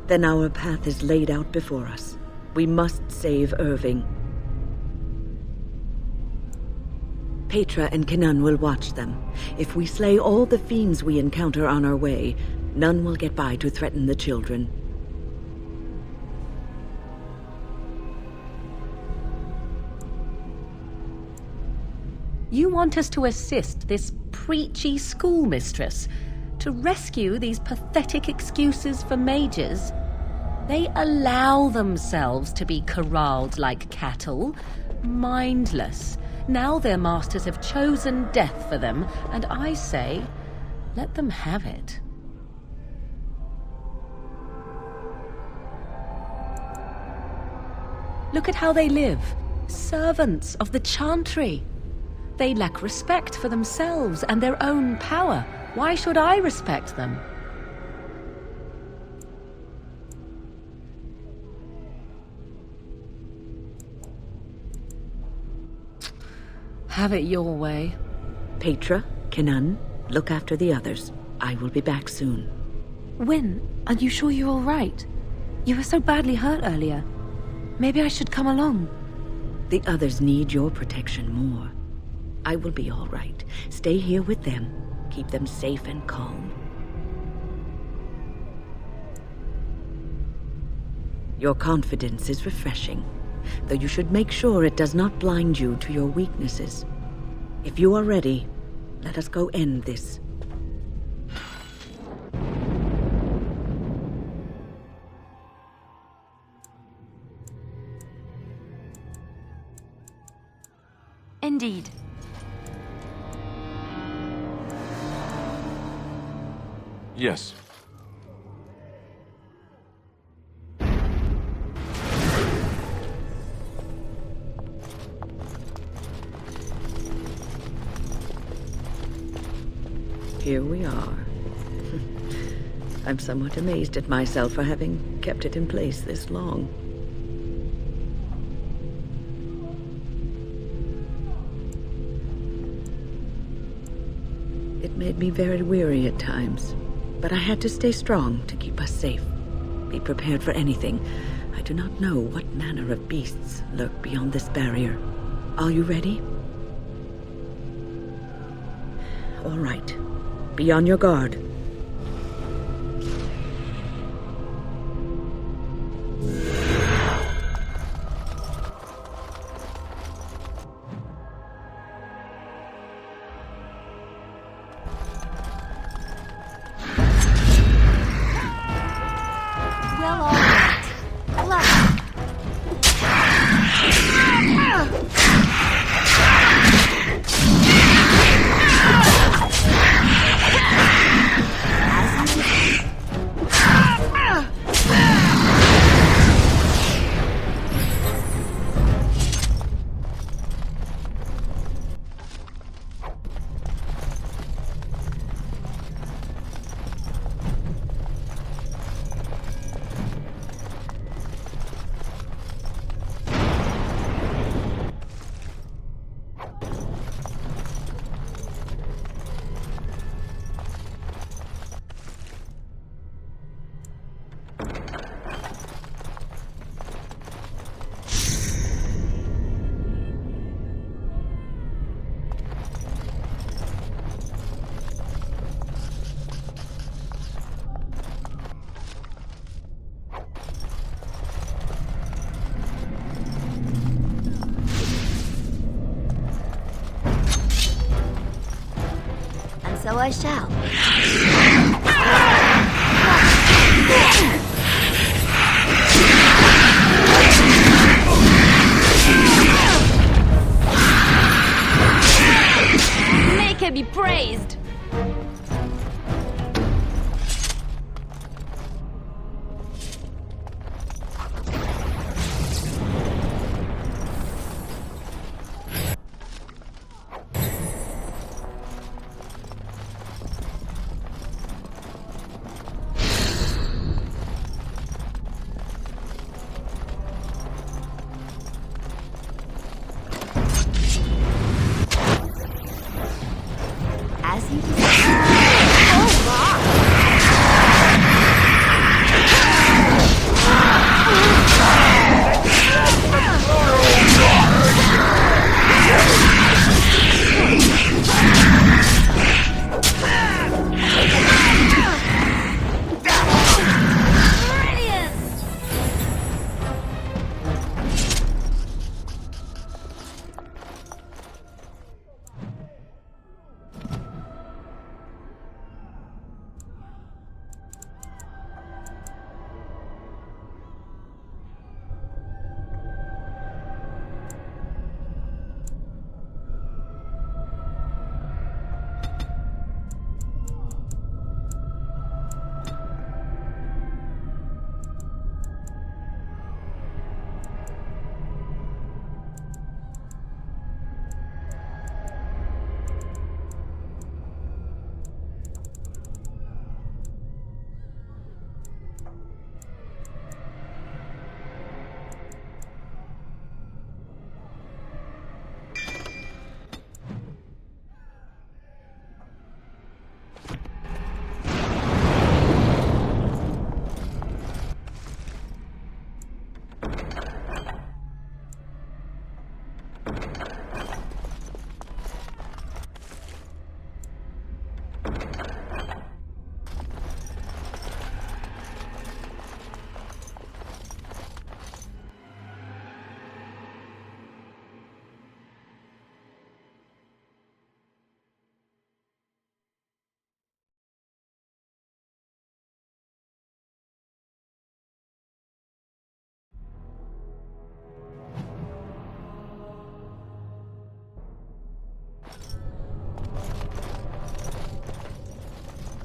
Then our path is laid out before us. We must save Irving. Petra and Kenan will watch them. If we slay all the fiends we encounter on our way, none will get by to threaten the children. You want us to assist this preachy schoolmistress to rescue these pathetic excuses for mages? They allow themselves to be corralled like cattle, mindless. Now their masters have chosen death for them, and I say, let them have it. Look at how they live. Servants of the Chantry. They lack respect for themselves and their own power. Why should I respect them? Have it your way. Petra, Kenan, look after the others. I will be back soon. Wyn, are you sure you're all right? You were so badly hurt earlier. Maybe I should come along. The others need your protection more. I will be all right. Stay here with them. Keep them safe and calm. Your confidence is refreshing, though you should make sure it does not blind you to your weaknesses. If you are ready, let us go end this. Indeed. Yes. Here we are. I'm somewhat amazed at myself for having kept it in place this long. It made me very weary at times, but I had to stay strong to keep us safe. Be prepared for anything. I do not know what manner of beasts lurk beyond this barrier. Are you ready? All right. Be on your guard. Well, all right. Let's... I shall. Make her be praised! As you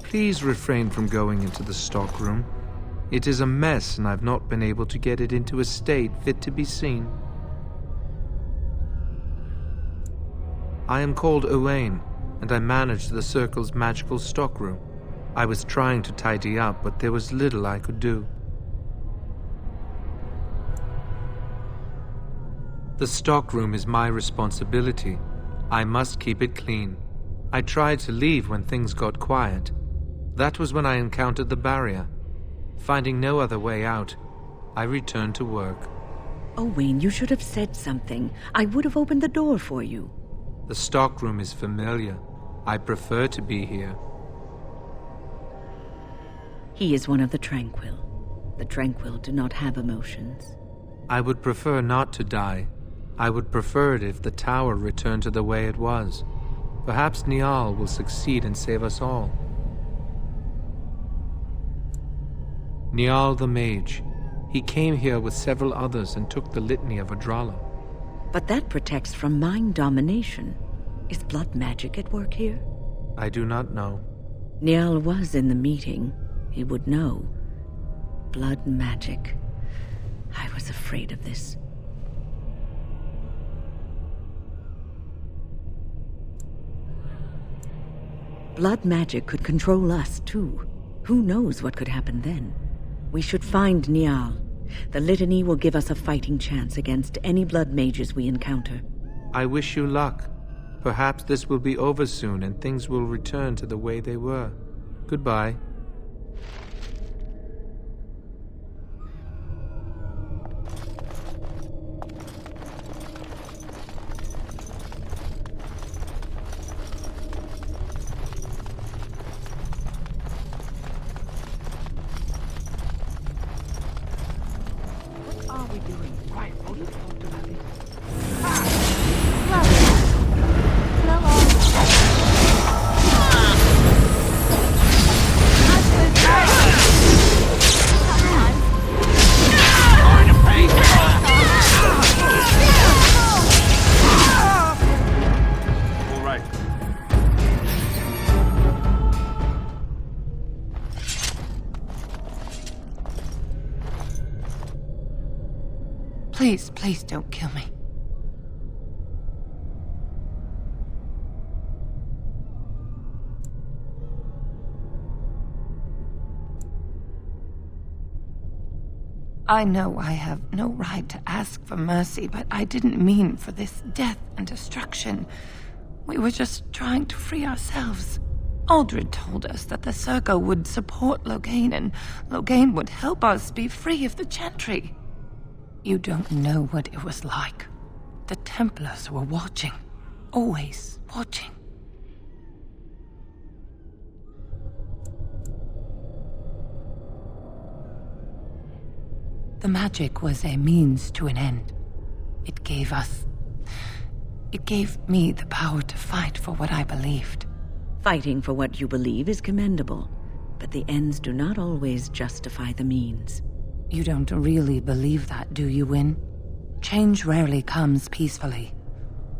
Please refrain from going into the stockroom. It is a mess, and I've not been able to get it into a state fit to be seen. I am called Owain, and I manage the Circle's magical stockroom. I was trying to tidy up, but there was little I could do. The stockroom is my responsibility. I must keep it clean. I tried to leave when things got quiet. That was when I encountered the barrier. Finding no other way out, I returned to work. Owain, you should have said something. I would have opened the door for you. The stockroom is familiar. I prefer to be here. He is one of the Tranquil. The Tranquil do not have emotions. I would prefer not to die. I would prefer it if the tower returned to the way it was. Perhaps Niall will succeed and save us all. Niall the Mage. He came here with several others and took the Litany of Adralla. But that protects from mind domination. Is blood magic at work here? I do not know. Niall was in the meeting. He would know. Blood magic. I was afraid of this. Blood magic could control us, too. Who knows what could happen then? We should find Niall. The Litany will give us a fighting chance against any blood mages we encounter. I wish you luck. Perhaps this will be over soon and things will return to the way they were. Goodbye. Please, please don't kill me. I know I have no right to ask for mercy, but I didn't mean for this death and destruction. We were just trying to free ourselves. Aldred told us that the Circle would support Loghain, and Loghain would help us be free of the Chantry. You don't know what it was like. The Templars were watching. Always watching. The magic was a means to an end. It gave me the power to fight for what I believed. Fighting for what you believe is commendable, but the ends do not always justify the means. You don't really believe that, do you, Wynne? Change rarely comes peacefully.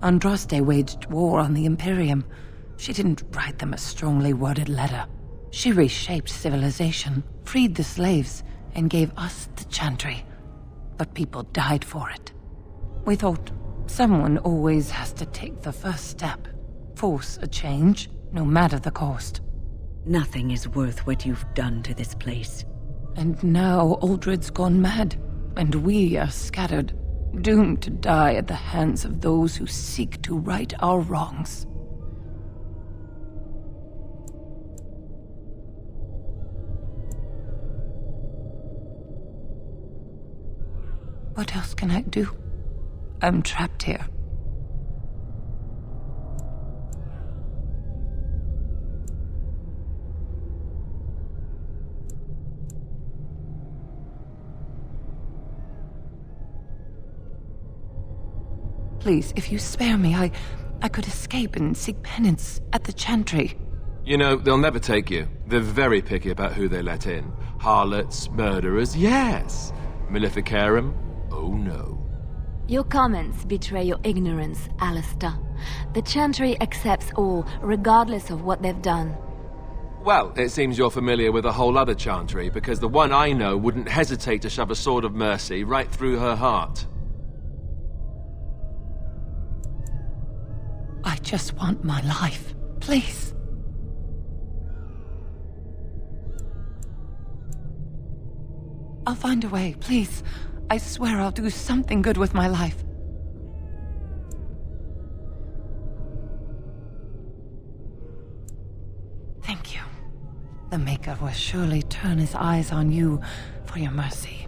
Andraste waged war on the Imperium. She didn't write them a strongly worded letter. She reshaped civilization, freed the slaves, and gave us the Chantry. But people died for it. We thought someone always has to take the first step, force a change, no matter the cost. Nothing is worth what you've done to this place. And now Aldred's gone mad, and we are scattered, doomed to die at the hands of those who seek to right our wrongs. What else can I do? I'm trapped here. Please, if you spare me, I could escape and seek penance at the Chantry. You know, they'll never take you. They're very picky about who they let in. Harlots, murderers, yes. Maleficarum, oh no. Your comments betray your ignorance, Alistair. The Chantry accepts all, regardless of what they've done. Well, it seems you're familiar with a whole other Chantry, because the one I know wouldn't hesitate to shove a sword of mercy right through her heart. I just want my life, please. I'll find a way, please. I swear I'll do something good with my life. Thank you. The Maker will surely turn his eyes on you for your mercy.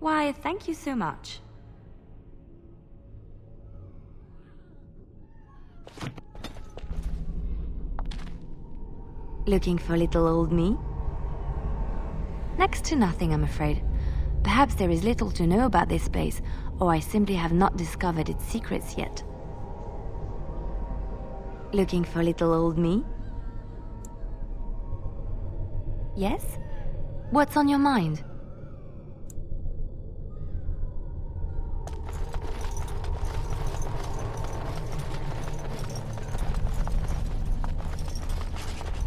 Why, thank you so much. Looking for little old me? Next to nothing, I'm afraid. Perhaps there is little to know about this place, or I simply have not discovered its secrets yet. Looking for little old me? Yes? What's on your mind?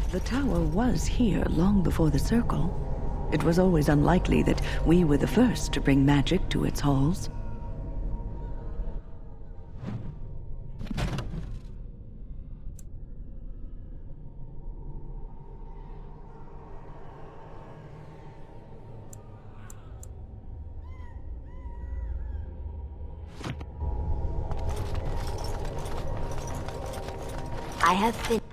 The tower was here long before the Circle. It was always unlikely that we were the first to bring magic to its halls. I have finished.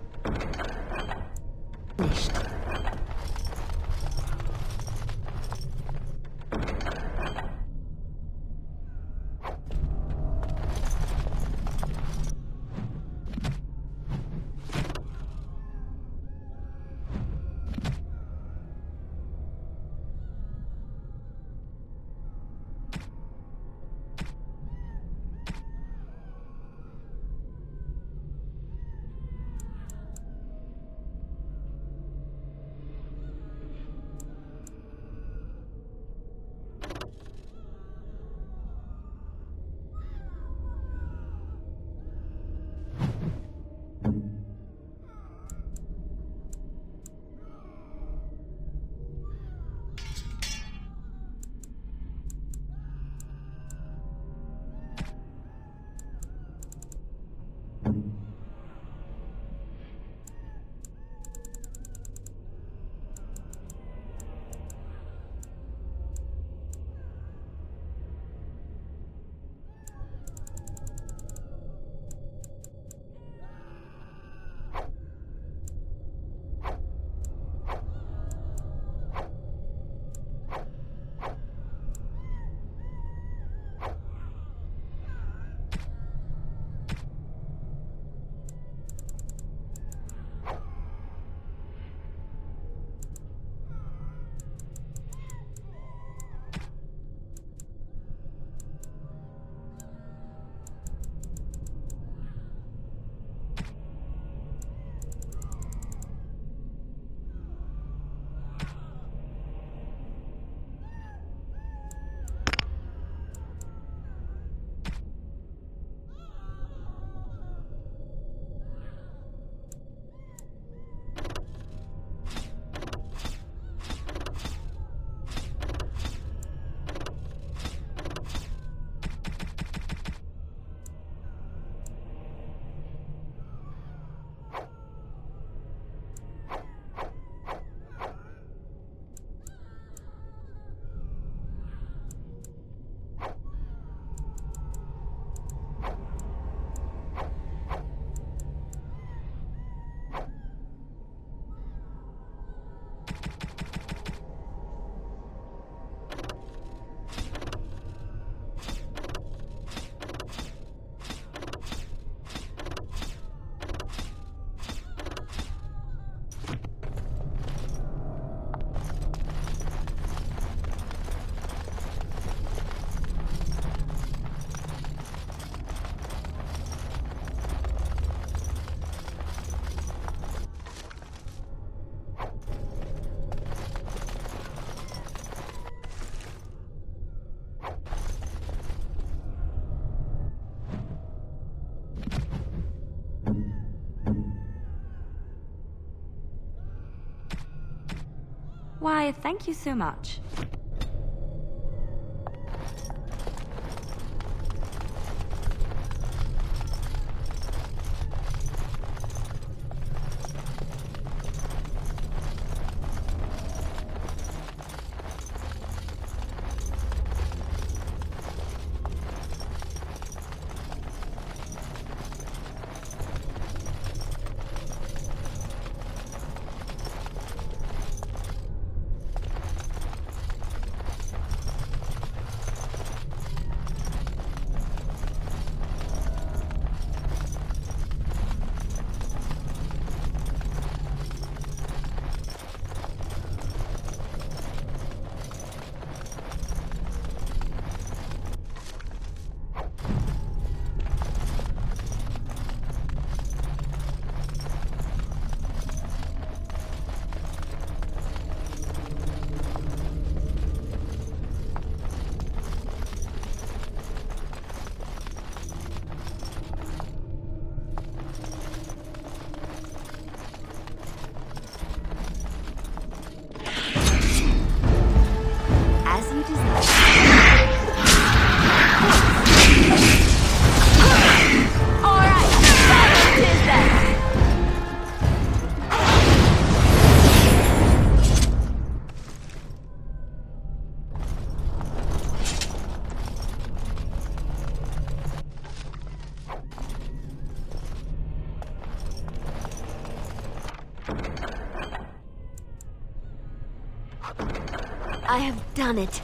Why, thank you so much. I have done it.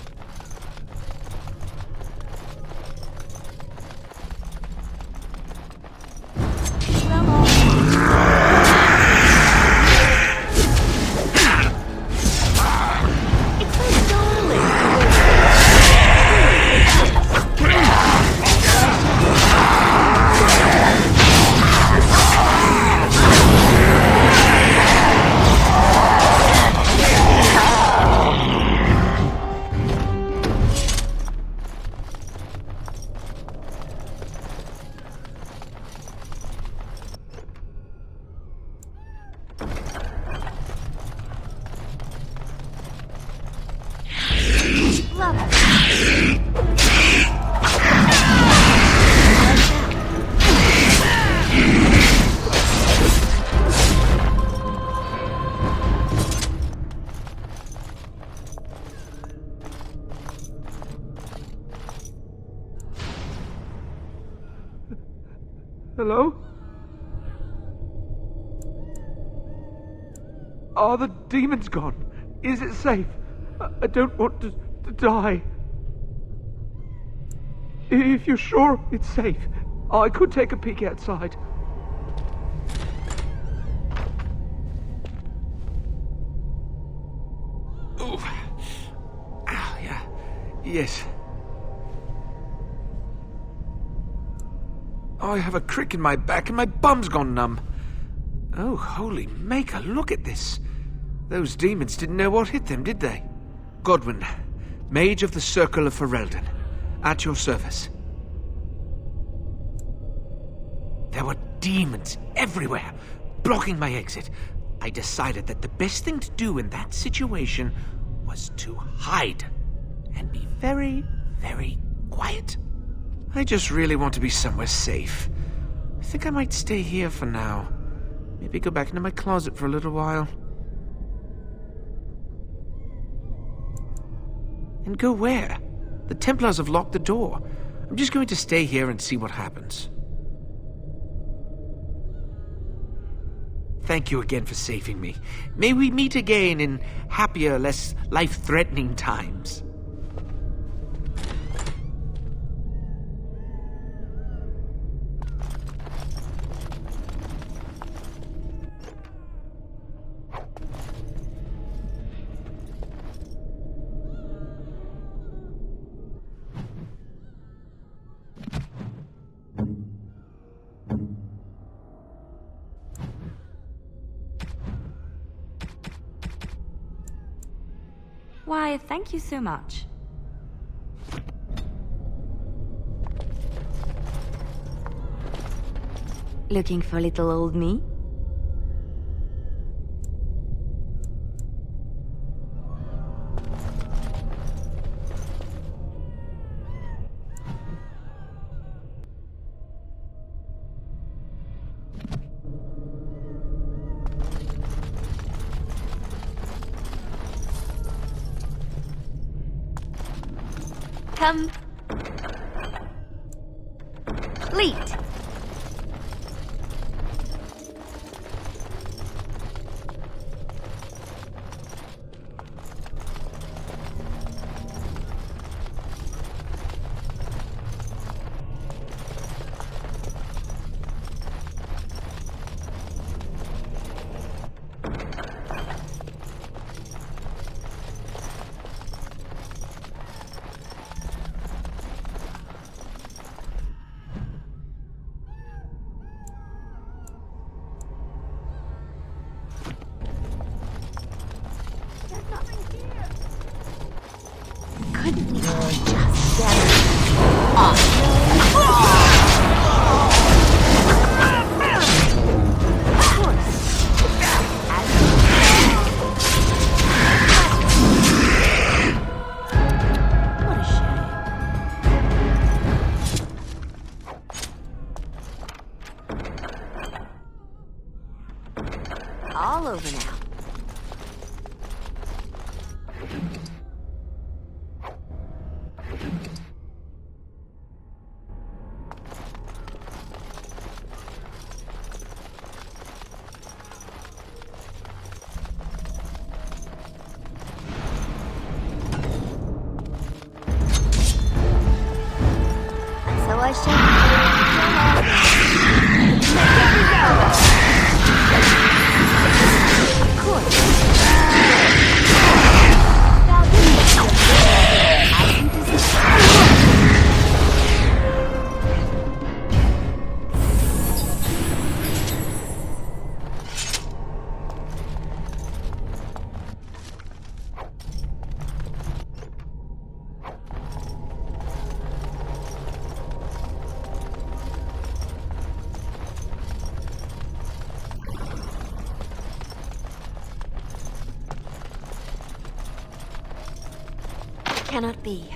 Hello? Are the demons gone? Is it safe? I don't want to die. If you're sure it's safe, I could take a peek outside. Ooh. Ah, yeah. Yes. I have a crick in my back and my bum's gone numb. Oh, holy maker, look at this. Those demons didn't know what hit them, did they? Godwyn, Mage of the Circle of Ferelden, at your service. There were demons everywhere, blocking my exit. I decided that the best thing to do in that situation was to hide and be very, very quiet. I just really want to be somewhere safe. I think I might stay here for now. Maybe go back into my closet for a little while. And go where? The Templars have locked the door. I'm just going to stay here and see what happens. Thank you again for saving me. May we meet again in happier, less life-threatening times. Why, thank you so much. Looking for little old me? Complete. Couldn't we just get all over now. So I cannot be.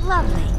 Lovely.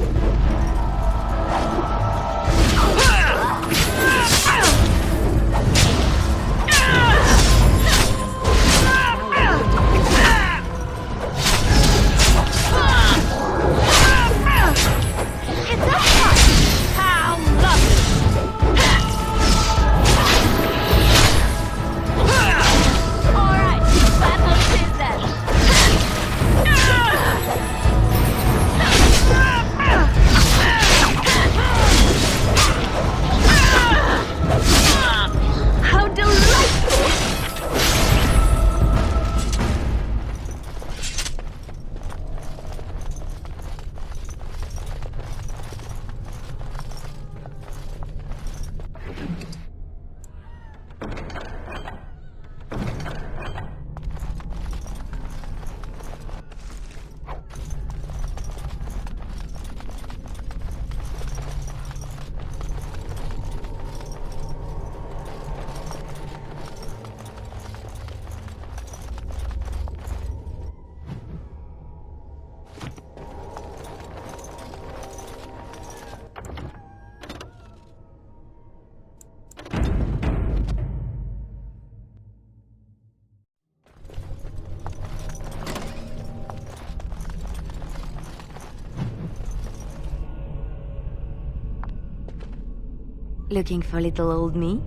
Looking for little old me?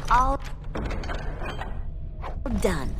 All done.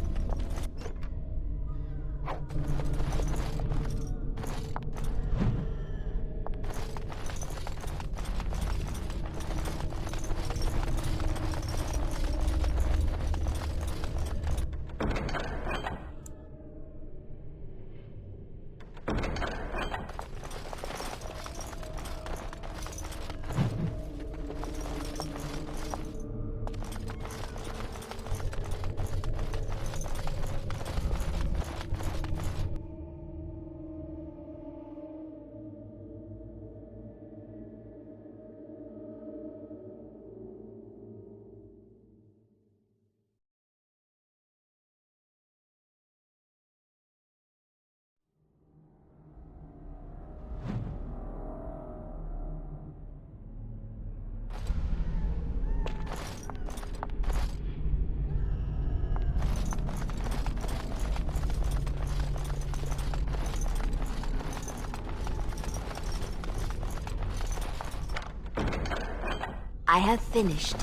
I have finished.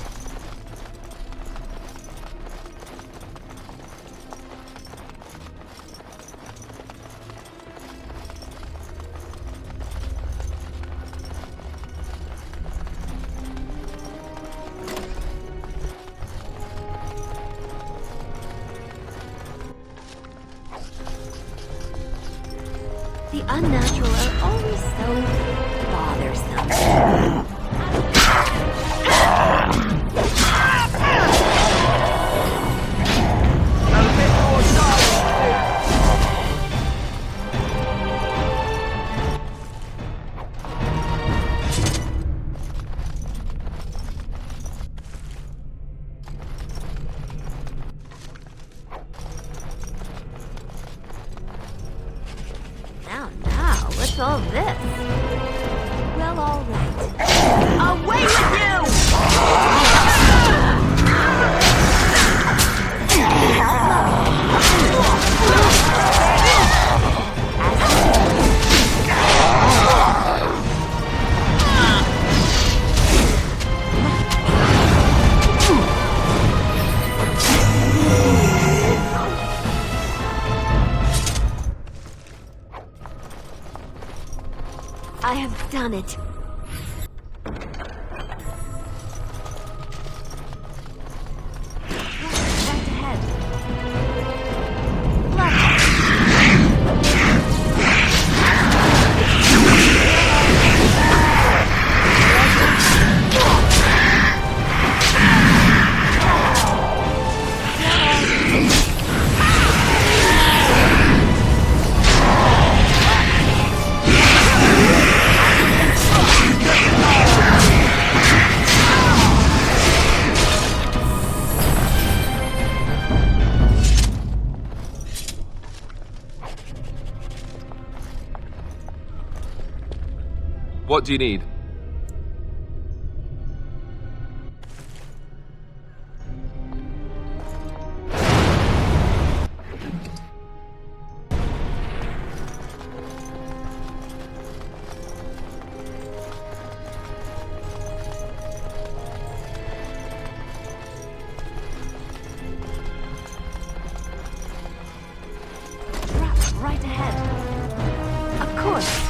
The unnatural are always so bothersome. Now, what's all this? Well, all right. Away with I have done it. Right ahead. What do you need? Right ahead. Of course.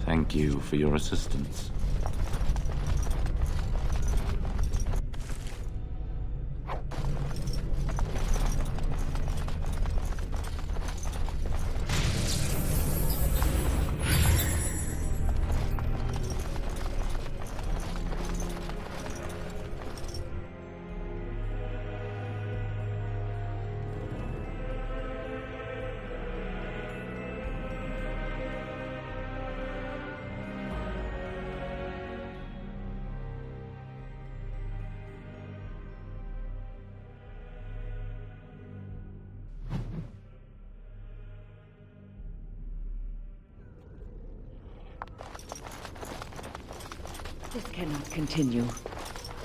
Thank you for your assistance. This cannot continue.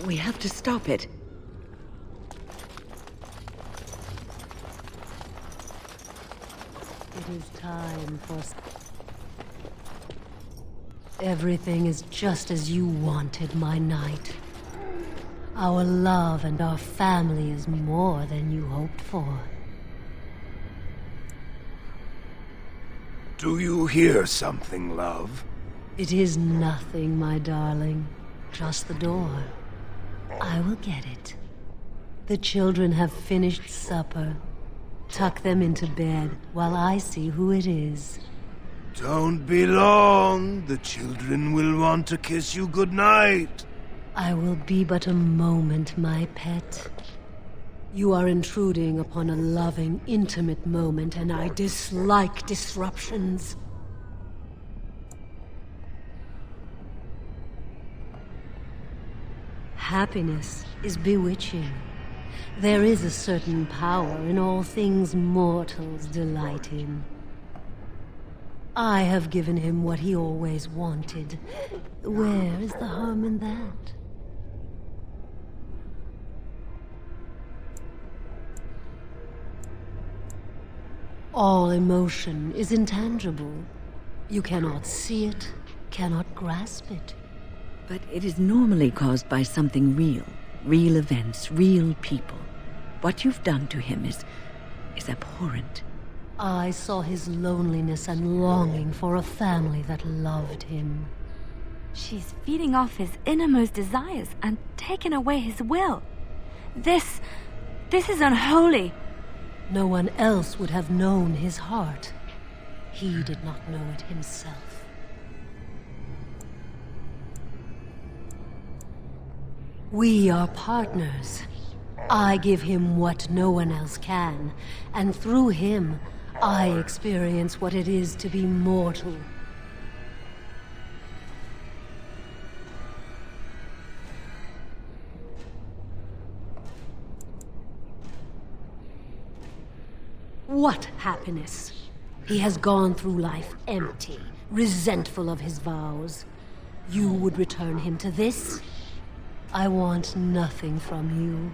We have to stop it. It is time for... Everything is just as you wanted, my knight. Our love and our family is more than you hoped for. Do you hear something, love? It is nothing, my darling. Just the door. I will get it. The children have finished supper. Tuck them into bed while I see who it is. Don't be long. The children will want to kiss you goodnight. I will be but a moment, my pet. You are intruding upon a loving, intimate moment, and I dislike disruptions. Happiness is bewitching. There is a certain power in all things mortals delight in. I have given him what he always wanted. Where is the harm in that? All emotion is intangible. You cannot see it, cannot grasp it. But it is normally caused by something real. Real events, real people. What you've done to him is abhorrent. I saw his loneliness and longing for a family that loved him. She's feeding off his innermost desires and taking away his will. This is unholy. No one else would have known his heart. He did not know it himself. We are partners. I give him what no one else can, and through him, I experience what it is to be mortal. What happiness? He has gone through life empty, resentful of his vows. You would return him to this? I want nothing from you.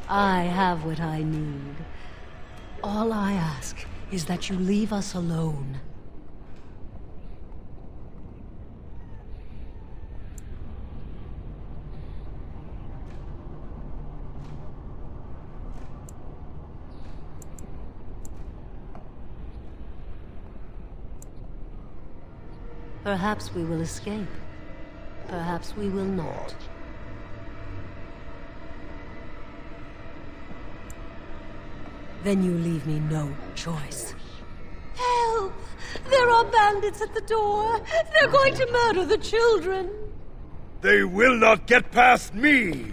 I have what I need. All I ask is that you leave us alone. Perhaps we will escape. Perhaps we will not. Then you leave me no choice. Help! There are bandits at the door! They're going to murder the children! They will not get past me!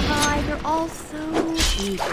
Why, they're all so eager.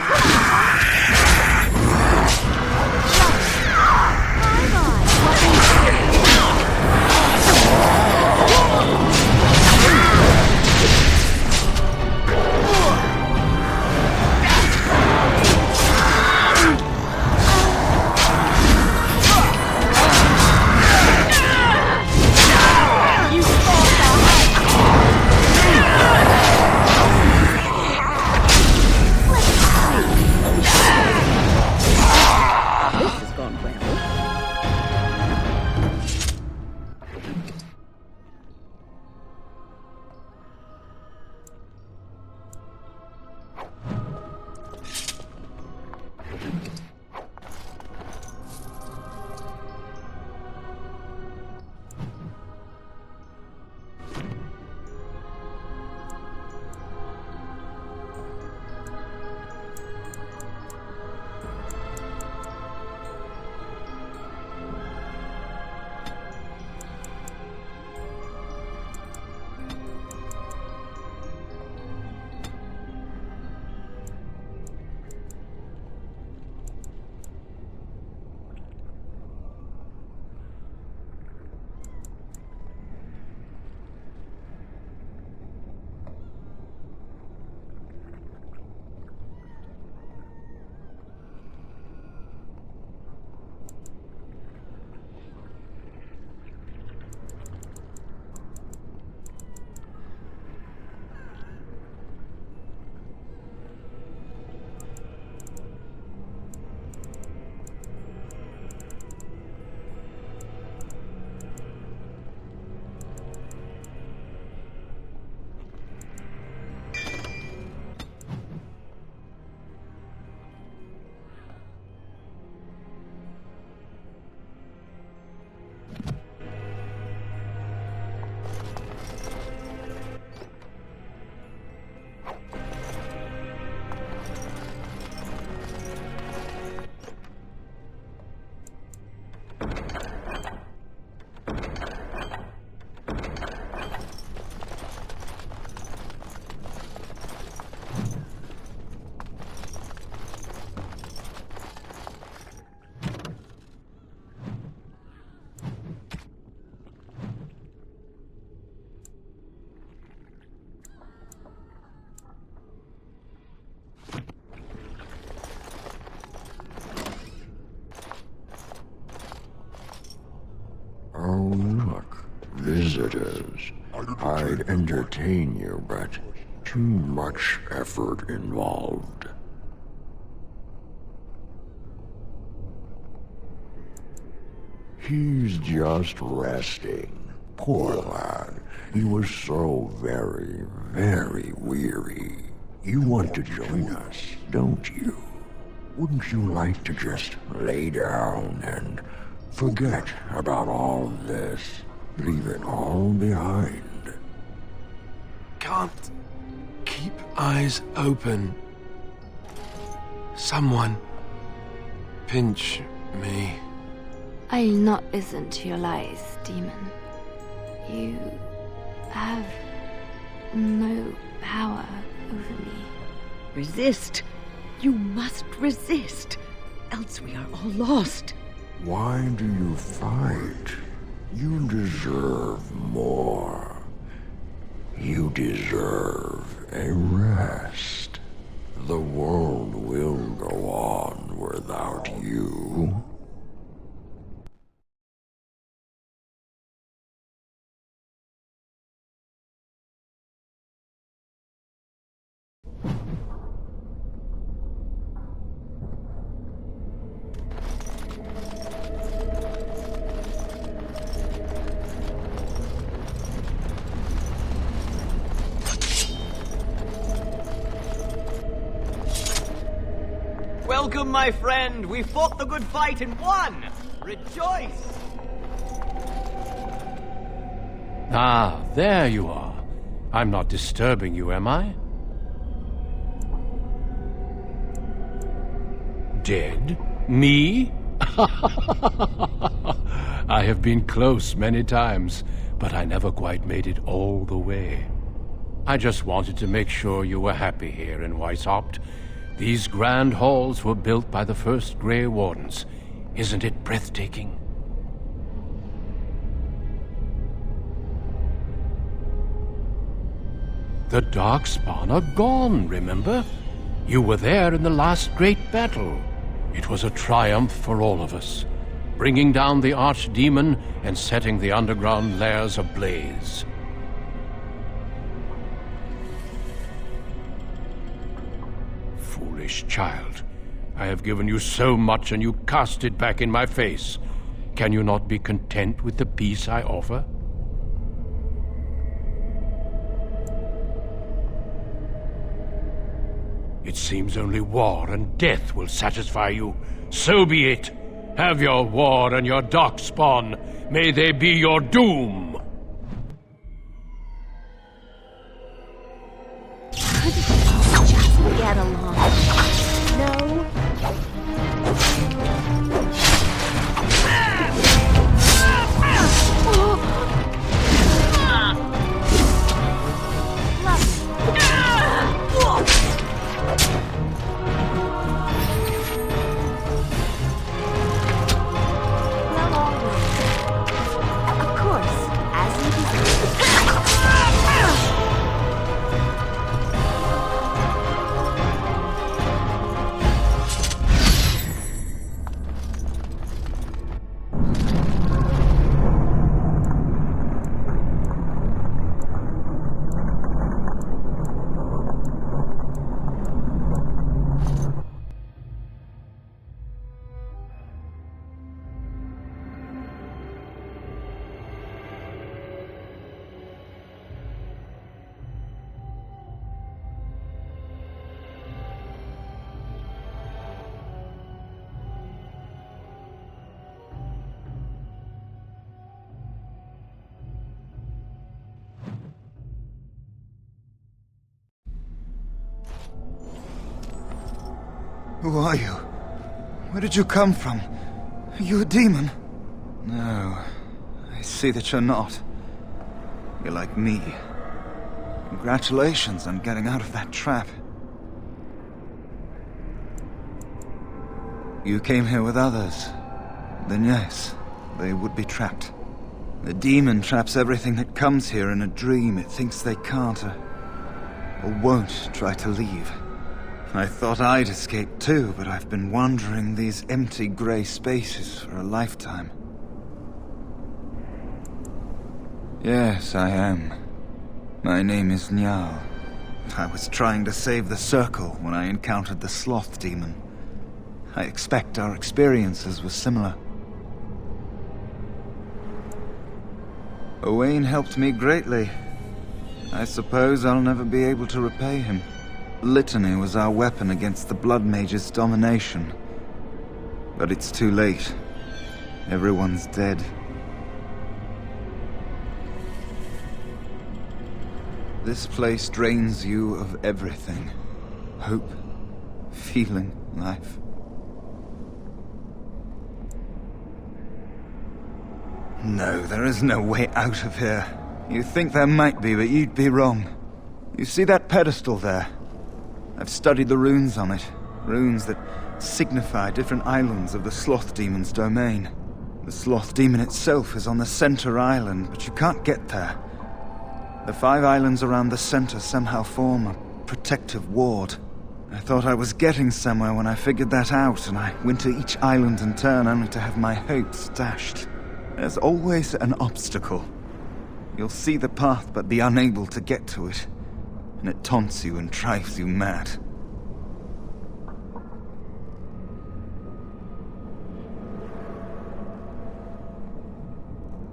Oh, look. Visitors. I'd entertain you, but too much effort involved. He's just resting. Poor lad. He was so very, very weary. You want to join us, don't you? Wouldn't you like to just lay down and forget about all this? Leave it all behind. Can't keep eyes open. Someone pinch me. I'll not listen to your lies, demon. You have no power over me. Resist. You must resist. Else we are all lost. Why do you fight? You deserve more. You deserve a rest. The world will go on without you. Welcome, my friend! We fought the good fight and won! Rejoice! Ah, there you are. I'm not disturbing you, am I? Dead? Me? I have been close many times, but I never quite made it all the way. I just wanted to make sure you were happy here in Weishaupt. These grand halls were built by the first Grey Wardens. Isn't it breathtaking? The Darkspawn are gone, remember? You were there in the last great battle. It was a triumph for all of us, bringing down the Archdemon and setting the underground lairs ablaze. Foolish child. I have given you so much and you cast it back in my face. Can you not be content with the peace I offer? It seems only war and death will satisfy you. So be it. Have your war and your Darkspawn. May they be your doom. Just get along. No. Who are you? Where did you come from? Are you a demon? No, I see that you're not. You're like me. Congratulations on getting out of that trap. You came here with others. Then yes, they would be trapped. The demon traps everything that comes here in a dream it thinks they can't or won't try to leave. I thought I'd escape too, but I've been wandering these empty grey spaces for a lifetime. Yes, I am. My name is Njal. I was trying to save the Circle when I encountered the Sloth Demon. I expect our experiences were similar. Owain helped me greatly. I suppose I'll never be able to repay him. Litany was our weapon against the Blood Mage's domination. But it's too late. Everyone's dead. This place drains you of everything. Hope, feeling, life. No, there is no way out of here. You think there might be, but you'd be wrong. You see that pedestal there? I've studied the runes on it. Runes that signify different islands of the Sloth Demon's domain. The Sloth Demon itself is on the center island, but you can't get there. The 5 islands around the center somehow form a protective ward. I thought I was getting somewhere when I figured that out, and I went to each island in turn only to have my hopes dashed. There's always an obstacle. You'll see the path but be unable to get to it, and it taunts you and drives you mad.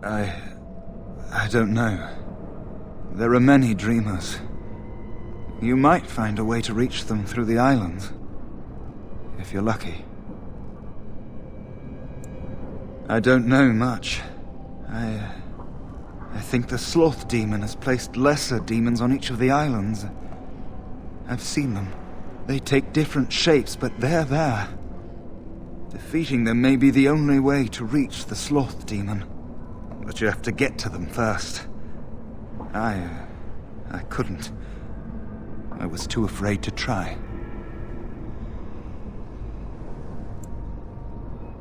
I don't know. There are many dreamers. You might find a way to reach them through the islands, if you're lucky. I don't know much. I think the Sloth Demon has placed lesser demons on each of the islands. I've seen them. They take different shapes, but they're there. Defeating them may be the only way to reach the Sloth Demon. But you have to get to them first. I couldn't. I was too afraid to try.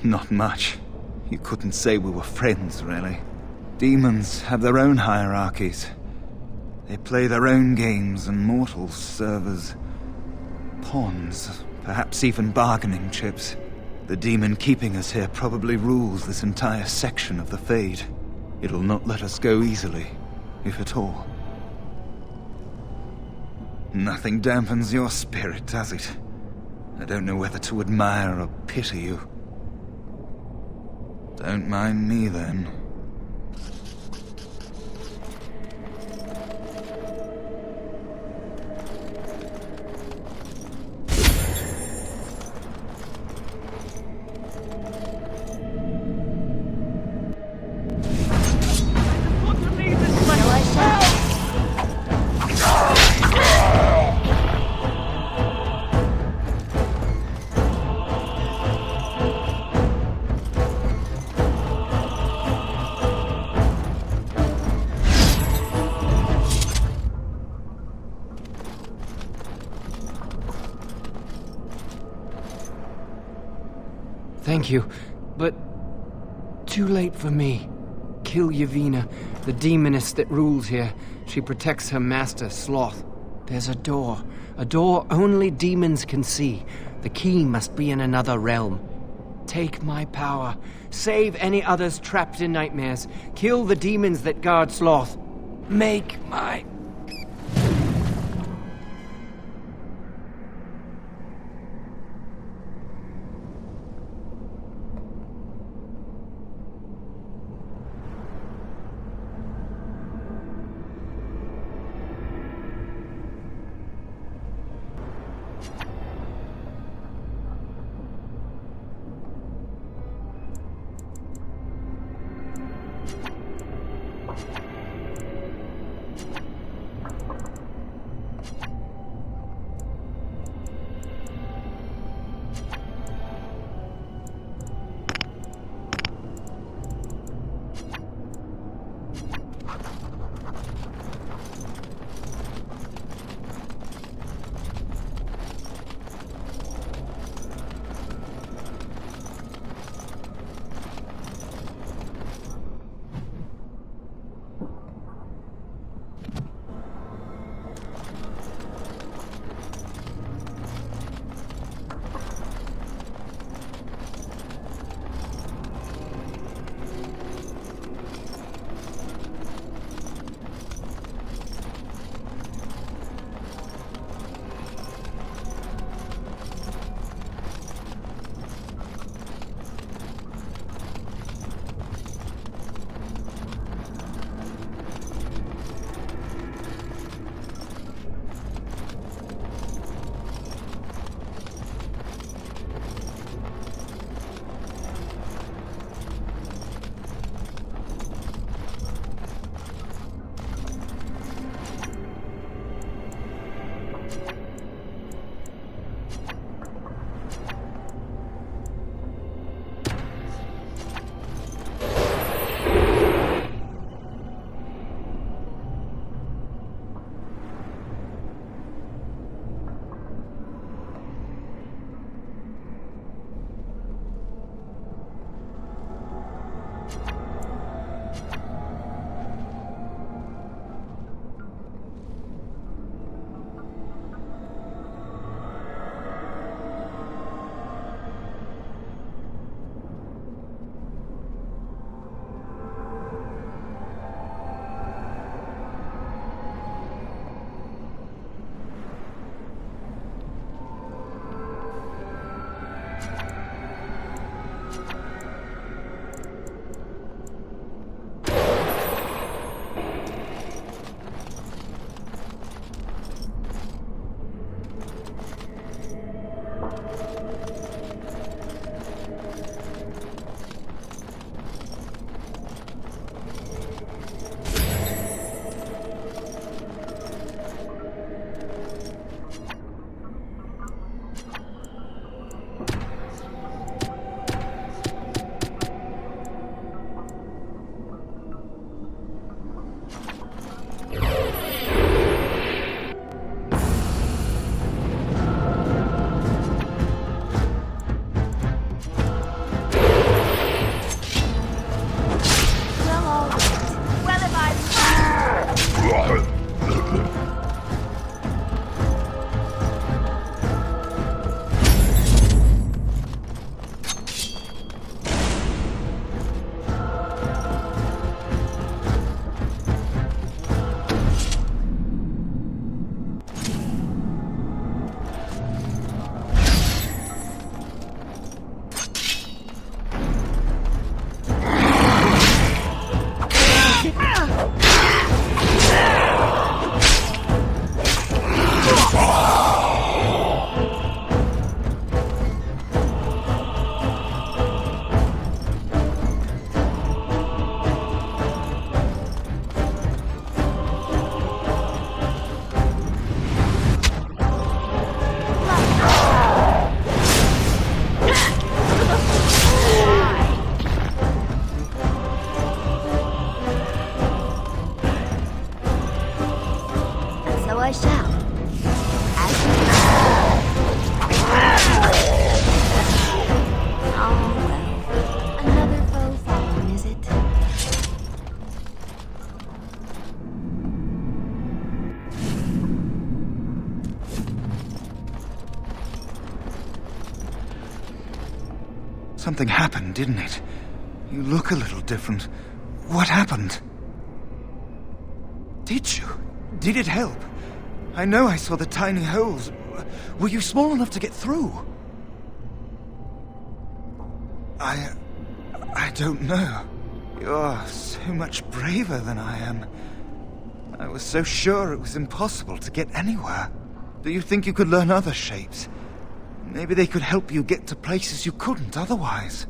Not much. You couldn't say we were friends, really. Demons have their own hierarchies. They play their own games, and mortals serve as pawns, perhaps even bargaining chips. The demon keeping us here probably rules this entire section of the Fade. It'll not let us go easily, if at all. Nothing dampens your spirit, does it? I don't know whether to admire or pity you. Don't mind me, then. Thank you, but too late for me. Kill Yevina, the demoness that rules here. She protects her master, Sloth. There's a door only demons can see. The key must be in another realm. Take my power. Save any others trapped in nightmares. Kill the demons that guard Sloth. Make my... Something happened, didn't it? You look a little different. What happened? Did you? Did it help? I know I saw the tiny holes. Were you small enough to get through? I don't know. You're so much braver than I am. I was so sure it was impossible to get anywhere. Do you think you could learn other shapes? Maybe they could help you get to places you couldn't otherwise.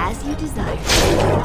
As you desire.